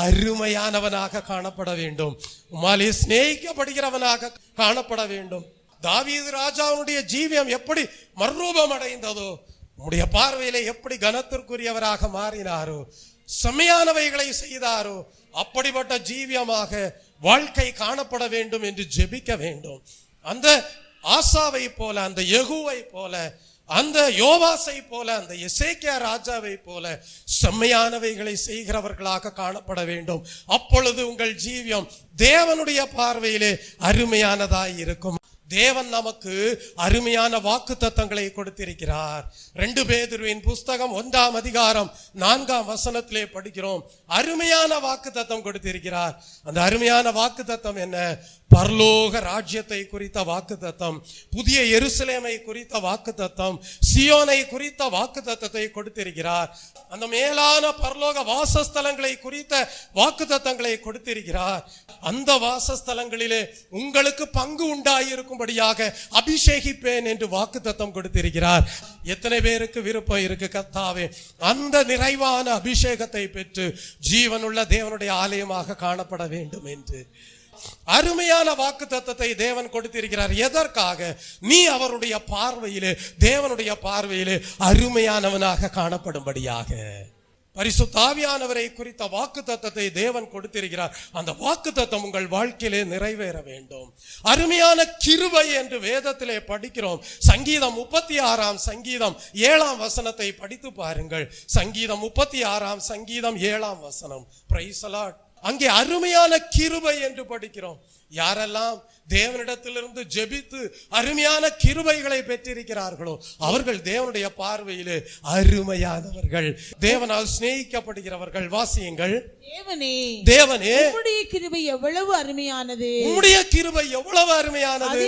அருமையானவனாக காணப்பட வேண்டும், உம்மாலே சிநேகிக்கப்படுகிறவனாக காணப்பட வேண்டும். தாவீது ராஜாவுடைய ஜீவியம் எப்படி மறுரூபம் அடைந்ததோ, உம்முடைய பார்வையிலே எப்படி கனத்திற்குரியவராக மாறினாரோ, செம்மையானவைகளை செய்தாரோ, அப்படிப்பட்ட ஜீவியமாக வாழ்க்கை காணப்பட வேண்டும் என்று ஜெபிக்க வேண்டும். அந்த ஆசாவை போல, அந்த யெகூவை போல, அந்த யோவாசை போல, அந்த எசேக்கியா ராஜாவை போல செம்மையானவைகளை செய்கிறவர்களாக காணப்பட வேண்டும். அப்பொழுது உங்கள் ஜீவியம் தேவனுடைய பார்வையிலே அருமையானதாய் இருக்கும். தேவன் நமக்கு அருமையான வாக்குத்தத்தங்களை கொடுத்திருக்கிறார். 2 பேதுருவின் புஸ்தகம் 1ஆம் அதிகாரம் 4ஆம் வசனத்திலே படிக்கிறோம், அருமையான வாக்குத்தத்தம் கொடுத்திருக்கிறார். அந்த அருமையான வாக்குத்தத்தம் என்ன? பரலோக ராஜ்யத்தை குறித்த வாக்குத்தத்தம், புதிய எருசலேமை குறித்த வாக்குத்தத்தம், சியோனை குறித்த வாக்குத்தத்தத்தை கொடுத்திருக்கிறார். அந்த மேலான பரலோக வாசஸ்தலங்களை குறித்த வாக்குத்தத்தங்களை கொடுத்திருக்கிறார். அந்த வாசஸ்தலங்களிலே உங்களுக்கு பங்கு உண்டாயிருக்கும் கொடுக்கும்படியாக அபிஷேகிப்பேன் என்று வாக்குத்தத்தம் கொடுத்திருக்கிறார். எத்தனை பேருக்கு விருப்பம் இருக்கு கர்த்தாவே அந்த நிறைவான அபிஷேகத்தை பெற்று ஜீவனுள்ள தேவனுடைய ஆலயமாக காணப்பட வேண்டும் என்று? அருமையான வாக்குத்தத்தத்தை தேவன் கொடுத்திருக்கிறார். எதற்காக? நீ அவருடைய பார்வையிலே, தேவனுடைய பார்வையிலே அருமையானவனாக காணப்படும்படியாக. பரிசுத்த ஆவியானவரை குறித்த வாக்குத்தத்தத்தை தேவன் கொடுத்திருக்கிறார். அந்த வாக்குத்தத்தம் உங்கள் வாழ்க்கையிலே நிறைவேற வேண்டும். அருமையான கிருபை என்று வேதத்திலே படிக்கிறோம். சங்கீதம் 36 சங்கீதம் 7 வசனத்தை படித்து பாருங்கள். சங்கீதம் 36 சங்கீதம் 7 வசனம். Praise the Lord. அங்கே அருமையான கிருபை என்று படிக்கிறோம். யாரெல்லாம் தேவனிடத்திலிருந்து ஜெபித்து அருமையான கிருபைகளை பெற்றிருக்கிறார்களோ அவர்கள் தேவனுடைய பார்வையிலே அருமையானவர்கள், தேவனால் சிநேகிக்கப்படுகிறவர்கள். வாசியுங்கள். தேவனே உம்முடைய கிருபை எவ்வளவு அருமையானது, உம்முடைய கிருபை எவ்வளவு அருமையானது.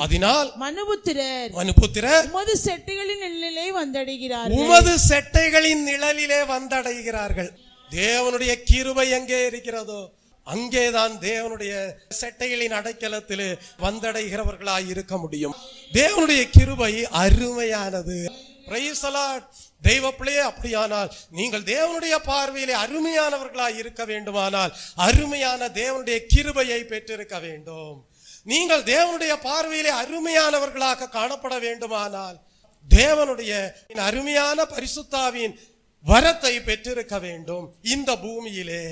அதனால் மனுபுத்திரர் உமது செட்டைகளின் நிழலிலே வந்தடைகிறார்கள். உமது செட்டைகளின் நிழலிலே வந்தடைகிறார்கள். தேவனுடைய கிருபை எங்கே இருக்கிறதோ அங்கேதான் தேவனுடைய செட்டைகளின் அடைக்கலத்திலே வந்தடைகிறவர்களாய் இருக்க முடியும். தேவனுடைய கிருபை அருமையானது. Praise the Lord. தெய்வ பிள்ளையே, அப்படியானால் நீங்கள் தேவனுடைய பார்வையிலே அருமையானவர்களாய் இருக்க வேண்டுமானால் அருமையான தேவனுடைய கிருபையை பெற்றிருக்க வேண்டும். நீங்கள் தேவனுடைய பார்வையிலே அருமையானவர்களாக காணப்பட வேண்டுமானால் தேவனுடைய அருமையான பரிசுத்த ஆவியின் வரத்தை பெற்றிருக்க வேண்டும். இந்த பூமியிலே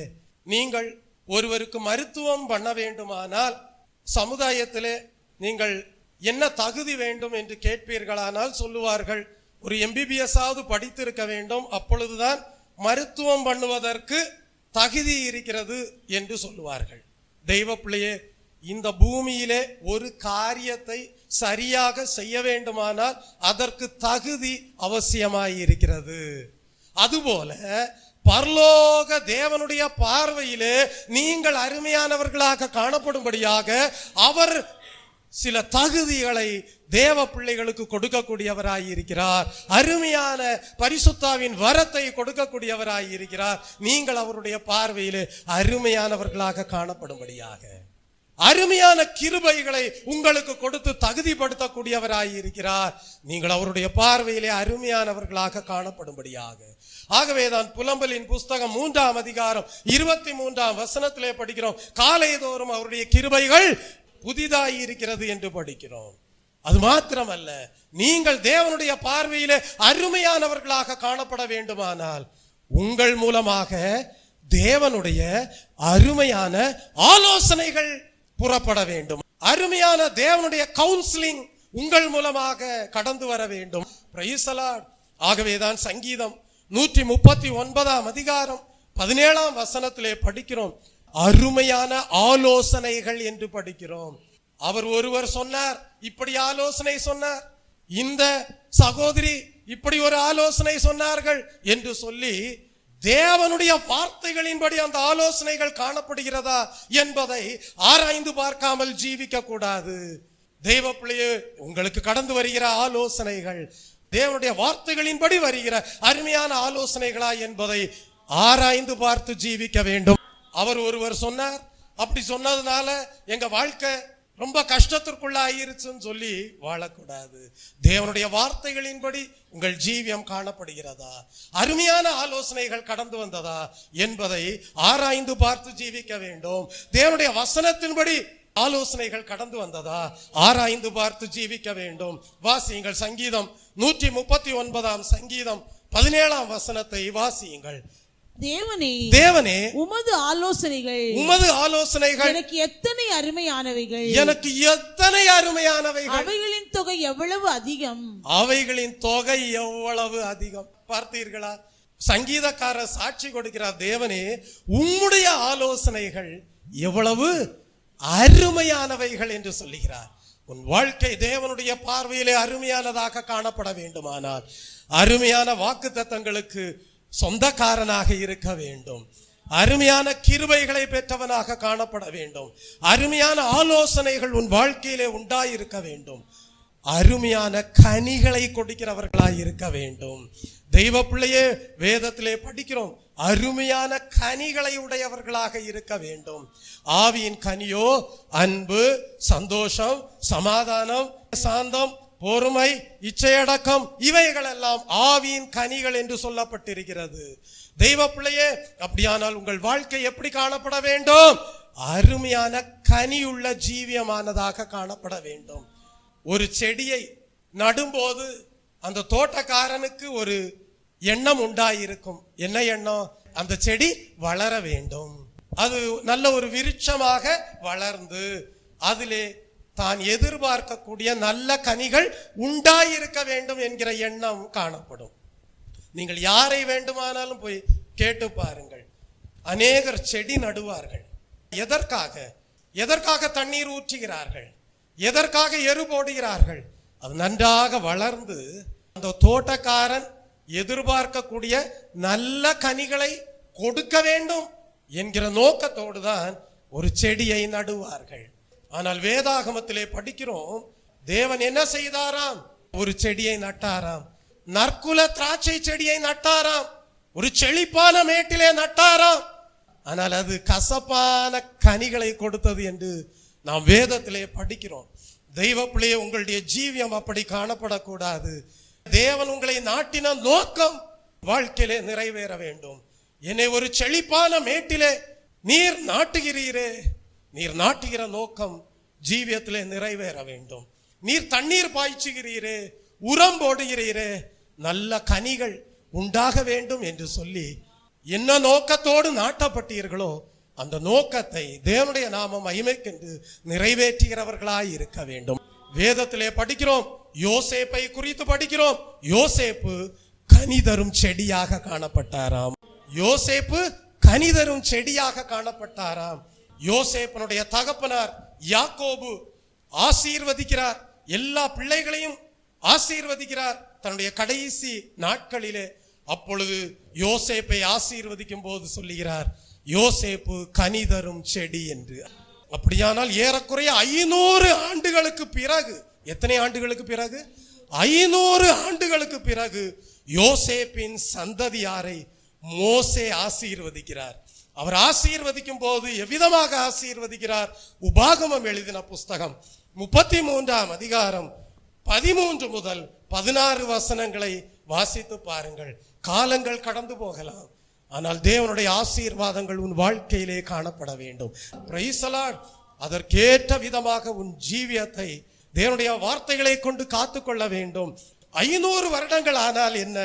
நீங்கள் ஒருவருக்கு மருத்துவம் பண்ண வேண்டுமானால் சமுதாயத்திலே நீங்கள் என்ன தகுதி வேண்டும் என்று கேட்பீர்களானால் சொல்லுவார்கள், ஒரு MBBS ஆவது படித்திருக்க வேண்டும், அப்பொழுதுதான் மருத்துவம் பண்ணுவதற்கு தகுதி இருக்கிறது என்று சொல்லுவார்கள். தெய்வ பிள்ளையே, இந்த பூமியிலே ஒரு காரியத்தை சரியாக செய்ய வேண்டுமானால் அதற்கு தகுதி அவசியமாயிருக்கிறது. அதுபோல பரலோக தேவனுடைய பார்வையிலே நீங்கள் அருமையானவர்களாக காணப்படும்படியாக அவர் சில தகுதிகளை தேவ பிள்ளைகளுக்கு கொடுக்கக்கூடியவராய் இருக்கிறார். அருமையான பரிசுத்தாவின் வரத்தை கொடுக்கக்கூடியவராய் இருக்கிறார். நீங்கள் அவருடைய பார்வையிலே அருமையானவர்களாக காணப்படும்படியாக அருமையான கிருபைகளை உங்களுக்கு கொடுத்து தகுதிப்படுத்தக்கூடியவராய் இருக்கிறார். நீங்கள் அவருடைய பார்வையிலே அருமையானவர்களாக காணப்படும்படியாக. ஆகவேதான் புலம்பலின் புஸ்தகம் 3 அதிகாரம் 23 வசனத்திலே படிக்கிறோம், காலைதோறும் அவருடைய கிருபைகள் புதிதாய் இருக்கிறது என்று படிக்கிறோம். அது மாத்திரமல்ல, நீங்கள் தேவனுடைய பார்வையிலே அருமையானவர்களாக காணப்பட வேண்டுமானால் உங்கள் மூலமாக தேவனுடைய அருமையான ஆலோசனைகள் புறப்பட வேண்டும். அருமையான தேவனுடைய கவுன்சிலிங் உங்கள் மூலமாக கடந்து வர வேண்டும். Praise the Lord. ஆகவேதான் சங்கீதம் 139 அதிகாரம் 17 வசனத்திலே படிக்கிறோம், அருமையான ஆலோசனைகள் என்று படிக்கிறோம். அவர் ஒருவர் சொன்னார், இப்படி ஆலோசனை சொன்னார், இந்த சகோதரி இப்படி ஒரு ஆலோசனை சொன்னார்கள் என்று சொல்லி தேவனுடைய வார்த்தைகளின்படி அந்த ஆலோசனைகள் காணப்படுகிறதா என்பதை ஆராய்ந்து பார்க்காமல் ஜீவிக்க கூடாது. தெய்வ பிள்ளையே, உங்களுக்கு கடந்து வருகிற ஆலோசனைகள் தேவனுடைய வார்த்தைகளின்படி வருகிற அருமையான ஆலோசனைகளா என்பதை ஆராய்ந்து பார்த்து ஜீவிக்க வேண்டும். அவர் ஒருவர் சொன்னார், அப்படி சொன்னதுனால எங்க வாழ்க்கை ரொம்ப கஷ்டத்திற்குள்ள ஆயிருச்சுன்னு சொல்லி வாழக்கூடாது. தேவனுடைய வார்த்தைகளின்படி உங்கள் ஜீவியம் காணப்படுகிறதா, அருமையான ஆலோசனைகள் கடந்து வந்ததா என்பதை ஆராய்ந்து பார்த்து ஜீவிக்க வேண்டும். தேவனுடைய வசனத்தின்படி ஆலோசனைகள் கடந்து வந்ததா ஆராய்ந்து பார்த்து ஜீவிக்க வேண்டும். வாசியுங்கள். சங்கீதம் 139 சங்கீதம் 17 வசனத்தை வாசியுங்கள். தேவனே உமது ஆலோசனைகள் எனக்கு எத்தனை அருமையானவைகள், எனக்கு எத்தனை அருமையானவைகள், அவைகளின் தொகை எவ்வளவு அதிகம், அவைகளின் தொகை எவ்வளவு அதிகம். பார்த்தீர்களா? சங்கீதக்காரர் சாட்சி கொடுக்கிறார், தேவனே உம்முடைய ஆலோசனைகள் எவ்வளவு அருமையானவைகள் என்று சொல்லுகிறார். உன் வாழ்க்கை தேவனுடைய பார்வையிலே அருமையானதாக காணப்பட வேண்டுமானால் அருமையான வாக்குத்தத்தங்களுக்கு சொந்தக்காரனாக இருக்க வேண்டும், அருமையான கிருபைகளை பெற்றவனாக காணப்பட வேண்டும், அருமையான ஆலோசனைகள் உன் வாழ்க்கையிலே உண்டாயிருக்க வேண்டும், அருமையான கனிகளை கொடுக்கிறவர்களாய் இருக்க வேண்டும். தெய்வ பிள்ளையே, வேதத்திலே படிக்கிறோம், அருமையான கனிகளை உடையவர்களாக இருக்க வேண்டும். ஆவியின் கனியோ அன்பு, சந்தோஷம், சமாதானம், சாந்தம், பொறுமை, இச்சையடக்கம், இவைகளெல்லாம் ஆவியின் கனிகள் என்று சொல்லப்பட்டிருக்கிறது. தெய்வ பிள்ளையே, அப்படியானால் உங்கள் வாழ்க்கை எப்படி காணப்பட வேண்டும்? அருமையான கனியுள்ள ஜீவியமானதாக காணப்பட வேண்டும். ஒரு செடியை நடும்போது அந்த தோட்டக்காரனுக்கு ஒரு எண்ணம் உண்டாயிருக்கும். என்ன எண்ணம்? அந்த செடி வளர வேண்டும், அது நல்ல ஒரு விருட்சமாக வளர்ந்து அதிலே தான் எதிர்பார்க்கக்கூடிய நல்ல கனிகள் உண்டாயிருக்க வேண்டும் என்கிற எண்ணம் காணப்படும். நீங்கள் யாரை வேண்டுமானாலும் போய் கேட்டு பாருங்கள். அநேகர் செடி நடுவார்கள். எதற்காக தண்ணீர் ஊற்றுகிறார்கள்? எதற்காக எரு போடுகிறார்கள்? அது நன்றாக வளர்ந்து அந்த தோட்டக்காரன் எதிர்பார்க்கக்கூடிய நல்ல கனிகளை கொடுக்க வேண்டும் என்கிற நோக்கத்தோடு தான் ஒரு செடியை நடுவார்கள். ஆனால் வேதாகமத்திலே படிக்கிறோம், தேவன் என்ன செய்தாராம்? ஒரு செடியை நட்டாராம். நற்குல திராட்சை செடியை நட்டாராம். ஒரு செழிப்பான மேட்டிலே நட்டாராம். ஆனால் அது கசப்பான கனிகளை கொடுத்தது என்று நாம் வேதத்திலே படிக்கிறோம். தெய்வ பிள்ளையே, உங்களுடைய ஜீவியம் அப்படி காணப்படக்கூடாது. தேவன் உங்களை நாட்டின நோக்கம் வாழ்க்கையிலே நிறைவேற வேண்டும். என்னை ஒரு செழிப்பான மேட்டிலே நீர் நாட்டுகிறீரே, நீர் நாட்டுகிற நோக்கம் ஜீவியத்திலே நிறைவேற வேண்டும். நீர் தண்ணீர் பாய்ச்சுகிறீரே, உரம் போடுகிறீரே, நல்ல கனிகள் உண்டாக வேண்டும் என்று சொல்லி என்ன நோக்கத்தோடு நாட்டப்பட்டீர்களோ அந்த நோக்கத்தை தேவனுடைய நாமம் மகிமைக்கென்று நிறைவேற்றுகிறவர்களாய் இருக்க வேண்டும். வேதத்திலே படிக்கிறோம், யோசேப்பை குறித்து படிக்கிறோம். யோசேப்பு கனிதரும் செடியாக காணப்பட்டாராம். யோசேப்பு கனிதரும் செடியாக காணப்பட்டாராம். யோசேப்பனுடைய தகப்பனார் யாக்கோபு ஆசீர்வதிக்கிறார். எல்லா பிள்ளைகளையும் ஆசீர்வதிக்கிறார் தன்னுடைய கடைசி நாட்களிலே. அப்பொழுது யோசேப்பை ஆசீர்வதிக்கும் போது சொல்லுகிறார், யோசேப்பு கனிதரும் செடி என்று. அப்படியானால் ஏறக்குறைய 500 ஆண்டுகளுக்கு பிறகு, எத்தனை ஆண்டுகளுக்கு பிறகு? 500 ஆண்டுகளுக்கு பிறகு யோசேப்பின் சந்ததியாரை மோசே ஆசீர்வதிக்கிறார். அவர் ஆசீர்வதிக்கும் போது எவ்விதமாக ஆசீர்வதிக்கிறார்? உபாகமம் எழுதின புஸ்தகம் 33ஆம் அதிகாரம் 13 முதல் 16 வசனங்களை வாசித்து பாருங்கள். காலங்கள் கடந்து போகலாம், ஆனால் தேவனுடைய ஆசீர்வாதங்கள் உன் வாழ்க்கையிலே காணப்பட வேண்டும். Praise the Lord. அதற்கேற்ற விதமாக உன் ஜீவியத்தை தேவனுடைய வார்த்தைகளை கொண்டு காத்துக்கொள்ள வேண்டும். 500 வருடங்கள் ஆனால் என்ன?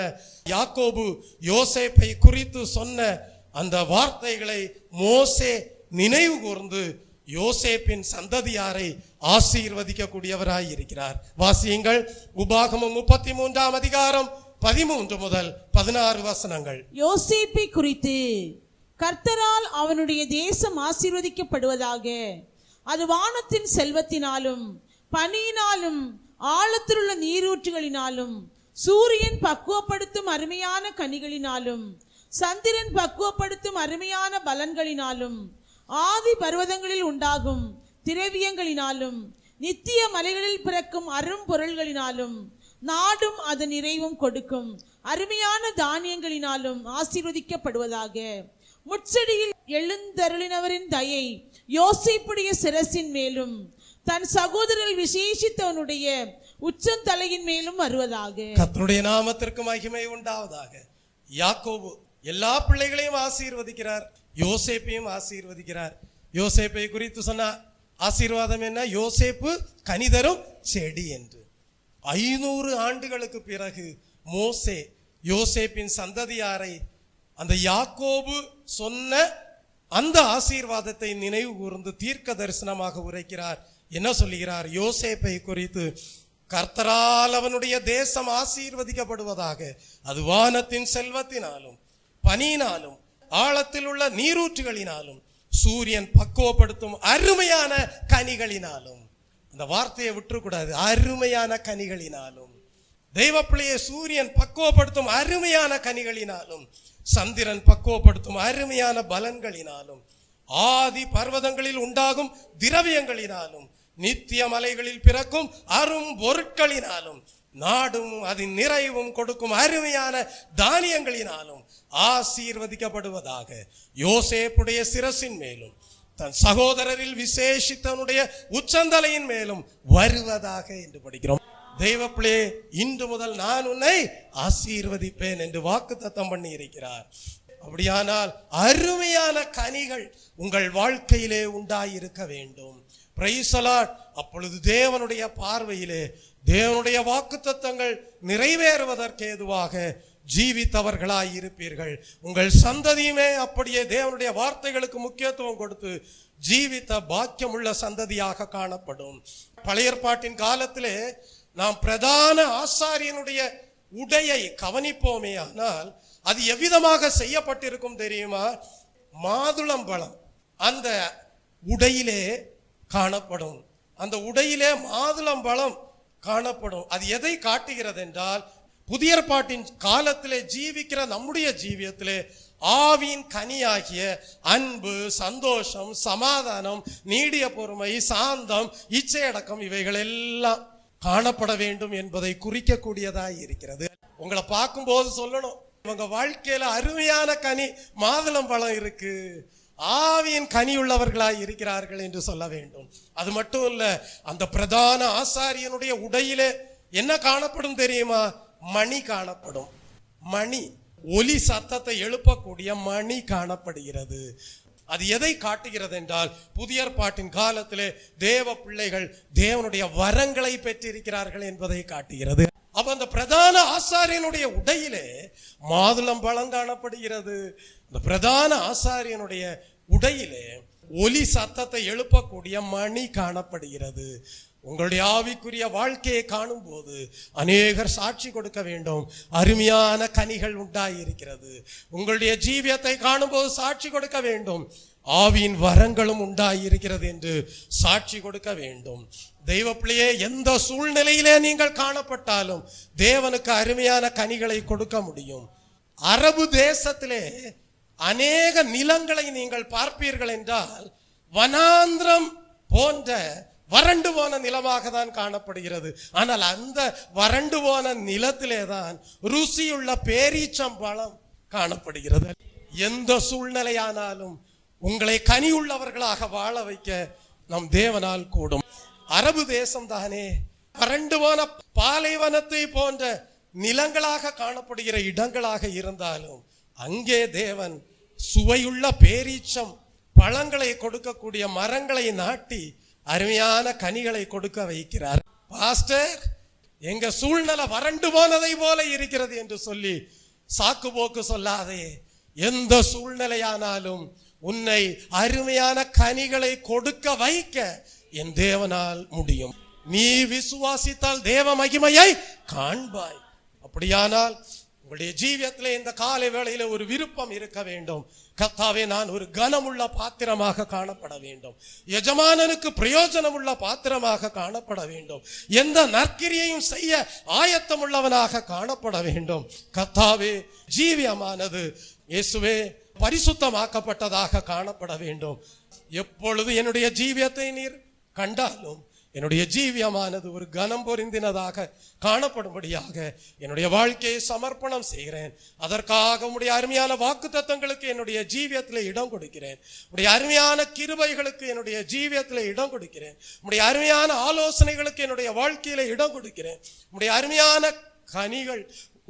யாக்கோபு யோசேப்பை குறித்து சொன்ன அந்த வார்த்தைகளை மோசே நினைவு கூர்ந்து யோசேப்பின் சந்ததியாரை ஆசீர்வதிக்க கூடியவராய் இருக்கிறார். வாசியுங்கள், உபாகமம் 33ஆம் அதிகாரம் 13 முதல் 16 வசனங்கள். யோசேப்பை குறித்து, கர்த்தரால் அவனுடைய தேசம் ஆசீர்வதிக்கப்படுவதாக, அது வானத்தின் செல்வத்தினாலும் பனியினாலும் ஆழத்திலுள்ள நீரூற்றுகளினாலும் சூரியன் பக்குவப்படுத்தும் அருமையான கனிகளினாலும் சந்திரன் பக்குவப்படுத்தும் அருமையான பலன்களினாலும் ஆதி பர்வதங்களில் உண்டாகும் திரவியங்களினாலும் நித்திய மலைகளில் பிறக்கும் அரும் பொருள்களினாலும் நாடும் அதன் நிறைவும் கொடுக்கும் அருமையான தானியங்களினாலும் ஆசீர்வதிக்கப்படுவதாக. முட்செடியில் எழுந்தருளினவரின் தயை யோசேப்புடைய சிரசின் மேலும் தன் சகோதரர் விசேஷித்தவனுடைய உச்சந்தலையின் மேலும் வருவதாக. கர்த்தருடைய நாமத்திற்கு மகிமை உண்டாவதாக. யாக்கோபு எல்லா பிள்ளைகளையும் ஆசீர்வதிக்கிறார், யோசேப்பையும் ஆசீர்வதிக்கிறார். யோசேப்பை குறித்து சொன்ன ஆசீர்வாதம் என்ன? யோசேப்பு கனிதரும் செடி என்று. 500 ஆண்டுகளுக்கு பிறகு மோசே யோசேப்பின் சந்ததியாரை அந்த யாக்கோபு சொன்ன அந்த ஆசீர்வாதத்தை நினைவு கூர்ந்து தீர்க்க தரிசனமாக உரைக்கிறார். என்ன சொல்லுகிறார்? யோசேப்பை குறித்து, கர்த்தரால் அவனுடைய தேசம் ஆசீர்வதிக்கப்படுவதாக, அது வானத்தின் செல்வத்தினாலும் பனியினாலும் ஆழத்தில் உள்ள நீரூற்றுகளினாலும் சூரியன் பக்குவப்படுத்தும் அருமையான கனிகளினாலும். அந்த வார்த்தையை விட்டுறக்கூடாது, அருமையான கனிகளினாலும். தெய்வ பிள்ளையை, சூரியன் பக்குவப்படுத்தும் அருமையான கனிகளினாலும் சந்திரன் பக்குவப்படுத்தும் அருமையான பலன்களினாலும் ஆதி பர்வதங்களில் உண்டாகும் திரவியங்களினாலும் நித்திய மலைகளில் பிறக்கும் அரும் பொருட்களினாலும் நாடும் அதன் நிறைவும் கொடுக்கும் அருமையான தானியங்களினாலும் ஆசீர்வதிக்கப்படுவதாக. யோசேப்புடைய சிரசின் மேலும் தன் சகோதரரில் விசேஷித்தவனுடைய உச்சந்தலையின் மேலும் வருவதாக என்று படிக்கிறோம். தெய்வப்பிள்ளை, இன்று முதல் நான் உன்னை ஆசீர்வதிப்பேன் என்று வாக்குத்தத்தம் பண்ணி இருக்கிறார். அப்படியானால் அருமையான கனிகள் உங்கள் வாழ்க்கையிலே உண்டாயிருக்க வேண்டும். Praise the Lord. அப்பொழுது தேவனுடைய பார்வையிலே தேவனுடைய வாக்குத்தத்தங்கள் நிறைவேறுவதற்கு ஏதுவாக ஜீவித்தவர்களாய் இருப்பீர்கள். உங்கள் சந்ததியுமே அப்படியே தேவனுடைய வார்த்தைகளுக்கு முக்கியத்துவம் கொடுத்து ஜீவித்த பாக்கியமுள்ள சந்ததியாக காணப்படும். பழைய ஏற்பாட்டின் காலத்திலே நாம் பிரதான ஆசாரியனுடைய உடையை கவனிப்போமே, ஆனால் அது எவ்விதமாக செய்யப்பட்டிருக்கும் தெரியுமா? மாதுளம்பழம் அந்த உடையிலே காணப்படும். அந்த உடையிலே மாதுளம்பழம் காணப்படும். அது எதை காட்டுகிறது என்றால், புதிய ஏற்பாட்டின் காலத்திலே ஜீவிக்கிற நம்முடைய ஜீவியத்திலே ஆவியின் கனியாகிய அன்பு, சந்தோஷம், சமாதானம், நீடிய பொறுமை, சாந்தம், இச்சையடக்கம் இவைகள் எல்லாம் காணப்பட வேண்டும் என்பதை குறிக்கக்கூடியதாய் இருக்கிறது. உங்களை பார்க்கும்போது சொல்லணும், உங்க வாழ்க்கையில அருமையான கனி மாதுளம்பழம் இருக்கு, ஆவியின் கனி உள்ளவர்களாய் இருக்கிறார்கள் என்று சொல்ல வேண்டும். அது மட்டும் இல்ல, அந்த பிரதான ஆசாரியனுடைய உடையிலே என்ன காணப்படும் தெரியுமா? மணி காணப்படும். மணி, ஒலி சத்தத்தை எழுப்பக்கூடிய மணி காணப்படுகிறது. அது எதை காட்டுகிறது என்றால், புதிய ஏற்பாட்டின் காலத்திலே தேவ பிள்ளைகள் தேவனுடைய வரங்களை பெற்றிருக்கிறார்கள் என்பதை காட்டுகிறது. அப்ப அந்த பிரதான ஆசாரியனுடைய உடையிலே மாதுளம்பழம் காணப்படுகிறது. அந்த பிரதான ஆசாரியனுடைய உடையிலே ஒலி சத்தத்தை எழுப்பக்கூடிய மணி காணப்படுகிறது. உங்களுடைய ஆவிக்குரிய வாழ்க்கையை காணும் போது அநேகர் சாட்சி கொடுக்க வேண்டும், அருமையான கனிகள் உண்டாயிருக்கிறது. உங்களுடைய ஜீவியத்தை காணும் போது சாட்சி கொடுக்க வேண்டும், ஆவியின் வரங்களும் உண்டாயிருக்கிறது என்று சாட்சி கொடுக்க வேண்டும். தெய்வ பிள்ளையே, எந்த சூழ்நிலையிலே நீங்கள் காணப்பட்டாலும் தேவனுக்கு அருமையான கனிகளை கொடுக்க முடியும். அரபு தேசத்திலே அநேக நிலங்களை நீங்கள் பார்ப்பீர்கள் என்றால் வனாந்திரம் போன்ற வறண்டு போன நிலமாக தான் காணப்படுகிறது. ஆனால் அந்த வறண்டு போன நிலத்திலே தான் ருசியுள்ள பேரீச்சம்பழம் காணப்படுகிறது. எந்த சூழ்நிலையானாலும் உங்களை கனி உள்ளவர்களாக வாழ வைக்க நம் தேவனால் கூடும். அரபு தேசம் தானே வறண்டு போன பாலைவனத்தை போன்ற நிலங்களாக காணப்படுகிற இடங்களாக இருந்தாலும் அங்கே தேவன் சுவையுள்ள பேரீச்சம் பழங்களை கொடுக்கக்கூடிய மரங்களை நாட்டி அருமையான கனிகளை கொடுக்க வைக்கிறார். பாஸ்டர், எங்க சூழ்நிலை வறண்டு போனதை போல இருக்கிறது என்று சொல்லி சாக்கு போக்கு சொல்லாதே. எந்த சூழ்நிலையானாலும் உன்னை அருமையான கனிகளை கொடுக்க வைக்க என் தேவனால் முடியும். நீ விசுவாசித்தால் தேவ மகிமையை காண்பாய். அப்படியானால் உங்களுடைய ஜீவியத்திலே இந்த காலை வேளையில ஒரு விருப்பம் இருக்க வேண்டும். கர்த்தாவே, நான் ஒரு கனமுள்ள பாத்திரமாக காணப்பட வேண்டும், எஜமானனுக்கு பிரயோஜனம் உள்ள பாத்திரமாக காணப்பட வேண்டும், எந்த நற்கிரியையும் செய்ய ஆயத்தம் உள்ளவனாக காணப்பட வேண்டும். கர்த்தாவே, ஜீவியமானது இயேசுவே பரிசுத்தமாக்கப்பட்டதாக காணப்பட வேண்டும். எப்பொழுது என்னுடைய ஜீவியத்தை நீர் கண்டாலும் என்னுடைய ஜீவியமானது ஒரு கனம் பொருந்தினதாக காணப்படும்படியாக என்னுடைய வாழ்க்கையை சமர்ப்பணம் செய்கிறேன். அதற்காக உடைய அருமையான வாக்குத்தத்தங்களுக்கு என்னுடைய ஜீவியத்தில் இடம் கொடுக்கிறேன். உடைய அருமையான கிருபைகளுக்கு என்னுடைய ஜீவியத்தில் இடம் கொடுக்கிறேன். உடைய அருமையான ஆலோசனைகளுக்கு என்னுடைய வாழ்க்கையில இடம் கொடுக்கிறேன். உடைய அருமையான கனிகள்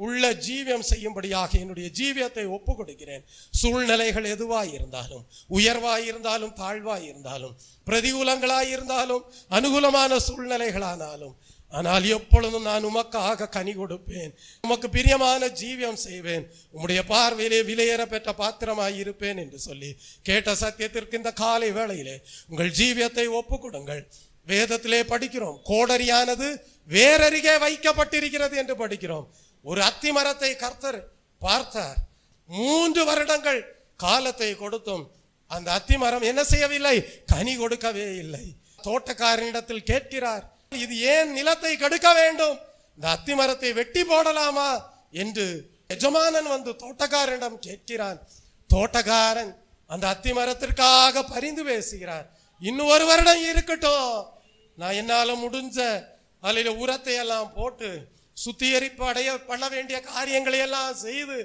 உள்ள ஜீவியம் செய்யும்படியாக என்னுடைய ஜீவியத்தை ஒப்பு கொடுக்கிறேன். சூழ்நிலைகள் எதுவாய் இருந்தாலும், உயர்வாய் இருந்தாலும், தாழ்வாய் இருந்தாலும், பிரதிகூலங்களாய் இருந்தாலும், அனுகூலமான சூழ்நிலைகளானாலும், ஆனால் எப்பொழுதும் நான் உமக்காக கனி கொடுப்பேன், உமக்கு பிரியமான ஜீவியம் செய்வேன், உம்முடைய பார்வையிலே விலையேற பெற்ற பாத்திரமாய் இருப்பேன் என்று சொல்லி கேட்ட சத்தியத்திற்கு இந்த காலை வேளையிலே உங்கள் ஜீவியத்தை ஒப்பு கொடுங்கள். வேதத்திலே படிக்கிறோம், கோடரியானது வேறருகே வைக்கப்பட்டிருக்கிறது என்று படிக்கிறோம். ஒரு அத்தி மரத்தை கர்த்தர் பார்த்தார். 3 வருடங்கள் காலத்தை கொடுத்தும் அந்த அத்தி மரம் என்ன செய்யவில்லை? கனி கொடுக்கவே இல்லை. தோட்டக்காரனிடத்தில் கேட்கிறார், இது ஏன் நிலத்தை கெடுக்க வேண்டும்? இந்த அத்தி மரத்தை வெட்டி போடலாமா என்று எஜமானன் வந்து தோட்டக்காரனிடம் கேட்கிறான். தோட்டக்காரன் அந்த அத்தி மரத்திற்காக பரிந்து பேசுகிறார். இன்னும் 1 வருடம் இருக்கட்டும், நான் என்னால முடிஞ்ச அதில் உரத்தை எல்லாம் போட்டு சுத்திகரிப்பு பண்ண வேண்டிய காரியங்களை எல்லாம் செய்து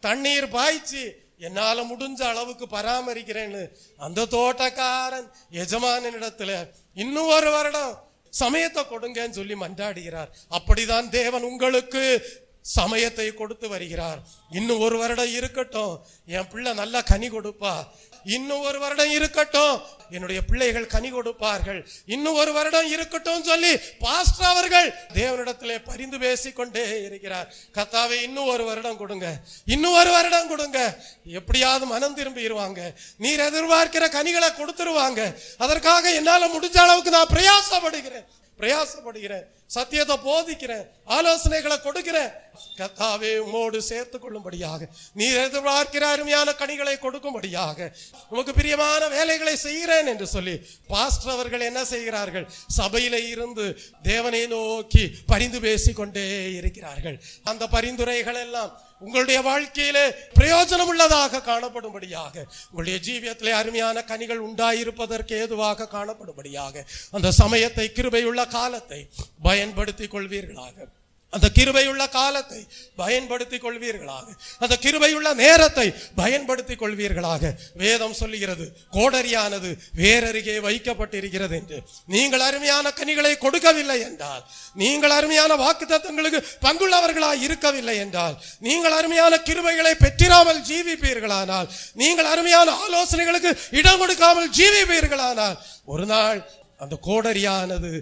தண்ணீர் பாய்ச்சி என்னால முடிஞ்ச அளவுக்கு பராமரிக்கிறேன்னு அந்த தோட்டக்காரன் எஜமானிடத்துல இன்னும் ஒரு வருடம் சமயத்தை கொடுங்கன்னு சொல்லி மன்றாடுகிறார். அப்படிதான் தேவன் உங்களுக்கு சமயத்தை கொடுத்து வருகிறார். இன்னும் ஒரு வருடம் இருக்கட்டும், என் பிள்ளை நல்லா கனி கொடுப்பா. இன்னும் ஒரு வருடம் இருக்கட்டும், என்னுடைய பிள்ளைகள் கனி கொடுப்பார்கள். இன்னும் ஒரு வருடம் இருக்கட்டும் சொல்லி பாஸ்டர் அவர்கள் தேவனிடத்திலே பரிந்து பேசிக்கொண்டே இருக்கிறார். கர்த்தாவே இன்னும் ஒரு வருடம் கொடுங்க, இன்னும் ஒரு வருடம் கொடுங்க. எப்படியாவது மனம் திரும்பிடுவாங்க, நீர் எதிர்பார்க்கிற கனிகளை கொடுத்துருவாங்க. அதற்காக என்னால முடிஞ்ச அளவுக்கு நான் பிரயாசப்படுகிறேன், சத்தியத்தை போதிக்கிறேன், ஆலோசனைகளை கொடுக்கிறேன். கர்த்தாவே உம்மோடு சேர்த்துக் கொள்ளும்படியாக, நீர் எதிர்பார்க்கிற அருமையான கனிகளை கொடுக்கும்படியாக, உமக்கு பிரியமான வேலைகளை செய்கிறேன் என்று சொல்லி பாஸ்டர் அவர்கள் என்ன செய்கிறார்கள்? சபையில இருந்து தேவனை நோக்கி பரிந்து பேசிக்கொண்டே இருக்கிறார்கள். அந்த பரிந்துரைகள் எல்லாம் உங்களுடைய வாழ்க்கையிலே பிரயோஜனம் உள்ளதாக காணப்படும்படியாக, உங்களுடைய ஜீவியத்திலே அருமையான கனிகள் உண்டாயிருப்பதற்கு ஏதுவாக காணப்படும்படியாக அந்த சமயத்தை, கிருபையுள்ள காலத்தை பயன்படுத்திக் கொள்வீர்களாக. அந்த கிருபையுள்ள காலத்தை பயன்படுத்திக் கொள்வீர்களாக. அந்த கிருபையுள்ள நேரத்தை பயன்படுத்திக் கொள்வீர்களாக. வேதம் சொல்லுகிறது, கோடரியானது வேரருகே வைக்கப்பட்டிருக்கிறது என்று. நீங்கள் அருமையான கனிகளை கொடுக்கவில்லை என்றால், நீங்கள் அருமையான வாக்குத்தத்தங்களுக்கு பங்குள்ளவர்களாய் இருக்கவில்லை என்றால், நீங்கள் அருமையான கிருபைகளை பெற்றிராமல் ஜீவிப்பீர்களானால், நீங்கள் அருமையான ஆலோசனைகளுக்கு இடம் கொடுக்காமல் ஜீவிப்பீர்களானால், ஒரு நாள் அந்த கோடரியானது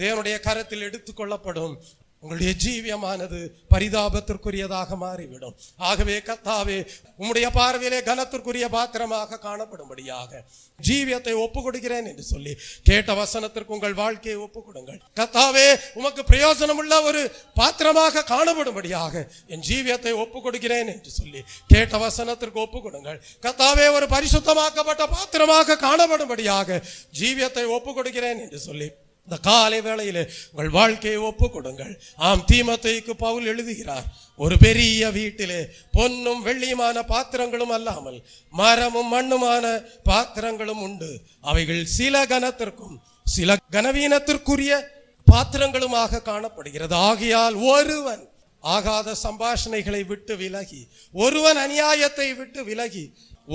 தேவனுடைய கரத்தில் எடுத்துக் கொள்ளப்படும். உங்களுடைய ஜீவியமானது பரிதாபத்திற்குரியதாக மாறிவிடும். ஆகவே கர்த்தாவே உம்முடைய பார்வையிலே கனத்திற்குரிய பாத்திரமாக காணப்படும்படியாக ஜீவியத்தை ஒப்பு கொடுக்கிறேன் என்று சொல்லி கேட்ட வசனத்திற்கு உங்கள் வாழ்க்கையை ஒப்பு கொடுங்கள். கர்த்தாவே உமக்கு பிரயோஜனம் உள்ள ஒரு பாத்திரமாக காணப்படும்படியாக என் ஜீவியத்தை ஒப்பு கொடுக்கிறேன் என்று சொல்லி கேட்ட வசனத்திற்கு ஒப்பு கொடுங்கள். கர்த்தாவே ஒரு பரிசுத்தமாக்கப்பட்ட பாத்திரமாக காணப்படும்படியாக ஜீவியத்தை ஒப்பு கொடுக்கிறேன் என்று சொல்லி இந்த காலை வேளையிலே உங்கள் வாழ்க்கையை ஒப்பு கொடுங்கள். ஆம், தீமோத்தேயுக்கு பவுல் எழுதுகிறார், ஒரு பெரிய வீட்டிலே பொன்னும் வெள்ளியுமான பாத்திரங்களும் அல்லாமல் மரமும் மண்ணுமான பாத்திரங்களும் உண்டு. அவைகள் சில கனத்திற்கும் சில கனவீனத்திற்குரிய பாத்திரங்களுமாக காணப்படுகிறது. ஆகையால் ஒருவன் ஆகாத சம்பாஷணைகளை விட்டு விலகி, ஒருவன் அநியாயத்தை விட்டு விலகி,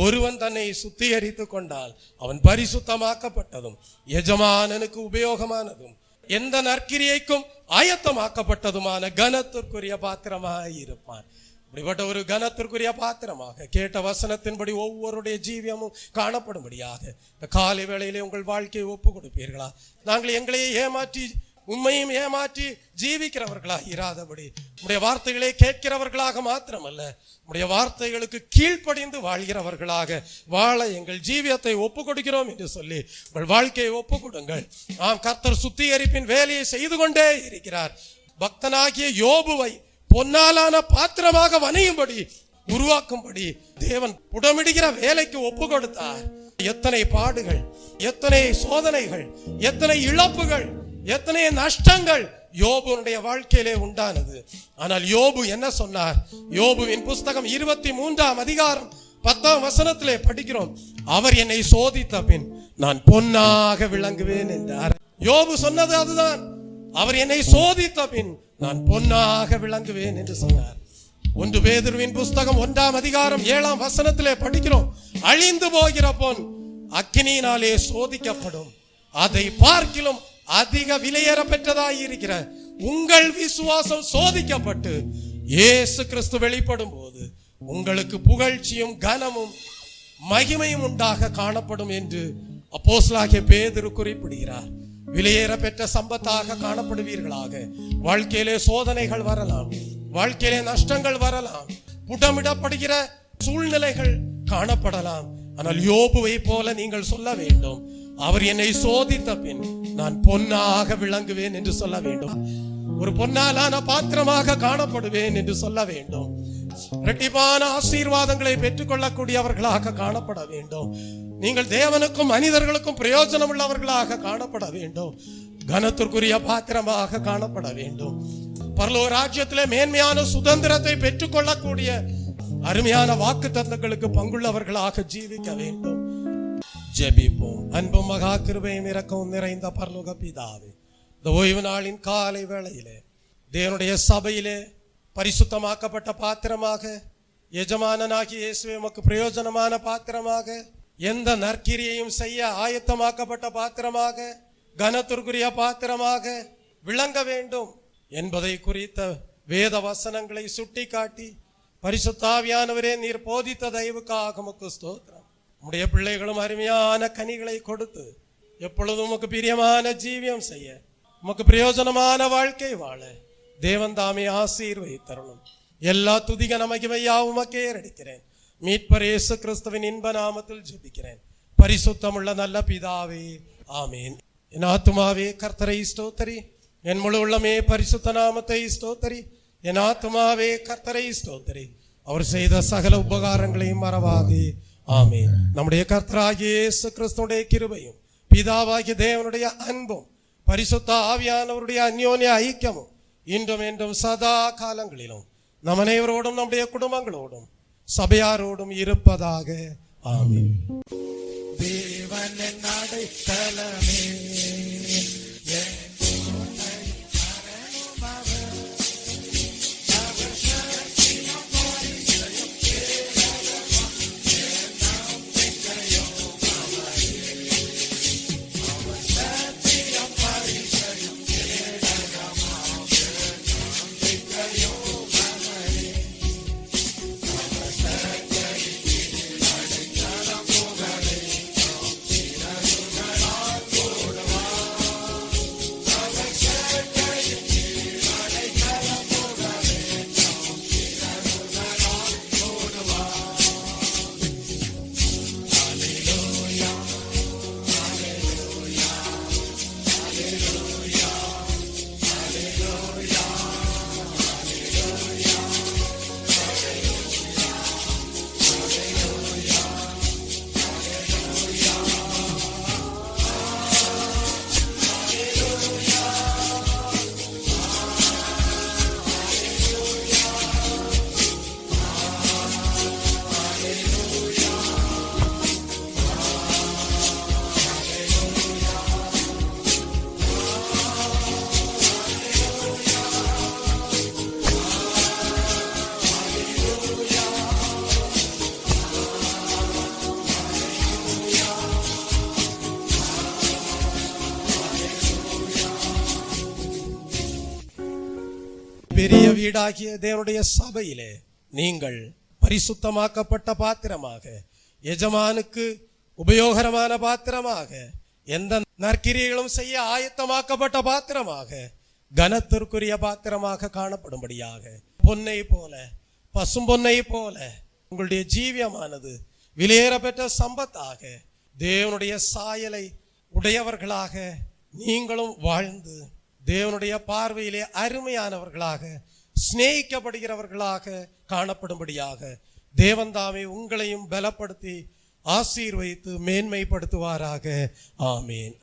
ஒருவன் தன்னை சுத்திகரித்துக் கொண்டால் அவன் பரிசுத்தமாக்கப்பட்டதும் எஜமானனுக்கு உபயோகமானதும் எந்த நற்கிரியைக்கும் ஆயத்தமாக்கப்பட்டதுமான கனத்திற்குரிய பாத்திரமாய் இருப்பான். இப்படிப்பட்ட ஒரு கனத்திற்குரிய பாத்திரமாக கேட்ட வசனத்தின்படி ஒவ்வொருடைய ஜீவியமும் காணப்படும்படியாக இந்த காலை வேளையிலே உங்கள் வாழ்க்கையை ஒப்பு கொடுப்பீர்களா? நாங்கள் எங்களையே ஏமாற்றி உண்மையும் ஏமாற்றி ஜீவிக்கிறவர்களா இராதபடி உடைய வார்த்தைகளை கேட்கிறவர்களாக மாத்திரமல்ல, உடைய வார்த்தைகளுக்கு கீழ்ப்படிந்து வாழ்கிறவர்களாக வாழ எங்கள் ஜீவியத்தை ஒப்பு கொடுக்கிறோம் என்று சொல்லி உங்கள் வாழ்க்கையை ஒப்பு கொடுங்கள். ஆம், கர்த்தர் சுத்திகரிப்பின் வேலையை செய்து கொண்டே இருக்கிறார். பக்தனாகிய யோபுவை பொன்னாலான பாத்திரமாக வணியும்படி உருவாக்கும்படி தேவன் புடமிடுகிற வேலைக்கு ஒப்பு கொடுத்தார். எத்தனை பாடுகள், எத்தனை சோதனைகள், எத்தனை இழப்புகள், எத்தனை நஷ்டங்கள் யோபுனுடைய வாழ்க்கையிலே உண்டானது. ஆனால் யோபு என்ன சொன்னார்? யோபுவின் புஸ்தகம் 23ஆம் அதிகாரம் 10ஆம் வசனத்திலே படிக்கிறோம், அவர் என்னை சோதித்த பின் நான் பொன்னாக விளங்குவேன் என்றார். யோபு சொன்னது அதுதான், அவர் என்னை சோதித்த பின் நான் பொன்னாக விளங்குவேன் என்று சொன்னார். 1 பேதுருவின் புஸ்தகம் 1ஆம் அதிகாரம் 7ஆம் வசனத்திலே படிக்கிறோம், அழிந்து போகிற பொன் அக்கினியினாலே சோதிக்கப்படும், அதை பார்க்கிலும் அதிக விலையேற பெற்றதாய் இருக்கிற உங்கள் விசுவாசம் சோதிக்கப்பட்டு இயேசு கிறிஸ்து வெளிப்படும் போது உங்களுக்கு புகழ்ச்சியும் கனமும் மகிமையும் உண்டாக காணப்படும் என்று அப்போஸ்தலனாகிய பேதுரு குறிப்பிடுகிறார். விலையேற பெற்ற சம்பத்தாக காணப்படுவீர்களாக. வாழ்க்கையிலே சோதனைகள் வரலாம், வாழ்க்கையிலே நஷ்டங்கள் வரலாம், புடமிடப்படுகிற சூழ்நிலைகள் காணப்படலாம். ஆனால் யோபுவை போல நீங்கள் சொல்ல வேண்டும், அவர் என்னை சோதித்த பின் நான் பொன்னாக விளங்குவேன் என்று சொல்ல வேண்டும். ஒரு பொன்னாலான பாத்திரமாக காணப்படுவேன் என்று சொல்ல வேண்டும். இரட்டிப்பான ஆசீர்வாதங்களை பெற்றுக் கொள்ளக்கூடியவர்களாக காணப்பட வேண்டும். நீங்கள் தேவனுக்கும் மனிதர்களுக்கும் பிரயோஜனம் உள்ளவர்களாக காணப்பட வேண்டும். கனத்திற்குரிய பாத்திரமாக காணப்பட வேண்டும். பரலோக ராஜ்யத்திலே மேன்மையான சுதந்திரத்தை பெற்றுக் கொள்ளக்கூடிய அருமையான வாக்குத்தத்தங்களுக்கு பங்குள்ளவர்களாக ஜீவிக்க வேண்டும். ஜெபிப்போம். அன்பும் மகா கிருபையும் இரக்கமும் நிறைந்த பரலோக பிதாவே, இந்த ஓய்வு நாளின் காலை வேளையிலே தேவனுடைய சபையிலே பரிசுத்தமாக்கப்பட்ட பாத்திரமாக, எஜமானனாகிய இயேசுவே உமக்கு பிரயோஜனமான பாத்திரமாக, எந்த நற்கிரியையும் செய்ய ஆயத்தமாக்கப்பட்ட பாத்திரமாக, கனத்திற்குரிய பாத்திரமாக விளங்க வேண்டும் என்பதை குறித்த வேத வசனங்களை சுட்டிக்காட்டி, பரிசுத்தாவியானவரே நீர் போதித்த தயவுக்காக உமக்கு ஸ்தோத்திரம். உம்முடைய பிள்ளைகளும் அருமையான கனிகளை கொடுத்து எப்பொழுதும் உமக்கு பிரியமான ஜீவியம் செய்ய, உமக்கு பிரயோஜனமான வாழ்க்கை வாழ தேவன் தாமே ஆசீர்வதித்தருளும். எல்லா துதிக மகிமையாவும் உமக்கே ஏறெடுக்கிறேன். மீட்பர் இயேசு கிறிஸ்துவின் இன்ப நாமத்தில் ஜெபிக்கிறேன் பரிசுத்தமுள்ள நல்ல பிதாவே, ஆமீன். என் ஆத்துமாவே கர்த்தரை ஸ்தோத்தரி, என் முழு உள்ளமே பரிசுத்த நாமத்தை ஸ்தோத்தரி. என் ஆத்துமாவே கர்த்தரை ஸ்தோத்தரி, அவர் செய்த சகல உபகாரங்களையும் மறவாதே. ஆமீன். நம்முடைய கர்த்தராகிய இயேசு கிறிஸ்துவுடைய கிருபையும், பிதாவாகிய தேவனுடைய அன்பும், பரிசுத்த ஆவியானவருடைய அந்யோன்ய ஐக்கியமும் இன்றும் என்றும் சதா காலங்களிலும் நம் அனைவரோடும் நம்முடைய குடும்பங்களோடும் சபையாரோடும் இருப்பதாக. ஆமீன். தேவன் அடைக்கலமே, பெரிய வீடாகிய தேவனுடைய சபையிலே நீங்கள் பரிசுத்தமாக்கப்பட்ட பாத்திரமாக, எஜமானுக்கு உபயோகரமான பாத்திரமாக, எந்த நற்கிரியைகளும் செய்ய ஆயத்தமாக்கப்பட்ட பாத்திரமாக, கனத்திற்குரிய பாத்திரமாக காணப்படும்படியாக, பொன்னை போல பசும்பொன்னை போல உங்களுடைய ஜீவியமானது விலையேறப்பெற்ற சம்பத்தாக, தேவனுடைய சாயலை உடையவர்களாக நீங்களும் வாழ்ந்து தேவனுடைய பார்வையிலே அருமையானவர்களாக, சிநேகிக்கப்படுகிறவர்களாக காணப்படும்படியாக தேவன் தாமே உங்களையும் பலப்படுத்தி ஆசீர்வதித்து மேன்மைப்படுத்துவாராக. ஆமீன்.